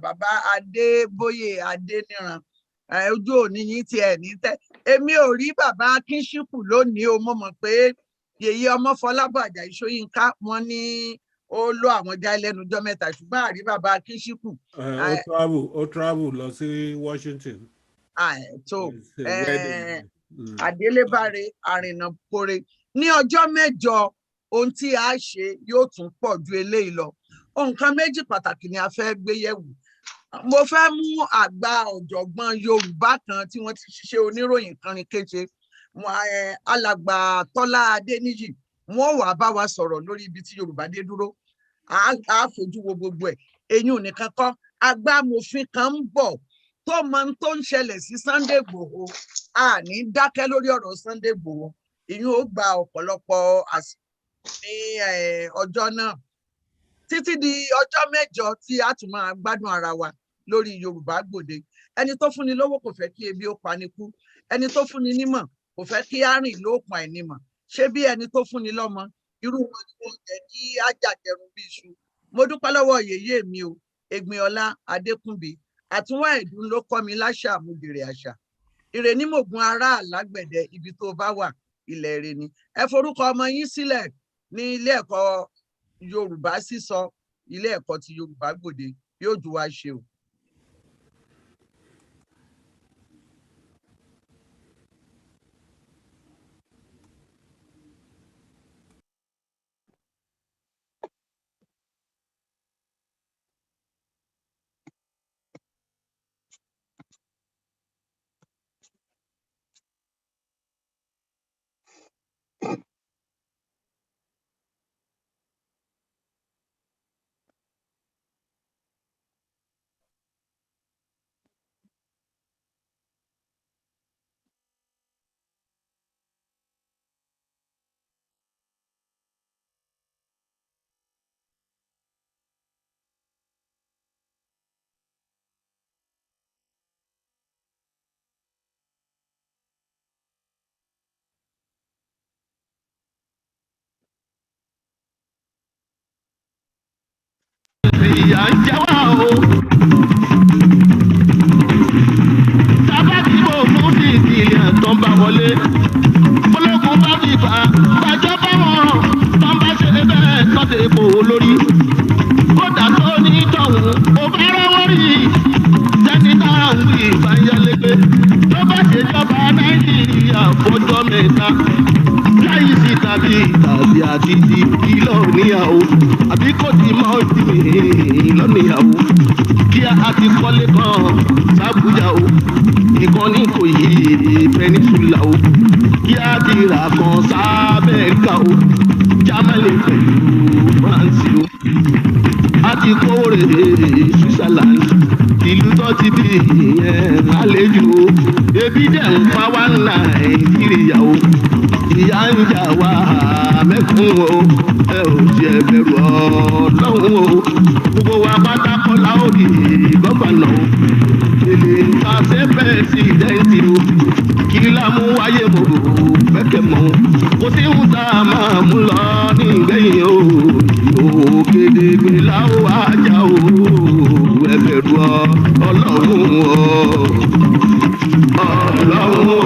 bàbá Adébóyè Adéníran, ojú òní yín ti ẹ̀ ní tẹ́. Èmi ò rí bàbá Akínṣíkù lónìí o, mo mọ̀ pé yèyé ọmọ Fọlábọ̀ Àjàyí Ṣóyínká wọn ní ó lọ àwọn já lẹ́nujọ́ mẹ́ta ṣùgbọ́n àrí bàbá Akínṣíkù. Ó travel lọ sí Washington. So Adélébáre Àrìnàpore ní ọjọ́ mẹ́jọ ohun tí a ṣe yóò tún pọ̀ ju eléyìí lọ. Nǹkan méjì pàtàkì ni a fẹ́ gbé yẹ̀wò. Mo fẹ́ mú àgbà ọ̀jọ̀gbọ́n Yorùbá kan tí wọ́n ti ṣiṣẹ́ oníròyìn kan ní kéṣe, alàgbà Tọ́lá Adéníyì. Wọ́n wá bá wa sọ̀rọ̀ lórí ibi tí Yorùbá dé dúró. A fojú wo gbogbo ẹ̀. Eyín nìkan kọ́, agbámòfin kan ń bọ̀ tó mọ tó ń ṣẹlẹ̀ sí Sunday Igboho. A ní dákẹ́ lórí ọ̀rọ̀ Sunday Igboho. Ìyún ó gba ọ̀pọ̀lọpọ̀ àsìkò ní ọjọ́ náà títí di ọjọ́ mẹ́jọ tí a tún máa gbádùn ara wa lórí Yorùbá Gbòde. Ẹni tó fúnni lówó kò fẹ́ kí ebi ó pani kú. Ẹni tó fúnni nímọ̀ kò fẹ́ kí á rìn lóòpin àìnímọ̀. Ṣé bí ẹni tó fúnni lọ́mọ irú wọn ni wọ́n jẹ́ kí á jàjẹrun bí iṣu. Mo dúpẹ́ lọ́wọ́ yèyé mi o, Ègbìnọlá Adékúnbí. Àtúnwá ẹ̀dùn ló kọ́ mi láṣà àmúdèrè àṣà. Ire ní mògùn ará àlágbẹ̀dẹ ibi tó bá wà ilẹ̀ ire ni. Ẹ forúkọ ọmọ yín sílẹ̀ ní ilé ẹ̀kọ́ Yorùbá sísọ, ilé ẹ̀kọ́ ti Yorùbá Gbòde yóò ju wa ṣe o. ìyà ń jẹ wá o. Tábà tí mo mú sí ìdílé tó ń bá wọlé. Ológun bá fi fà gbàjọ́ bá wọn tó ń bá ṣe bẹ́ẹ̀ tọ́tẹ̀ epo lórí. Kódà tó ní tọ̀hún ò bá rọ́wọ́ rí. Sẹ́ni náà ń wí ìbáyálégbé. Ló bá ṣèjọba Nàìjíríà fọjọ́ mẹ́ta. Láyé sí tàbí àti ti ìlọ níyàwó. Àbí kò tí mọ́ ìlọ níyàwó. Kí a ti kọ́lé kan sábújà o. Ìkànnì kò yí pẹ́nísùlà o. Kí a ti rà kan sábẹ́ríkà o. Jámánì pẹ̀lú France o. A ti kórè Switzerland. Ìlú tó ti bí ìyẹn àlejò o. Ebi dẹ̀ ń pa wá Nàìjíríà o. ìyá ń jà wá mẹ́kún o ẹ ò jẹ́ bẹ̀rù Ọlọ́run o gbogbo wa pátákọ́lá ó di gọ́fànà o èlé pàṣẹ pẹ́sidẹ́ǹtì o kí lámú wáyé mo fẹ́kẹ̀ mọ́ kò sí ń tá a máa mú lọ nígbẹ̀yìn o òkèdègbè láwọ̀ ajá o ẹ bẹ̀rù Ọlọ́run o Ọlọ́run o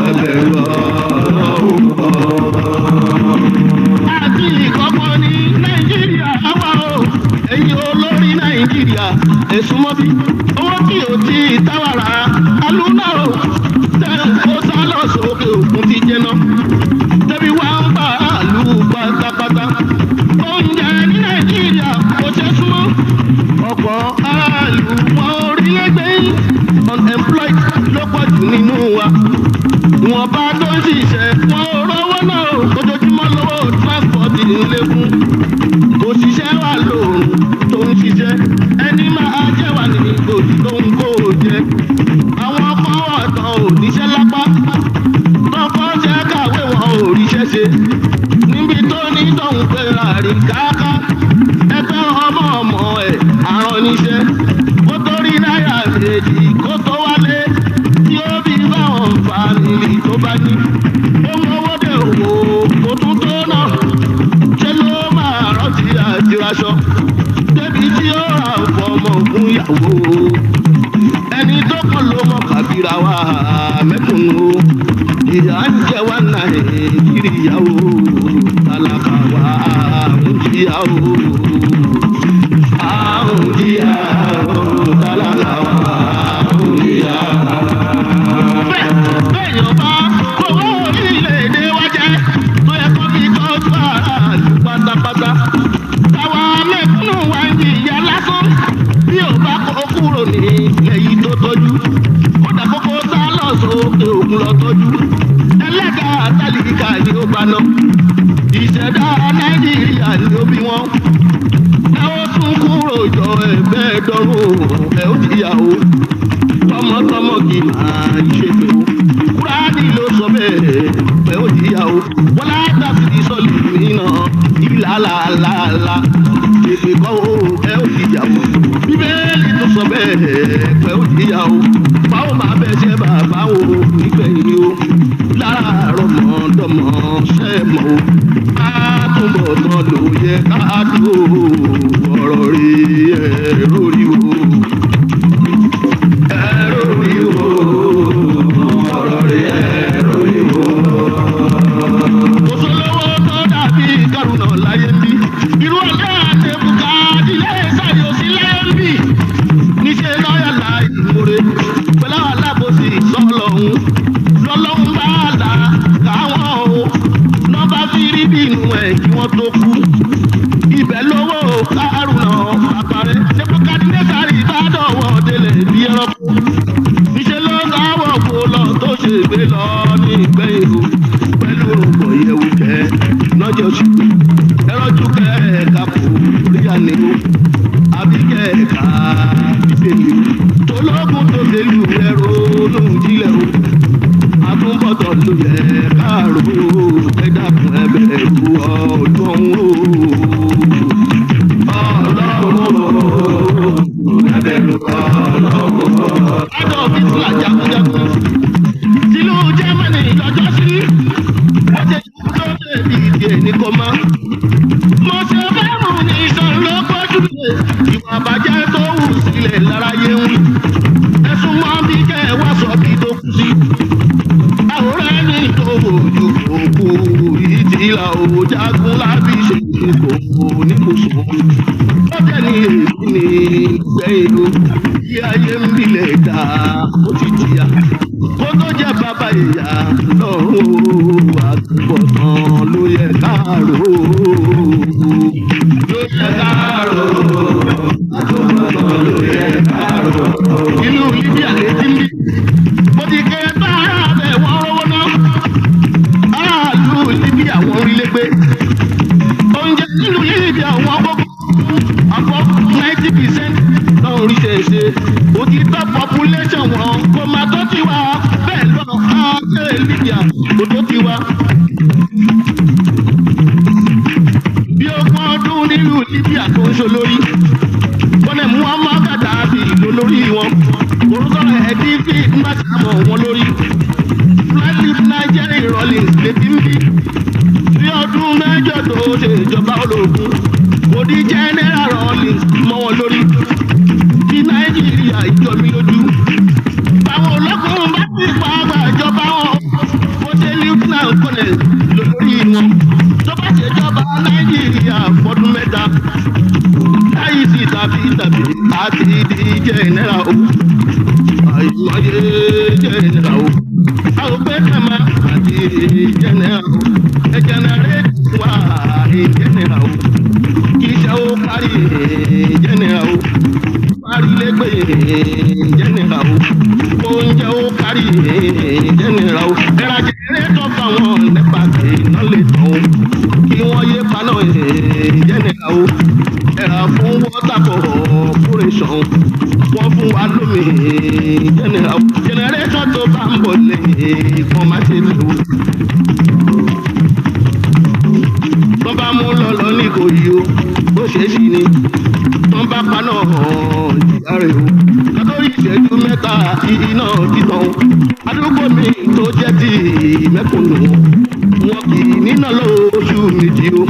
ẹ bẹ̀rù Ọlọ́run o. àti ìkọ́kọ́ ní Nàìjíríà àwa o ẹ̀yin olórí Nàìjíríà ẹ̀sùn mọ́bí owó tí ò tí ì táwàrà alúná o tẹ̀ ń kó sálọ sókè òkun ti jẹná tẹ̀bí wá ń bá àlù pátápátá oúnjẹ ní Nàìjíríà kò ṣe súnmọ́ ọ̀pọ̀ aráàlú wọn orílẹ̀-èdè unemployed ló pọ̀ jù nínú wa wọn bá tó ń ṣiṣẹ́ wọn ò rówó náà ojoojúmọ́ lọ́wọ́ transport lékún òṣìṣẹ́ wà lóòrùn tó ń ṣiṣẹ́ ẹni máa jẹ́ wà ní òjì tó ń kó jẹ àwọn ọkọ̀ ọ̀tàn ò níṣẹ́ lápá tọkọ jẹ́ kàwé wọn ò ríṣẹ́ ṣe níbi tó ní tóun pé láàrin káàká ẹgbẹ́ ọmọ ẹ̀ àrùn níṣẹ́ kó tó rí náírà méjì kó tó wálé tí ó bí báwọn fàmìlì tó bá ní ó ń owó dé òwò kó tún tó náà ṣé ló máa rántí àtìraṣọ débi tí ó rà fọmọ fún ìyàwó ẹni tó kàn ló mọ kàbíra wa mẹ́kùnún ìyá ń jẹ wá Nàìjíríà o tálákà wa ń jìyà o ń jìyà o tálákà wa ń jìyà. bẹ́ẹ̀ yóò bá owó orílẹ̀-èdè wa jẹ́ tó yẹ kó fi tọ́jú aráàlú pátápátá táwa mẹ́kúnnù wa ń jìyà lásán bí ò bá kó kúrò ní ilẹ̀ yìí tó tọ́jú ó dà kókó sá lọ sókè òkun lọ tọ́jú ẹlẹ́gà tálíkà ni ó gbaná ìṣẹ̀dá Nàìjíríà ni ó bí wọn ẹ ó tún kúrò jọ ẹgbẹ́ dọ́rùn ẹ ó jìyàwó tọmọtọmọ kì í máa ṣe pé o Kúránì ló sọ bẹ́ẹ̀ ẹ ó jìyàwó wọn látàkì ti sọlì mìíràn ìlàlàlàlà èpè kọ́ o ẹ ó jìyàwó Bíbélì tó sọ bẹ́ẹ̀ ẹ ó jìyàwó báwo máa bẹ ṣe bàbá o nígbẹ̀yìn o láàárọ̀ mọ́dọ́mọ́ sẹ́mọ̀ o àtúbọ̀tán ló yẹ ká tó ọ̀rọ̀ rí ẹ̀rọ rí o ẹ̀rọ rí o ọ̀rọ̀ rí ẹ̀rọ rí o. kò sólówó tó dàbí kárùnà láyé ń bí irú ọjọ́ àtẹ̀bùkà ilé ìsàlẹ̀ òsì láyé ń bí níṣẹ́ lọ́yà láì múre pẹ̀lú àwọn alábòsí sọ́lọ́hún lọ́lọ́hún bá là káwọn o nọ́bà fi rí bí inú ẹ̀ kí wọ́n tó kú ibẹ̀ lówó kárùnà àpàrẹ Nebukadnesari ìbàdàn wọ̀ délẹ̀ bí ẹranko níṣẹ́ ló sáwọ̀ kó lọ tó ṣe gbé lọ ní ìgbẹ́yìn o pẹ̀lú ògbọ̀ ìyẹ̀wò kẹ́ lọ́jọ́ sí ẹrọ́jú kẹ́ ẹ̀ka kò rí àná o àbí kẹ́ ẹ̀ka ìbéèrè tológun tó lè lù ẹ̀rọ lóhùn jílẹ̀ o àtúbọ̀tán ló yẹ káàró ẹ dákun ẹ bẹ̀rù Ọlọ́run o Ọlọ́run ẹ bẹ̀rù Ọlọ́run o. Adolf Hitler jagunjagun tìlú Germany lọ́jọ́ sí wọ́n ṣe tó lè di ìdí ẹ̀ ní kọ́má. mo ṣe fẹ́ràn ní ìṣàn ló gbójú lé ìwà àbájẹ́ tó wù sílẹ̀ láráyé ń wí. ẹ̀sùn mọ́ bí kẹ́ ẹ wá sọ bí tó kù sí. àwòrán ẹni tó wojú òkú ìtìlá òwò jagun lábí ṣe kòkò nípòsò. ó jẹ́ ní èyí ní ìgbẹ́yìn o kí ayé ń bilẹ̀ dá ó ti jìyà kó tó jẹ́ bàbá ìyá lọ́rùn àtúbọ̀tán ló yẹ káàró ló yẹ káàró àtúbọ̀tán ló yẹ káàró. ìlú Libya létí ń bí mo ti ké bá ara bẹ̀ wọ́n rówó náà aráàlú Libya wọ́n rí lẹ́gbẹ́ oúnjẹ nínú Libya wọ́n gbogbo àpọ̀ 90% náà rí ṣeéṣe òtítọ́ population wọn kò máa tó ti wá bẹ́ẹ̀ lọ ààrẹ Libya kò tó ti bí má sàmọ̀ wọn lórí flyleaf Nigerian Rollins létí ń bí bí ọdún mẹ́jọ tó ṣe ìjọba ológun kò di General Rollins mọ́ wọn lórí bí Nàìjíríà ìjọ mi lójú báwọn ológun bá ti pa àgbà ìjọba wọn kó ṣe lieutenant colonel lórí wọn tó bá ṣèjọba Nàìjíríà fọdún mẹ́ta láyé sí tàbí àti di general o àìmọye general o àwọn pé kàmá àti general o generate wà general o iṣẹ́ o kárí general o parí lẹ́gbẹ̀ẹ́ general o oúnjẹ o kárí general o ẹ̀rọ generator fáwọn nípa kì í náà lè tán o kí wọ́n yé paná general o ẹ̀rọ fún water corporation wọ́n fún wa lómi generation tó bá ń bọ̀ lẹ́yìn kan má ṣe lò ó. wọ́n bá mú lọ́lọ́ ní kò yí o bó ṣe ṣì ni wọ́n bá paná ìyá rẹ̀ o látọ́rí ìṣẹ́jú mẹ́ta iná títàn àdúgbò mi tó jẹ́ ti mẹ́kùnù wọn kì í níná lóṣù méjì o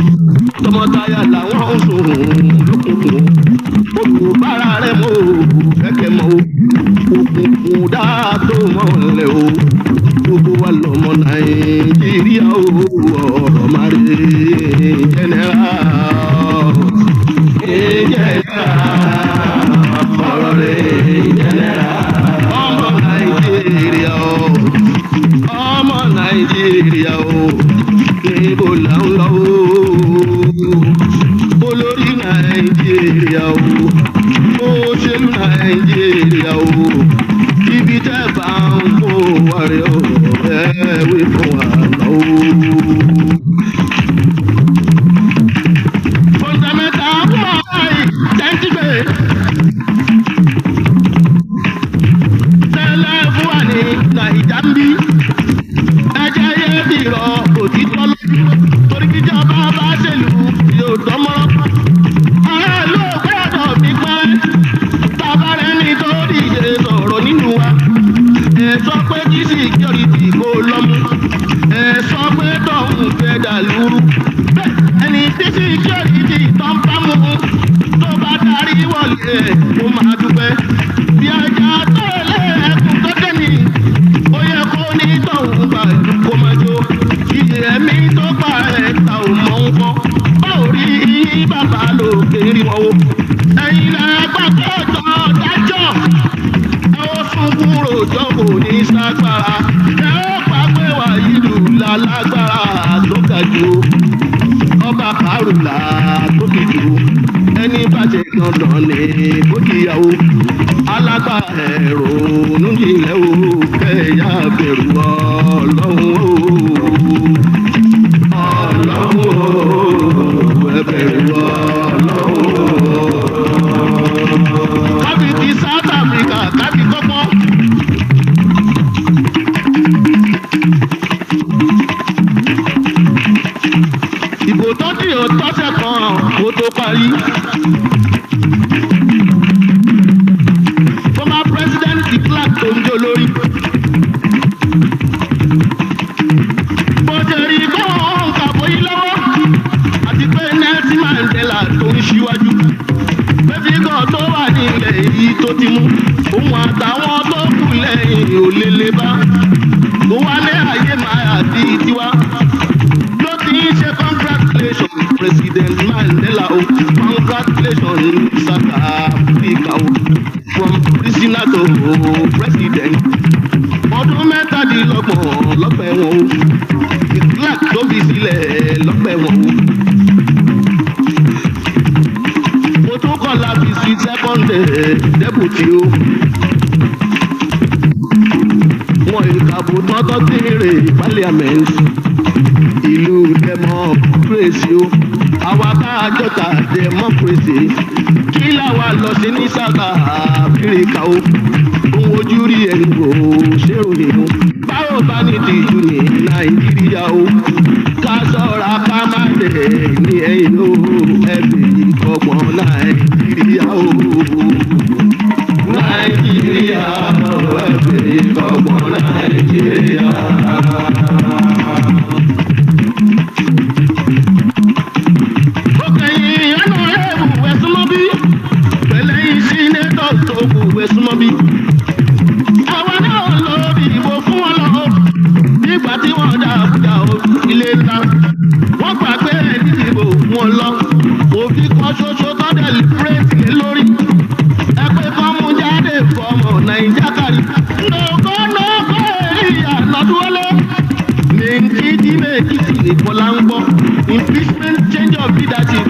tọmọtaya làwọn ń sùn lókùnkùn olùbárà rẹ̀ mọ́ kẹ́kẹ́ mọ́ òkùnkùn dáa tó mọ́ lẹ̀ o gbogbo wa lọ́mọ Nàìjíríà o ọ̀rọ̀ máa rí jẹ́nẹ́rà ọ̀rọ̀ rẹ̀ jẹ́nẹ́rà ọmọ Nàìjíríà o ọmọ Nàìjíríà o níbo là ń lọ o olórí Nàìjíríà o òṣèlú Nàìjíríà o ibi tẹ́ bá ń kó wa rẹ̀ o ẹ wí fún wa lọ o. Fọ́ńdàmẹ́ta fún ọ̀gá yìí tẹ́ńtìgbè tẹ́lẹ̀ fún wa ní Nàìjà ń bí ẹjẹ́ yé dìrọ̀ òtítọ́ lójú torí kíjọba bá ṣèlú yóò dánmọ́rọ́. ọ̀rẹ́ ló gbọ́dọ̀ fi pẹ́ bàbá rẹ̀ ní tó díje sọ̀rọ̀ nínú wa. ẹ sọ pé kí security kó lọ́mú ẹ sọ pé tọ̀hún fẹ́ dàlúrú. ẹni tí security tán bá mú tó bá darí wọlé kó máa dúpẹ́. bí ọjà tó lé ẹkùn tó dé ní ó yẹ kó ní tọ̀hún gbà kó máa jó. iye ẹ̀mí tó pa ẹ̀ ta ò mọ̀ ń kọ́ báwo rí yín bàbá lókè rí wọn o. ẹ̀yin lẹ́ gbàgbọ́ ọjọ́ dájọ́ ẹ ó sunkún rojọ́ kò ní ságbára ẹ ó pàgbé wà ìlú lálágbára tó ga jù ọba kárùlà tó fi jù ẹni bàjẹ́ dandan ní bójìyàwó alágbá ẹ̀rọ nùjìnlẹ̀ o kẹ̀yà bẹ̀rù Ọlọ́run o Ọlọ́run o ẹ bẹ̀rù Ọlọ́run o. kábíyèsí South Africa kábí kọ́kọ́. ìbò tó dì ó tọ́sẹ̀ kan kó tó parí. former president de Klerk tó ń jó lórí. bó ṣe rí kó ń kàbọ̀ yí lọ́wọ́ àti pé Nelson Mandela tó ń ṣíwájú. pẹ́sìgọ́ tó wà nílẹ̀ èyí tó ti mú òun àtàwọn tó kù lẹ́yìn ò lè lè bá. ó wá ní ayé máa di tiwa. ló ti ń ṣe congratulations President Mandela o congratulations South Africa o from prisoner to president. ọdún mẹ́tàdínlọ́gbọ̀n lọ́pẹ́ wọn o de Klerk tó fi sílẹ̀ lọ́pẹ́ wọn o. mo tún kọ́ la fi sí second deputy o. wọn ìkàbò tọ́tọ́ tí ń rè parliament ìlú democracy o. àwa tá a jọta democracy kí làwa lọ sí ní South Africa o. ohun ojú rí ẹni kò ṣe òyìn o. báwo bá ní tìjú ní Nàìjíríà o. ká ṣọ́ra ká má lè ní ẹ̀yìn o. ẹbí ọgbọ̀n Nàìjíríà o. Nàìjíríà o ẹbí ọmọ Nàìjíríà. Òkèyìn ọ̀nà ẹ̀bù ẹ̀sùnmọ́ bí pẹ̀lẹ́ ìsí nẹ́tọ̀ tó kù ẹ̀sùnmọ́ bí. Àwa náà lọ dìbò fún wọn lọ nígbà tí wọ́n dá àbújá ilé ńlá. Wọ́n gbàgbé ìdìbò wọn lọ. Òfin kan ṣoṣo tó dẹ̀líbírẹ́tì lé lórí. Ẹgbẹ́ kan mú jáde fọmọ Nàìjíríà kárí. Lọ́kọ́ èrè ànádúrólé. Méjì méjì ní Kọ́lá ń gbọ́. Impeachment change of leadership.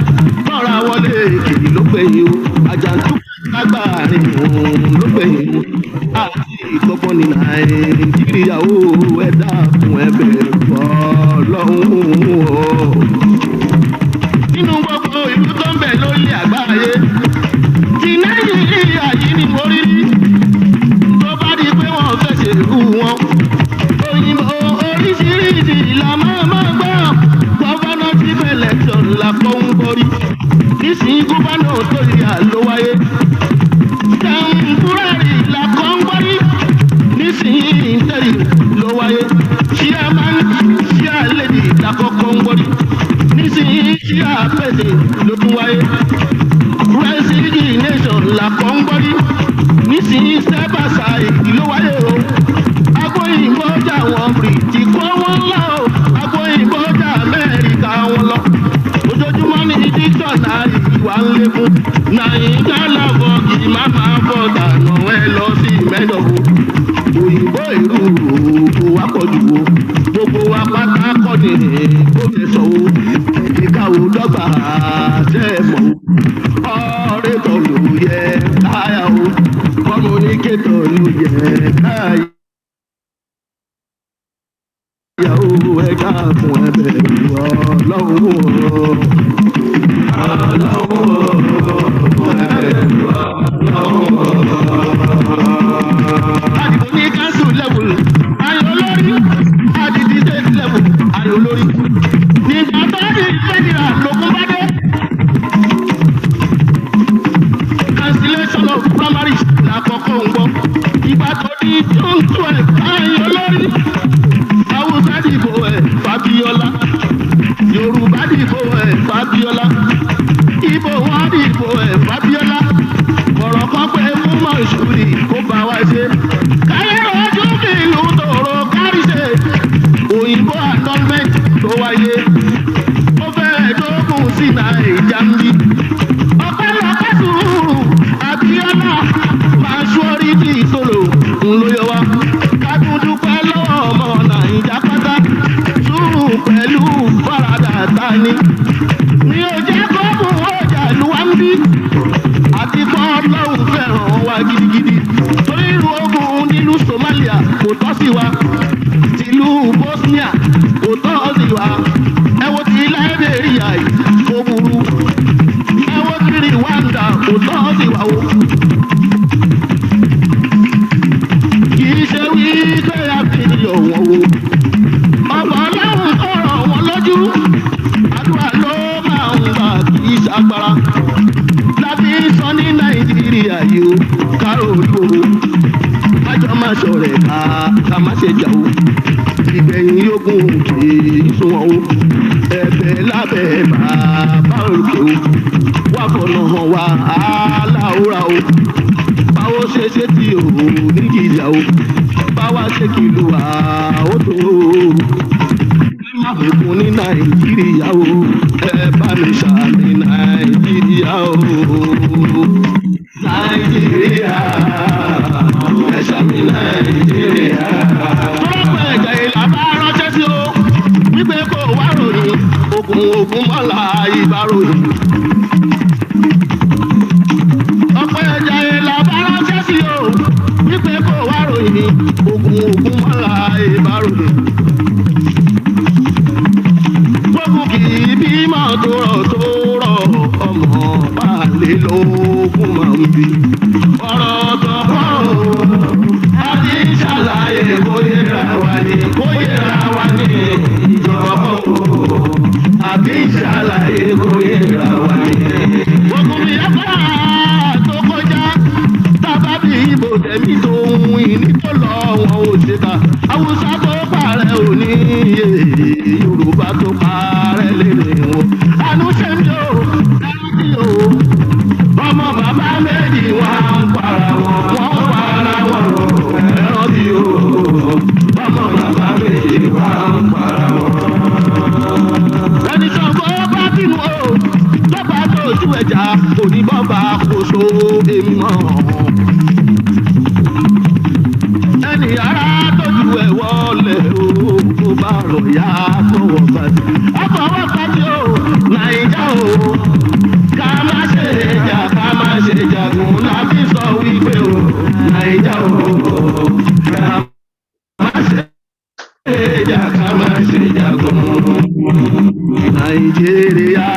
Lọ́ra wọlé èkìtì ló gbẹ̀yìn o. Àjàǹtú lágbàárín òun ló gbẹ̀yìn o. Àti ìkọ́gbọ́n ní Nàìjíríà ó ẹ̀dá fún ẹ̀bẹ̀ fọ́ lọ́hùn-ún o. Nínú gbogbo ìlú tó ń bẹ lórí àgbáyé. Ti Nàìjíríà yìí ni mo rí. Tó bá di pé wọ́n fẹ́ ṣèlú wọn. Òyìnbó oríṣiríṣi la máa gbọ́. Governorship election la kọ́ ń borí. Nísìnyí gúbánà tó yà ló wáyé. Temporary la kọ́ ń borí. Nísìnyí interim ló wáyé. Chairman lady la kọ́kọ́ ń borí. Nísìnyí chairperson ló tún wáyé. Resignation la kọ́ ń borí. Nísìnyí step aside ló wáyé o. Agbóyìnbó jà wọ́n bìrìtì kó wọ́n lọ o. Agbóyìnbó jà Amẹ́ríkà wọn lọ. Ojoojúmọ́ ní dictionary ìwà ń lékún. Nàìjíríà làbọ̀ kì í má máa bọ̀ dànù ẹ lọ sí mẹ́dọ̀wó. Òyìnbó ìlú kò wá pọ̀jù o. Gbogbo wa pátá kọ́ ni gómìnà sọ o. Ìkàwé dọ́gba ṣe é mọ̀ o. Ọ̀rẹ́tọ̀ ló yẹ káyà o. Kọ́múníkétọ̀ ló yẹ káyà. Ìyàwó ẹ̀ka fún ẹ̀bẹ̀ Ọlọ́run o. Àdìbò ní council level, ayò olórí. Àdìdì state level, ayò olórí. Nígbà tó di federal lókun bá dé. Cancellation of primaries lákọ̀ọ́kọ́ ń gbọ́. Ìgbà tó di June 12, ayò olórí. Hausa dìbò Fabiola. Yorùbá dìbò Fabiola. Ìbò wọn dìbò Fabiola. Ọ̀rọ̀ kan pé fún Mọ̀ṣúrì kó bá wa ṣe. Káyọ̀ ojú mi ìlú tòrò kárí ṣe. Òyìnbó annulment tó wáyé. Ó fẹ́ẹ̀ dógùn sí Nàìjà ń bí. Ọpẹ́lọpẹ́ sùúrù Abíọ́lá Maṣúọ́rìtì solo ń ló yọ wá. Ká tún dúpẹ́ lọ́wọ́ ọmọ Nàìjà pátá. Sùúrù pẹ̀lú faradà tani. Mi ò jẹ́ kó mú ọjà lù wá ń bí. Àti kọ́ Ọlọ́run fẹ́ràn wa gidigidi. Torí irú ogun nílùú Somalia kò tọ́ sí wa. Tìlú Bosnia kò tọ́ sí wa. Ẹ wo ti Liberia yìí kò burú. Ẹ wo ti Rwanda kò tọ́ sí wa o. Kì í ṣe wí pé a fi yọ̀ wọ́n o. Ọmọ Ọlọ́run ọ̀rọ̀ wọn lójú. Àdúrà ló máa ń gbà kì í ṣàgbára. Lábí sọ ní Nàìjíríà yìí o, kárò oríwo. Májọ máa ṣọ̀rẹ́ ká má ṣe jà o. Ìgbẹ̀yìn yógùn kì í sunwọ̀n o. Ẹ̀bẹ̀ lábẹ́ bàbá òkè o. Wà fọ̀nà hàn wá aláwòrán o. Báwo ṣe ṣe tí o ní ìjà o. Báwa ṣe kìlú àwọn tó o. Òkun ní Nàìjíríà o, ẹ bá mi ṣàmì Nàìjíríà o. Nàìjíríà, ẹ ṣàmì Nàìjíríà. Tọ́lọ́pọ̀ ẹ̀jẹ̀ ìlà bá ránṣẹ́ sí o, wípé kò wá ròyìn, ogun mọ́lá ìbá ròyìn. Ọ̀pọ̀ ẹ̀jẹ̀ ìlà bá ránṣẹ́ sí o, wípé kò wá ròyìn, ogun mọ́lá ìbá ròyìn. Gbogbo kì í bímọ tó rọ̀ ọmọ balẹ̀ lógún máa ń bí. Ọ̀rọ̀ tó pọ̀ o, a ti ń ṣàlàyé kó yẹra wa ní ìjọba o. A ti ń ṣàlàyé kó yẹra wa ní. Gbogbo mi yàtọ̀ tó kọjá tábàbí ibò tẹ̀mí tó ń ìní tó lọ ṣèkà Haúsá tó parẹ́ òní Yorùbá tó parẹ́ lèrè wọn. àánú ṣe ń jò ẹrú tí o ọmọ bàbá méjì wà ń para wọn wọ́n para wọn ẹ̀rọ tí o ọmọ bàbá méjì wà ń para wọn. ẹni Ṣàngó bá bínú o lọ́ba tó ojú ẹja oníbọ̀bà kòso èmi mọ̀. ẹni ara tójú ẹ̀ wọlé o tó bá rọ̀ yá tọwọ́ bàtí. ọkọ̀ bàtí o Nàìjà o ká má ṣe jà ká má ṣe jagun láti sọ wípé o Nàìjà o ká má ṣe jà ká má ṣe jagun Nàìjíríà.